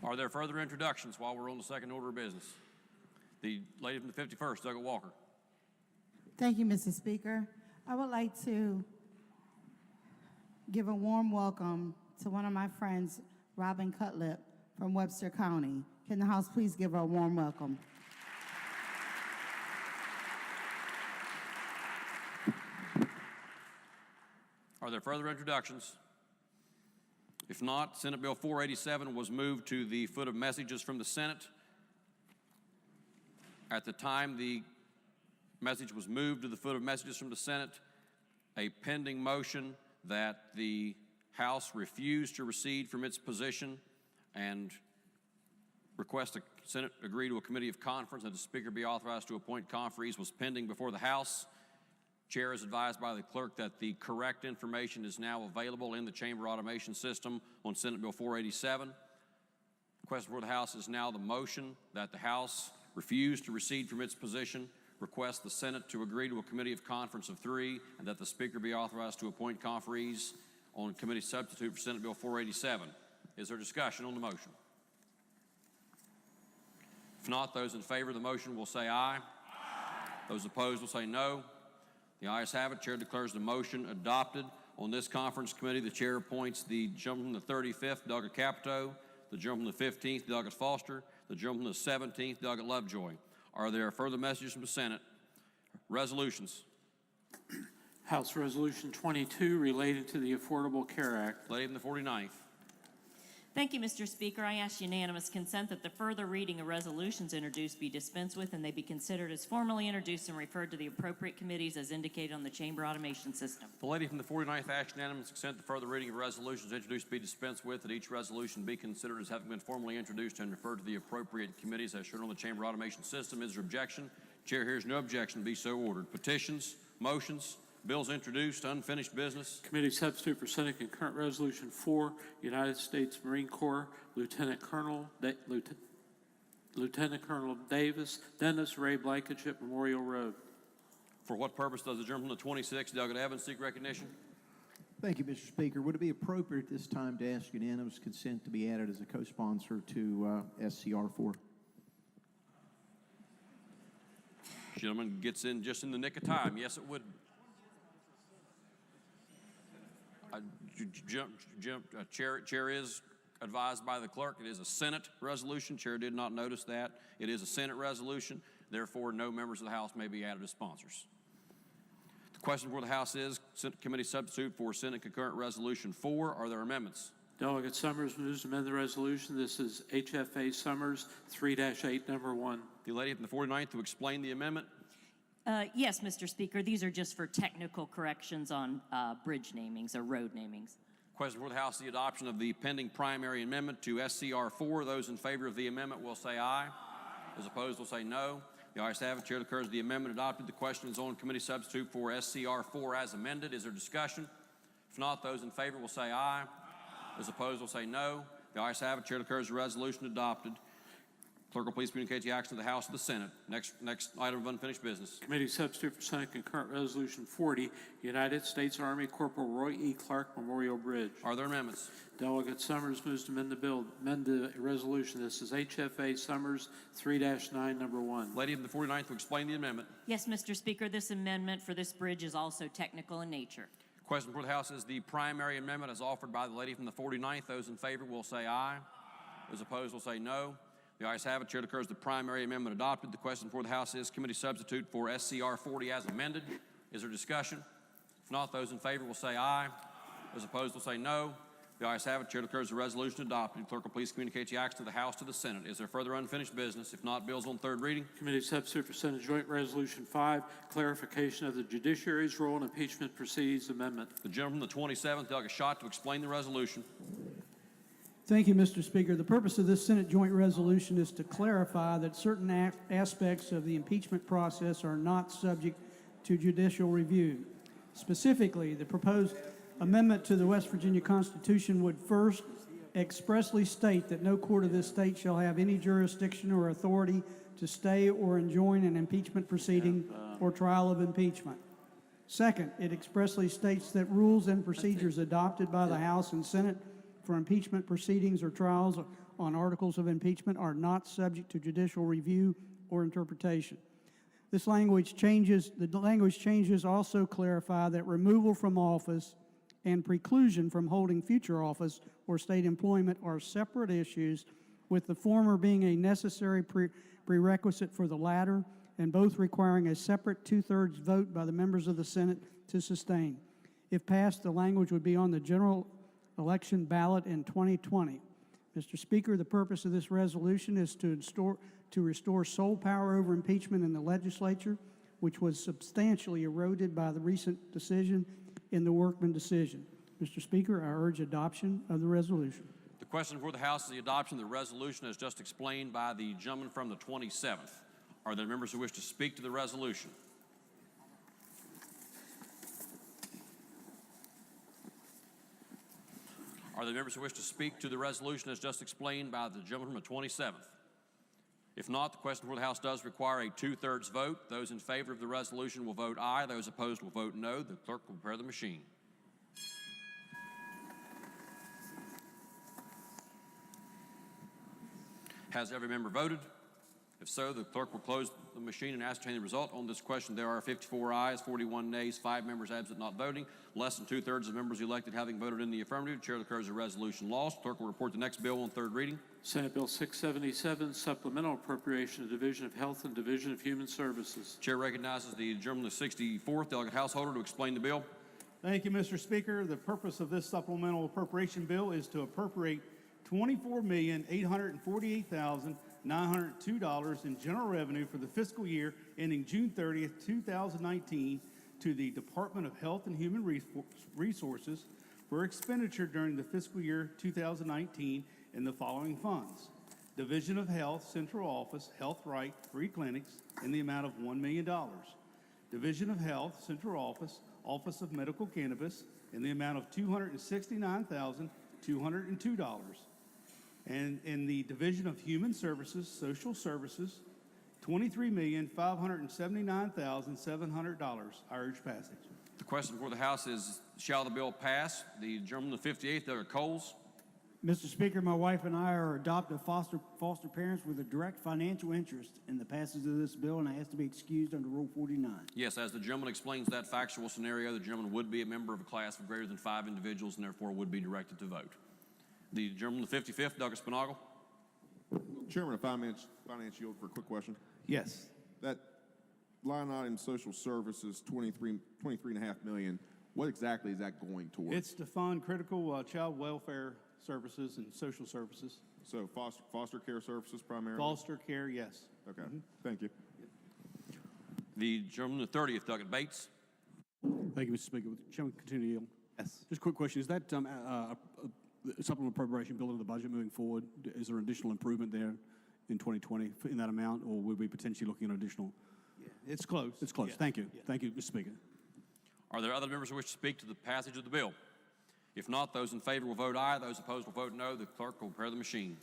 A: Are there further introductions while we're on the second order of business? The lady from the 51st, Douglas Walker.
V: Thank you, Mr. Speaker. I would like to give a warm welcome to one of my friends, Robin Cutlip from Webster County. Can the House please give her a warm welcome?
A: Are there further introductions? If not, Senate Bill 487 was moved to the foot of messages from the Senate. At the time the message was moved to the foot of messages from the Senate, a pending motion that the House refused to recede from its position and request the Senate agree to a committee of conference and the Speaker be authorized to appoint conferees was pending before the House. Chair is advised by the clerk that the correct information is now available in the chamber automation system on Senate Bill 487. The question for the House is now the motion that the House refuse to recede from its position, request the Senate to agree to a committee of conference of 3, and that the Speaker be authorized to appoint conferees on committee substitute for Senate Bill 487. Is there discussion on the motion? If not, those in favor of the motion will say aye. Those opposed will say no. The ayes have it. Chair declares the motion adopted. On this conference committee, the chair appoints the gentleman from the 35th, Douglas Capito, the gentleman from the 15th, Douglas Foster, the gentleman from the 17th, Douglas Lovejoy. Are there further messages from the Senate? Resolutions.
E: House Resolution 22 related to the Affordable Care Act.
A: Lady from the 49th.
T: Thank you, Mr. Speaker. I ask unanimous consent that the further reading of resolutions introduced be dispensed with and they be considered as formally introduced and referred to the appropriate committees as indicated on the chamber automation system.
A: The lady from the 49th asks unanimous consent that further reading of resolutions introduced be dispensed with, that each resolution be considered as having been formally introduced and referred to the appropriate committees as shown on the chamber automation system. Is there objection? Chair hears no objection to be so ordered. Petitions, motions, bills introduced, unfinished business.
E: Committee substitute for Senate Concurrent Resolution 4, United States Marine Corps Lieutenant Colonel Davis, Dennis Ray Blankenship Memorial Road.
A: For what purpose does the gentleman from the 26th, Delegate Evans, seek recognition?
N: Thank you, Mr. Speaker. Would it be appropriate at this time to ask unanimous consent to be added as a co-sponsor to SCR 4?
A: Gentleman gets in just in the nick of time. Yes, it would. Chair is advised by the clerk. It is a Senate resolution. Chair did not notice that. It is a Senate resolution. Therefore, no members of the House may be added as sponsors. The question before the House is Senate Committee substitute for Senate Concurrent Resolution 4. Are there amendments?
E: Delegate Summers moves to amend the resolution. This is HFA Summers 3-8, number 1.
A: The lady from the 49th to explain the amendment.
T: Yes, Mr. Speaker. These are just for technical corrections on bridge namings or road namings.
A: Question for the House, the adoption of the pending primary amendment to SCR 4. Those in favor of the amendment will say aye. Those opposed will say no. The ayes have it. Chair declares the amendment adopted. The question is on committee substitute for SCR 4 as amended. Is there discussion? If not, those in favor will say aye. Those opposed will say no. The ayes have it. Chair declares the resolution adopted. Clerk will please communicate the action of the House to the Senate. Next item of unfinished business.
E: Committee substitute for Senate Concurrent Resolution 40, United States Army Corporal Roy E. Clark Memorial Bridge.
A: Are there amendments?
E: Delegate Summers moves to amend the resolution. This is HFA Summers 3-9, number 1.
A: Lady of the 49th will explain the amendment.
T: Yes, Mr. Speaker. This amendment for this bridge is also technical in nature.
A: Question for the House is the primary amendment as offered by the lady from the 49th. Those in favor will say aye. Those opposed will say no. The ayes have it. Chair declares the primary amendment adopted. The question before the House is committee substitute for SCR 40 as amended. Is there discussion? If not, those in favor will say aye. Those opposed will say no. The ayes have it. Chair declares the resolution adopted. Clerk will please communicate the action of the House to the Senate. Is there further unfinished business? If not, bills on third reading.
E: Committee substitute for Senate Joint Resolution 5, clarification of the judiciary's role in impeachment proceedings amendment.
A: The gentleman from the 27th, Delegate Schott, to explain the resolution.
P: Thank you, Mr. Speaker. The purpose of this Senate joint resolution is to clarify that certain aspects of the impeachment process are not subject to judicial review. Specifically, the proposed amendment to the West Virginia Constitution would first expressly state that no court of this state shall have any jurisdiction or authority to stay or enjoin an impeachment proceeding or trial of impeachment. Second, it expressly states that rules and procedures adopted by the House and Senate for impeachment proceedings or trials on articles of impeachment are not subject to judicial review or interpretation. The language changes also clarify that removal from office and preclusion from holding future office or state employment are separate issues, with the former being a necessary prerequisite for the latter, and both requiring a separate two-thirds vote by the members of the Senate to sustain. If passed, the language would be on the general election ballot in 2020. Mr. Speaker, the purpose of this resolution is to restore sole power over impeachment in the legislature, which was substantially eroded by the recent decision in the Workman decision. Mr. Speaker, I urge adoption of the resolution.
A: The question before the House is the adoption of the resolution as just explained by the gentleman from the 27th. Are there members who wish to speak to the resolution? Are there members who wish to speak to the resolution as just explained by the gentleman from the 27th? If not, the question before the House does require a two-thirds vote. Those in favor of the resolution will vote aye. Those opposed will vote no. The clerk will prepare the machine. Has every member voted? If so, the clerk will close the machine and ascertain the result. On this question, there are 54 ayes, 41 nays, 5 members absent not voting. Less than two-thirds of members elected having voted in the affirmative. Chair declares the resolution lost. Clerk will report the next bill on third reading.
E: Senate Bill 677, Supplemental Appropriation to Division of Health and Division of Human Services.
A: Chair recognizes the gentleman of the 64th, Delegate Householder, to explain the bill.
K: Thank you, Mr. Speaker. The purpose of this supplemental appropriation bill is to appropriate $24,848,902 in general revenue for the fiscal year ending June 30th, 2019 to the Department of Health and Human Resources for expenditure during the fiscal year 2019 in the following funds: Division of Health Central Office Health Right Free Clinics in the amount of $1 million. Division of Health Central Office Office of Medical Cannabis in the amount of $269,202. And in the Division of Human Services Social Services, $23,579,700. I urge passage.
A: The question before the House is, shall the bill pass? The gentleman from the 58th, Douglas Coles.
D: Mr. Speaker, my wife and I are adoptive foster parents with a direct financial interest in the passage of this bill, and I ask to be excused under Rule 49.
A: Yes, as the gentleman explains that factual scenario, the gentleman would be a member of a class of greater than 5 individuals and therefore would be directed to vote. The gentleman from the 55th, Douglas Spinagle.
Q: Chairman of Finance Yield for a quick question.
K: Yes.
Q: That line item social services, 23.5 million, what exactly is that going towards?
K: It's to fund critical child welfare services and social services.
Q: So foster care services primarily?
K: Foster care, yes.
Q: Okay, thank you.
A: The gentleman from the 30th, Douglas Bates.
S: Thank you, Mr. Speaker. Would the Chairman continue to yield? Yes. Just a quick question. Is that a supplemental appropriation built into the budget moving forward? Is there an additional improvement there in 2020 in that amount, or will we potentially looking at additional?
K: Yeah, it's close.
S: It's close.
K: Yeah.
S: Thank you.
K: Yeah.
S: Thank you, Mr. Speaker.
A: Are there other members who wish to speak to the passage of the bill? If not, those in favor will vote aye. Those opposed will vote no. The clerk will prepare the machine.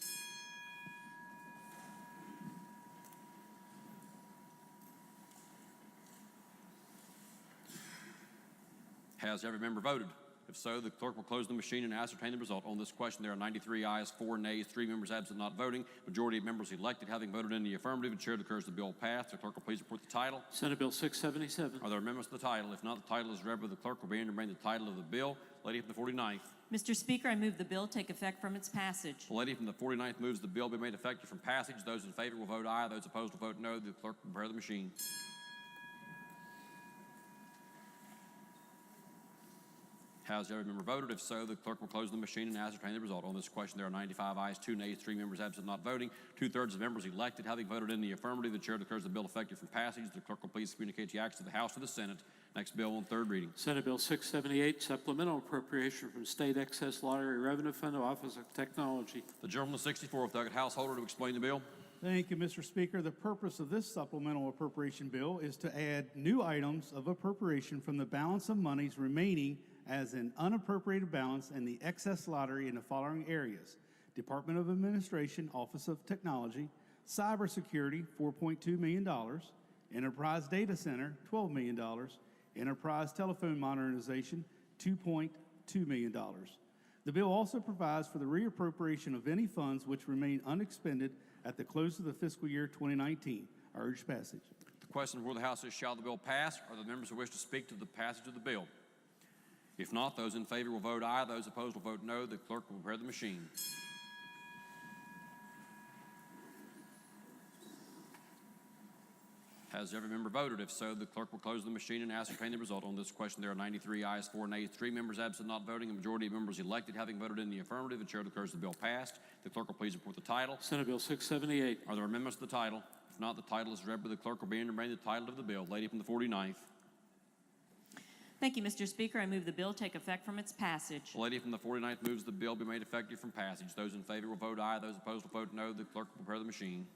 A: Has every member voted? If so, the clerk will close the machine and ascertain the result. On this question, there are 93 ayes, 4 nays, 3 members absent not voting. Majority of members elected having voted in the affirmative. The chair declares the bill passed. The clerk will please report the title.
E: Senate Bill 677.
A: Are there amendments to the title? If not, the title is read by the clerk will be entered the title of the bill. Lady from the 49th.
T: Mr. Speaker, I move the bill take effect from its passage.
A: The lady from the 49th moves the bill be made effective from passage. Those in favor will vote aye. Those opposed will vote no. The clerk will prepare the machine. Has every member voted? If so, the clerk will close the machine and ascertain the result. On this question, there are 95 ayes, 2 nays, 3 members absent not voting. 2/3 of members elected having voted in the affirmative. The chair declares the bill effective from passage. The clerk will please communicate the acts to the House to the Senate. Next bill on third reading.
E: Senate Bill 678, supplemental appropriation from State Excess Lottery Revenue Fund to Office of Technology.
A: The gentleman from the 64th, Douglas Householder, to explain the bill.
K: Thank you, Mr. Speaker. The purpose of this supplemental appropriation bill is to add new items of appropriation from the balance of monies remaining as an unappropriated balance in the excess lottery in the following areas: Department of Administration, Office of Technology; Cybersecurity, $4.2 million; Enterprise Data Center, $12 million; Enterprise Telephone Modernization, $2.2 million. The bill also provides for the reappropriation of any funds which remain unexpended at the close of the fiscal year 2019. I urge passage.
A: The question before the House is, shall the bill pass? Are there members who wish to speak to the passage of the bill? If not, those in favor will vote aye. Those opposed will vote no. The clerk will prepare the machine. Has every member voted? If so, the clerk will close the machine and ascertain the result. On this question, there are 93 ayes, 4 nays, 3 members absent not voting. A majority of members elected having voted in the affirmative. The chair declares the bill passed. The clerk will please report the title.
E: Senate Bill 678.
A: Are there amendments to the title? If not, the title is read by the clerk will be entered the title of the bill. Lady from the 49th.
T: Thank you, Mr. Speaker. I move the bill take effect from its passage.
A: The lady from the 49th moves the bill be made effective from passage. Those in favor will vote aye. Those opposed will vote no. The clerk will prepare the machine.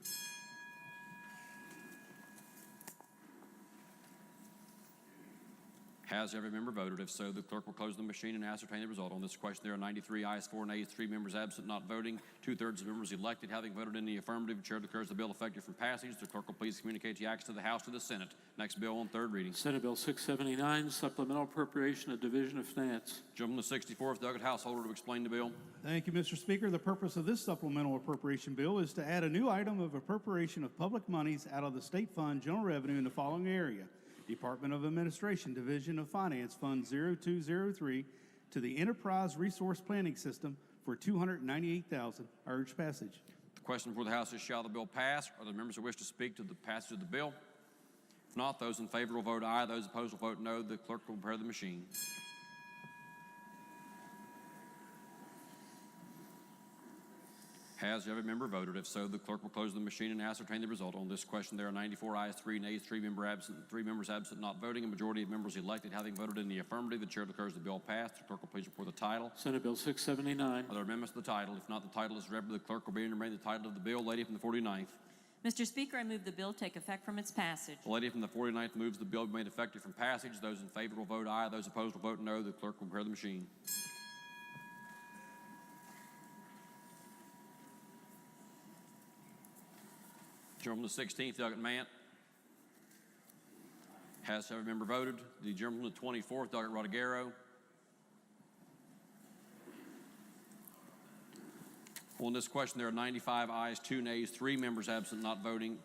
A: Has every member voted? If so, the clerk will close the machine and ascertain the result. On this question, there are 93 ayes, 4 nays, 3 members absent not voting. 2/3 of members elected having voted in the affirmative. The chair declares the bill effective from passage. The clerk will please communicate the acts to the House to the Senate. Next bill on third reading.
E: Senate Bill 679, supplemental appropriation of Division of Finance.
A: Gentleman the 64th, Douglas Householder, to explain the bill.
K: Thank you, Mr. Speaker. The purpose of this supplemental appropriation bill is to add a new item of appropriation of public monies out of the State Fund General Revenue in the following area: Department of Administration, Division of Finance, Fund 0203, to the Enterprise Resource Planning System for $298,000. I urge passage.
A: The question before the House is, shall the bill pass? Are there members who wish to speak to the passage of the bill? If not, those in favor will vote aye. Those opposed will vote no. The clerk will prepare the machine. Has every member voted? If so, the clerk will close the machine and ascertain the result. On this question, there are 94 ayes, 3 nays, 3 members absent not voting. A majority of members elected having voted in the affirmative, the chair declares the bill passed. The clerk will please report the title.
E: Senate Bill 679.
A: Are there amendments to the title? If not, the title is read. The clerk will read and remain the title of the bill. Lady from the 49th.
T: Mr. Speaker, I move the bill take effect from its passage.
A: The lady from the 49th moves the bill be made effective from passage. Those in favor will vote aye. Those opposed will vote no. The clerk will prepare the machine. Gentleman from the 16th, Douglas Mant. Has every member voted? The gentleman from the 24th, Douglas Rodriguero. On this question, there are 95 ayes, 2 nays, 3 members absent not voting.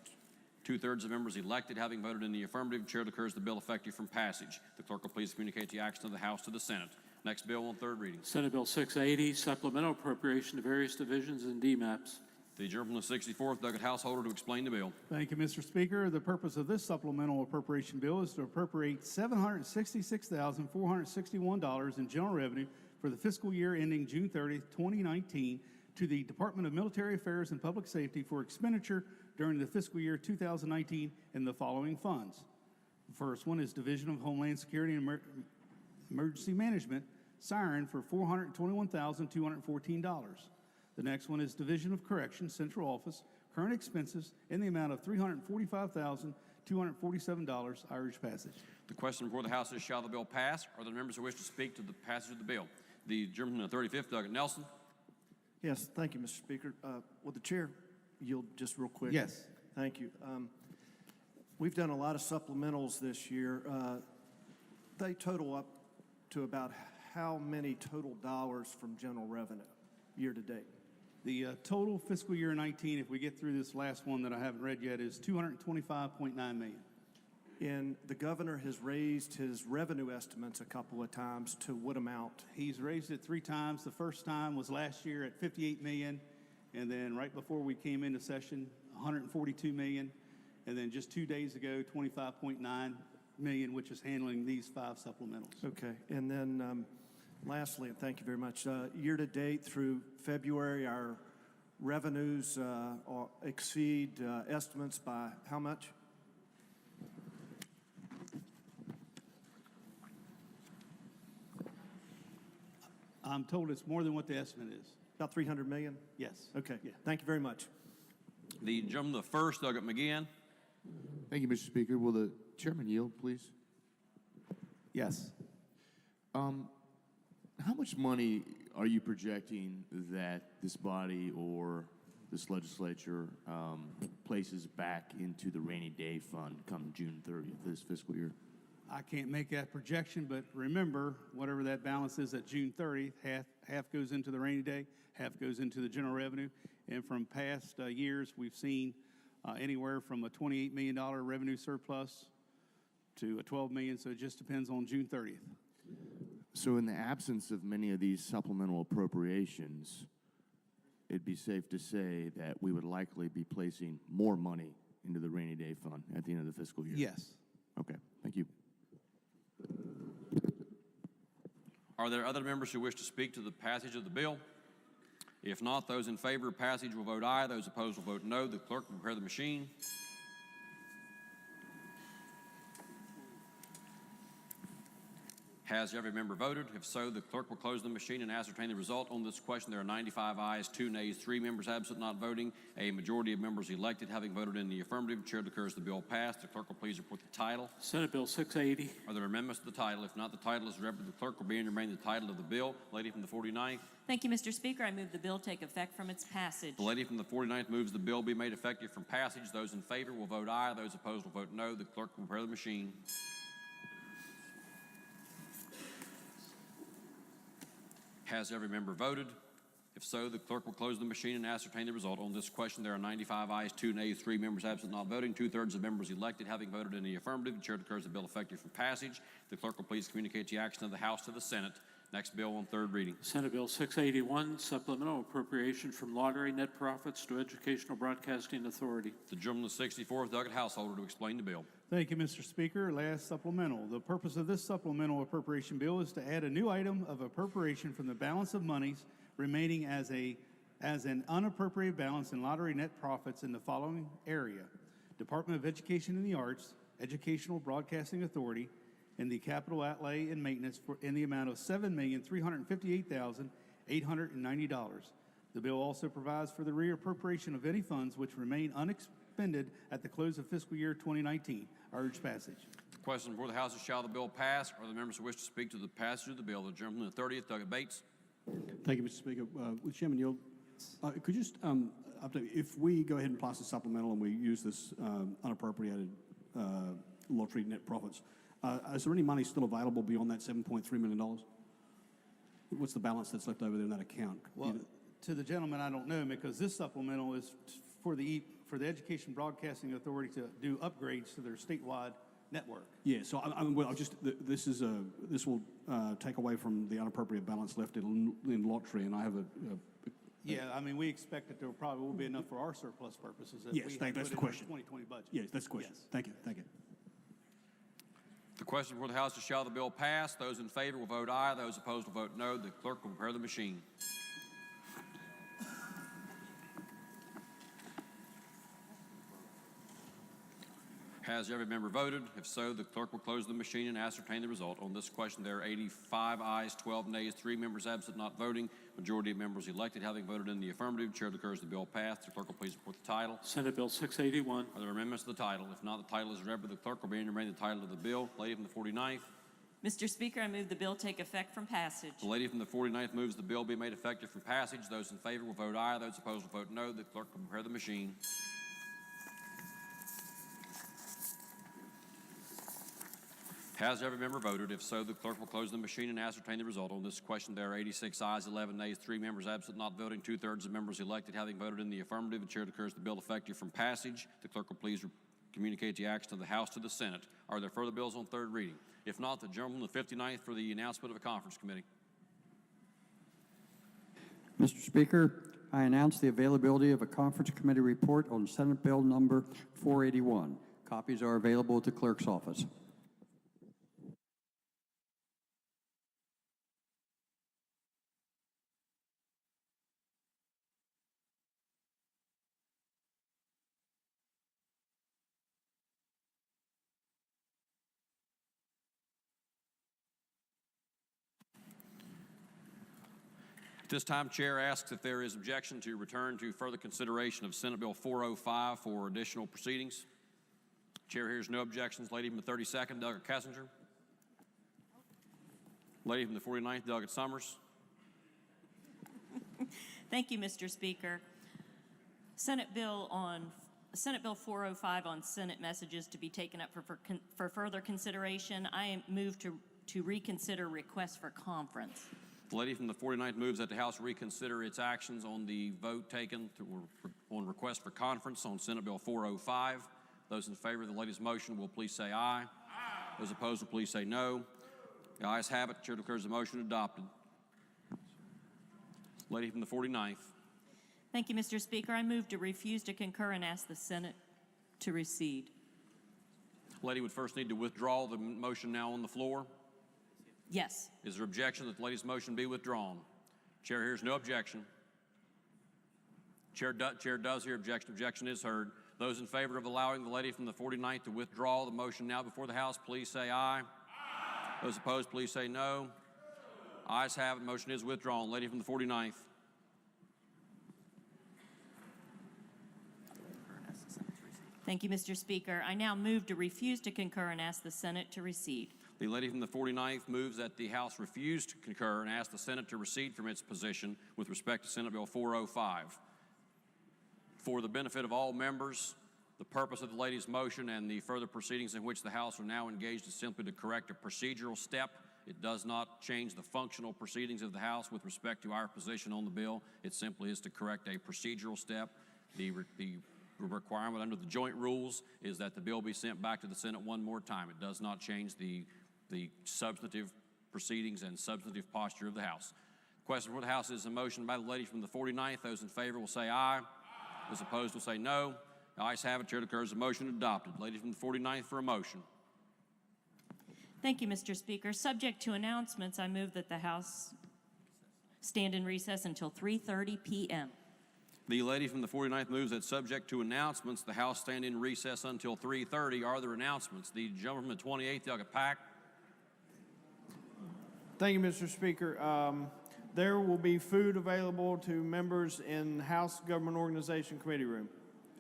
A: 2/3 of members elected having voted in the affirmative. Chair declares the bill effective from passage. The clerk will please communicate the action of the House to the Senate. Next bill on third reading.
E: Senate Bill 680, supplemental appropriation to various divisions and DMAPs.
A: The gentleman from the 64th, Douglas Householder, to explain the bill.
K: Thank you, Mr. Speaker. The purpose of this supplemental appropriation bill is to appropriate $766,461 in general revenue for the fiscal year ending June 30th, 2019 to the Department of Military Affairs and Public Safety for expenditure during the fiscal year 2019 in the following funds. The first one is Division of Homeland Security and Emergency Management, Siren, for $421,214. The next one is Division of Corrections, Central Office, current expenses in the amount of $345,247, Irish passage.
A: The question before the House is, shall the bill pass? Are there members who wish to speak to the passage of the bill? The gentleman from the 35th, Douglas Nelson.
B: Yes, thank you, Mr. Speaker. Will the chair yield just real quick?
K: Yes.
B: Thank you. We've done a lot of supplementals this year. They total up to about how many total dollars from general revenue year to date?
K: The total fiscal year 19, if we get through this last one that I haven't read yet, is $225.9 million.
B: And the governor has raised his revenue estimates a couple of times. To what amount?
K: He's raised it 3 times. The first time was last year at $58 million, and then right before we came into session, $142 million, and then just 2 days ago, $25.9 million, which is handling these 5 supplementals.
B: Okay, and then lastly, and thank you very much, year to date through February, our revenues exceed estimates by how much?
K: I'm told it's more than what the estimate is.
B: About 300 million?
K: Yes.
B: Okay,
K: Yeah.
B: Thank you very much.
A: The gentleman from the first, Douglas McGinn.
G: Thank you, Mr. Speaker. Will the chairman yield, please?
K: Yes.
G: How much money are you projecting that this body or this legislature places back into the rainy day fund come June 30th this fiscal year?
K: I can't make that projection, but remember, whatever that balance is at June 30th, half goes into the rainy day, half goes into the general revenue. And from past years, we've seen anywhere from a $28 million revenue surplus to a $12 million, so it just depends on June 30th.
G: So in the absence of many of these supplemental appropriations, it'd be safe to say that we would likely be placing more money into the rainy day fund at the end of the fiscal year?
K: Yes.
G: Okay, thank you.
A: Are there other members who wish to speak to the passage of the bill? If not, those in favor of passage will vote aye. Those opposed will vote no. The clerk will prepare the machine. Has every member voted? If so, the clerk will close the machine and ascertain the result. On this question, there are 95 ayes, 2 nays, 3 members absent not voting. A majority of members elected having voted in the affirmative. Chair declares the bill passed. The clerk will please report the title.
E: Senate Bill 680.
A: Are there amendments to the title? If not, the title is read. The clerk will be and remain the title of the bill. Lady from the 49th.
T: Thank you, Mr. Speaker. I move the bill take effect from its passage.
A: The lady from the 49th moves the bill be made effective from passage. Those in favor will vote aye. Those opposed will vote no. The clerk will prepare the machine. Has every member voted? If so, the clerk will close the machine and ascertain the result. On this question, there are 95 ayes, 2 nays, 3 members absent not voting. 2/3 of members elected having voted in the affirmative. The chair declares the bill effective for passage. The clerk will please communicate the action of the House to the Senate. Next bill on third reading.
E: Senate Bill 681, supplemental appropriation from lottery net profits to Educational Broadcasting Authority.
A: The gentleman of the 64th, Douglas Householder, to explain the bill.
K: Thank you, Mr. Speaker. Last supplemental. The purpose of this supplemental appropriation bill is to add a new item of appropriation from the balance of monies remaining as as an unappropriated balance in lottery net profits in the following area: Department of Education and the Arts, Educational Broadcasting Authority, and the capital outlay and maintenance in the amount of $7,358,890. The bill also provides for the reappropriation of any funds which remain unexpended at the close of fiscal year 2019. I urge passage.
A: The question before the House is, shall the bill pass? Are the members who wish to speak to the passage of the bill? The gentleman from the 30th, Doug Bates.
S: Thank you, Mr. Speaker. With Chairman Yield, could you just update, if we go ahead and pass the supplemental and we use this unappropriated lottery net profits, is there any money still available beyond that $7.3 million? What's the balance that's left over there in that account?
K: Well, to the gentleman, I don't know, because this supplemental is for the Education Broadcasting Authority to do upgrades to their statewide network.
S: Yeah, so this will take away from the unappropriated balance left in lottery, and I have
K: Yeah, I mean, we expect that there probably will be enough for our surplus purposes. That
S: Yes,
K: we
S: that's
K: have
S: the
K: put in our
S: question.
K: 2020 budget.
S: Yes, that's the question.
K: Yes.
S: Thank you, thank you.
A: The question before the House is, shall the bill pass? Those in favor will vote aye. Those opposed will vote no. The clerk will prepare the machine. Has every member voted? If so, the clerk will close the machine and ascertain the result. On this question, there are 85 ayes, 12 nays, 3 members absent, not voting. Majority of members elected having voted in the affirmative. Chair declares the bill passed. The clerk will please report the title.
E: Senate Bill 681.
A: Are there amendments to the title? If not, the title is read, but the clerk will be enumerating the title of the bill. Lady from the 49th.
T: Mr. Speaker, I move the bill take effect from passage.
A: The lady from the 49th moves the bill be made effective from passage. Those in favor will vote aye. Those opposed will vote no. The clerk will prepare the machine. Has every member voted? If so, the clerk will close the machine and ascertain the result. On this question, there are 86 ayes, 11 nays, 3 members absent, not voting. 2/3 of members elected having voted in the affirmative. The chair declares the bill effective from passage. The clerk will please communicate the action of the House to the Senate. Are there further bills on third reading? If not, the gentleman from the 59th for the announcement of a conference committee.
L: Mr. Speaker, I announce the availability of a conference committee report on Senate Bill number 481. Copies are available at the clerk's office.
A: At this time, Chair asks if there is objection to return to further consideration of Senate Bill 405 for additional proceedings. Chair hears no objections. Lady from the 32nd, Doug Kessinger. Lady from the 49th, Doug Summers.
T: Thank you, Mr. Speaker. Senate Bill 405 on Senate messages to be taken up for further consideration. I move to reconsider request for conference.
A: The lady from the 49th moves that the House reconsider its actions on the vote taken on request for conference on Senate Bill 405. Those in favor of the lady's motion will please say aye. Aye. Those opposed will please say no. The ayes have it. The chair declares the motion adopted. Lady from the 49th.
T: Thank you, Mr. Speaker. I move to refuse to concur and ask the Senate to recede.
A: Lady would first need to withdraw the motion now on the floor.
T: Yes.
A: Is there objection that the lady's motion be withdrawn? Chair hears no objection. Chair does hear objection. Objection is heard. Those in favor of allowing the lady from the 49th to withdraw the motion now before the House, please say aye. Aye. Those opposed, please say no. Ayes have it. Motion is withdrawn. Lady from the 49th.
T: Thank you, Mr. Speaker. I now move to refuse to concur and ask the Senate to recede.
A: The lady from the 49th moves that the House refuse to concur and ask the Senate to recede from its position with respect to Senate Bill 405. For the benefit of all members, the purpose of the lady's motion and the further proceedings in which the House are now engaged is simply to correct a procedural step. It does not change the functional proceedings of the House with respect to our position on the bill. It simply is to correct a procedural step. The requirement under the joint rules is that the bill be sent back to the Senate one more time. It does not change the substantive proceedings and substantive posture of the House. Question for the House is a motion by the lady from the 49th. Those in favor will say aye. Aye. Those opposed will say no. The ayes have it. Chair declares the motion adopted. Lady from the 49th for a motion.
T: Thank you, Mr. Speaker. Subject to announcements, I move that the House stand in recess until 3:30 p.m.
A: The lady from the 49th moves that subject to announcements, the House stand in recess until 3:30. Are there announcements? The gentleman from the 28th, Delegate Pack.
O: Thank you, Mr. Speaker. There will be food available to members in House Government Organization Committee Room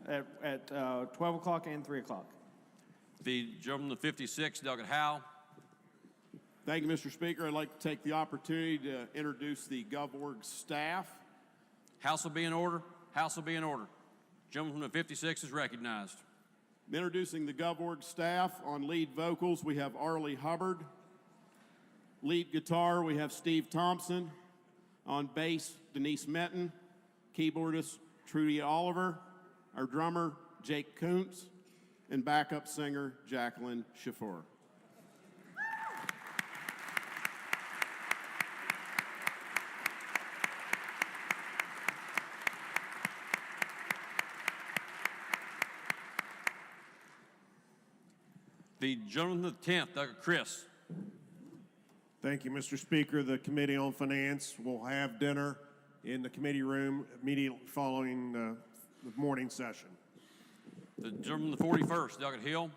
O: at 12 o'clock and 3 o'clock.
A: The gentleman from the 56th, Delegate Howe.
H: Thank you, Mr. Speaker. I'd like to take the opportunity to introduce the GovOrg staff.
A: House will be in order. House will be in order. Gentleman from the 56 is recognized.
H: Introducing the GovOrg staff. On lead vocals, we have Arlie Hubbard. Lead guitar, we have Steve Thompson. On bass, Denise Metton. Keyboardist, Trudy Oliver. Our drummer, Jake Kuntz. And backup singer, Jacqueline Schaffer.
A: The gentleman from the 10th, Delegate Chris.
H: Thank you, Mr. Speaker. The Committee on Finance will have dinner in the committee room immediately following the morning session.
A: The gentleman from the 41st, Delegate Hill.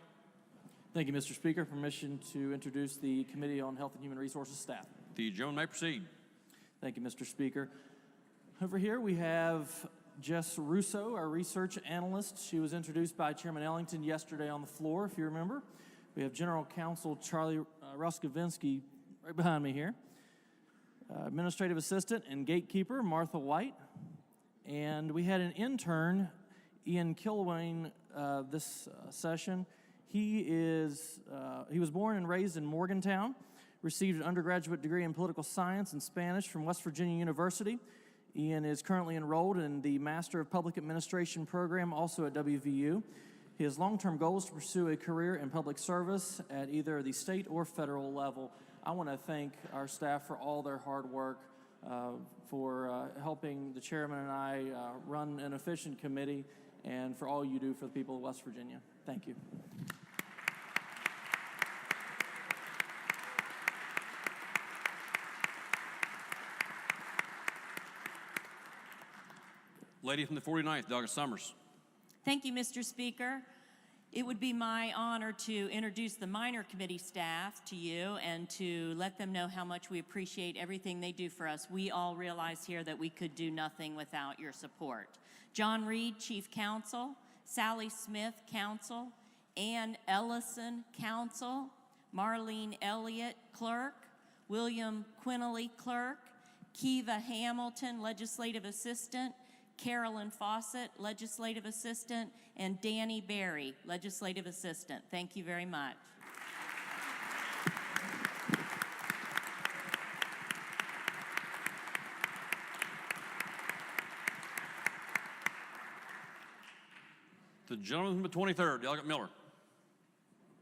U: Thank you, Mr. Speaker. Permission to introduce the Committee on Health and Human Resources staff.
A: The gentleman may proceed.
U: Thank you, Mr. Speaker. Over here we have Jess Russo, our research analyst. She was introduced by Chairman Ellington yesterday on the floor, if you remember. We have General Counsel Charlie Roskovinsky right behind me here. Administrative Assistant and Gatekeeper Martha White. And we had an intern, Ian Kilwain, this session. He was born and raised in Morgantown, received an undergraduate degree in political science and Spanish from West Virginia University. Ian is currently enrolled in the Master of Public Administration program, also at WVU. His long-term goal is to pursue a career in public service at either the state or federal level. I want to thank our staff for all their hard work, for helping the chairman and I run an efficient committee, and for all you do for the people of West Virginia. Thank you.
A: Lady from the 49th, Delegate Summers.
T: Thank you, Mr. Speaker. It would be my honor to introduce the minor committee staff to you and to let them know how much we appreciate everything they do for us. We all realize here that we could do nothing without your support. John Reed, Chief Counsel, Sally Smith, Counsel, Ann Ellison, Counsel, Marlene Elliott, Clerk, William Quinley, Clerk, Kiva Hamilton, Legislative Assistant, Carolyn Fawcett, Legislative Assistant, and Danny Berry, Legislative Assistant. Thank you very much.
A: The gentleman from the 23rd, Delegate Miller.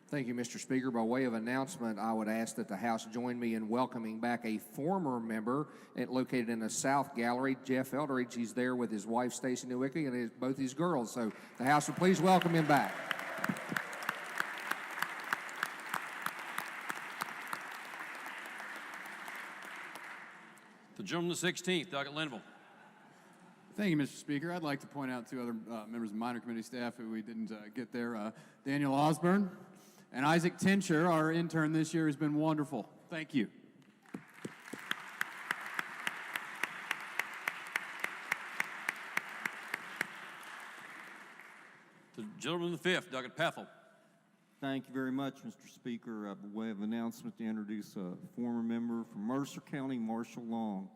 W: Thank you, Mr. Speaker. By way of announcement, I would ask that the House join me in welcoming back a former member located in the South Gallery, Jeff Eldridge. He's there with his wife, Stacy Nowicki, and both his girls. So the House will please welcome him back.
A: The gentleman from the 16th, Delegate Linville.
X: Thank you, Mr. Speaker. I'd like to point out two other members of minor committee staff who we didn't get there. Daniel Osborne and Isaac Tincher, our intern this year, has been wonderful. Thank you.
A: The gentleman from the 5th, Delegate Pethel.
Y: Thank you very much, Mr. Speaker. By way of announcement, to introduce a former member from Mercer County, Marshall Long.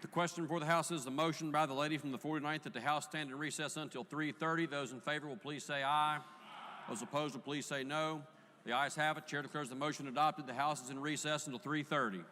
A: The question before the House is the motion by the lady from the 49th that the House stand in recess until 3:30. Those in favor will please say aye. Those opposed will please say no. The ayes have it. Chair declares the motion adopted. The House is in recess until 3:30.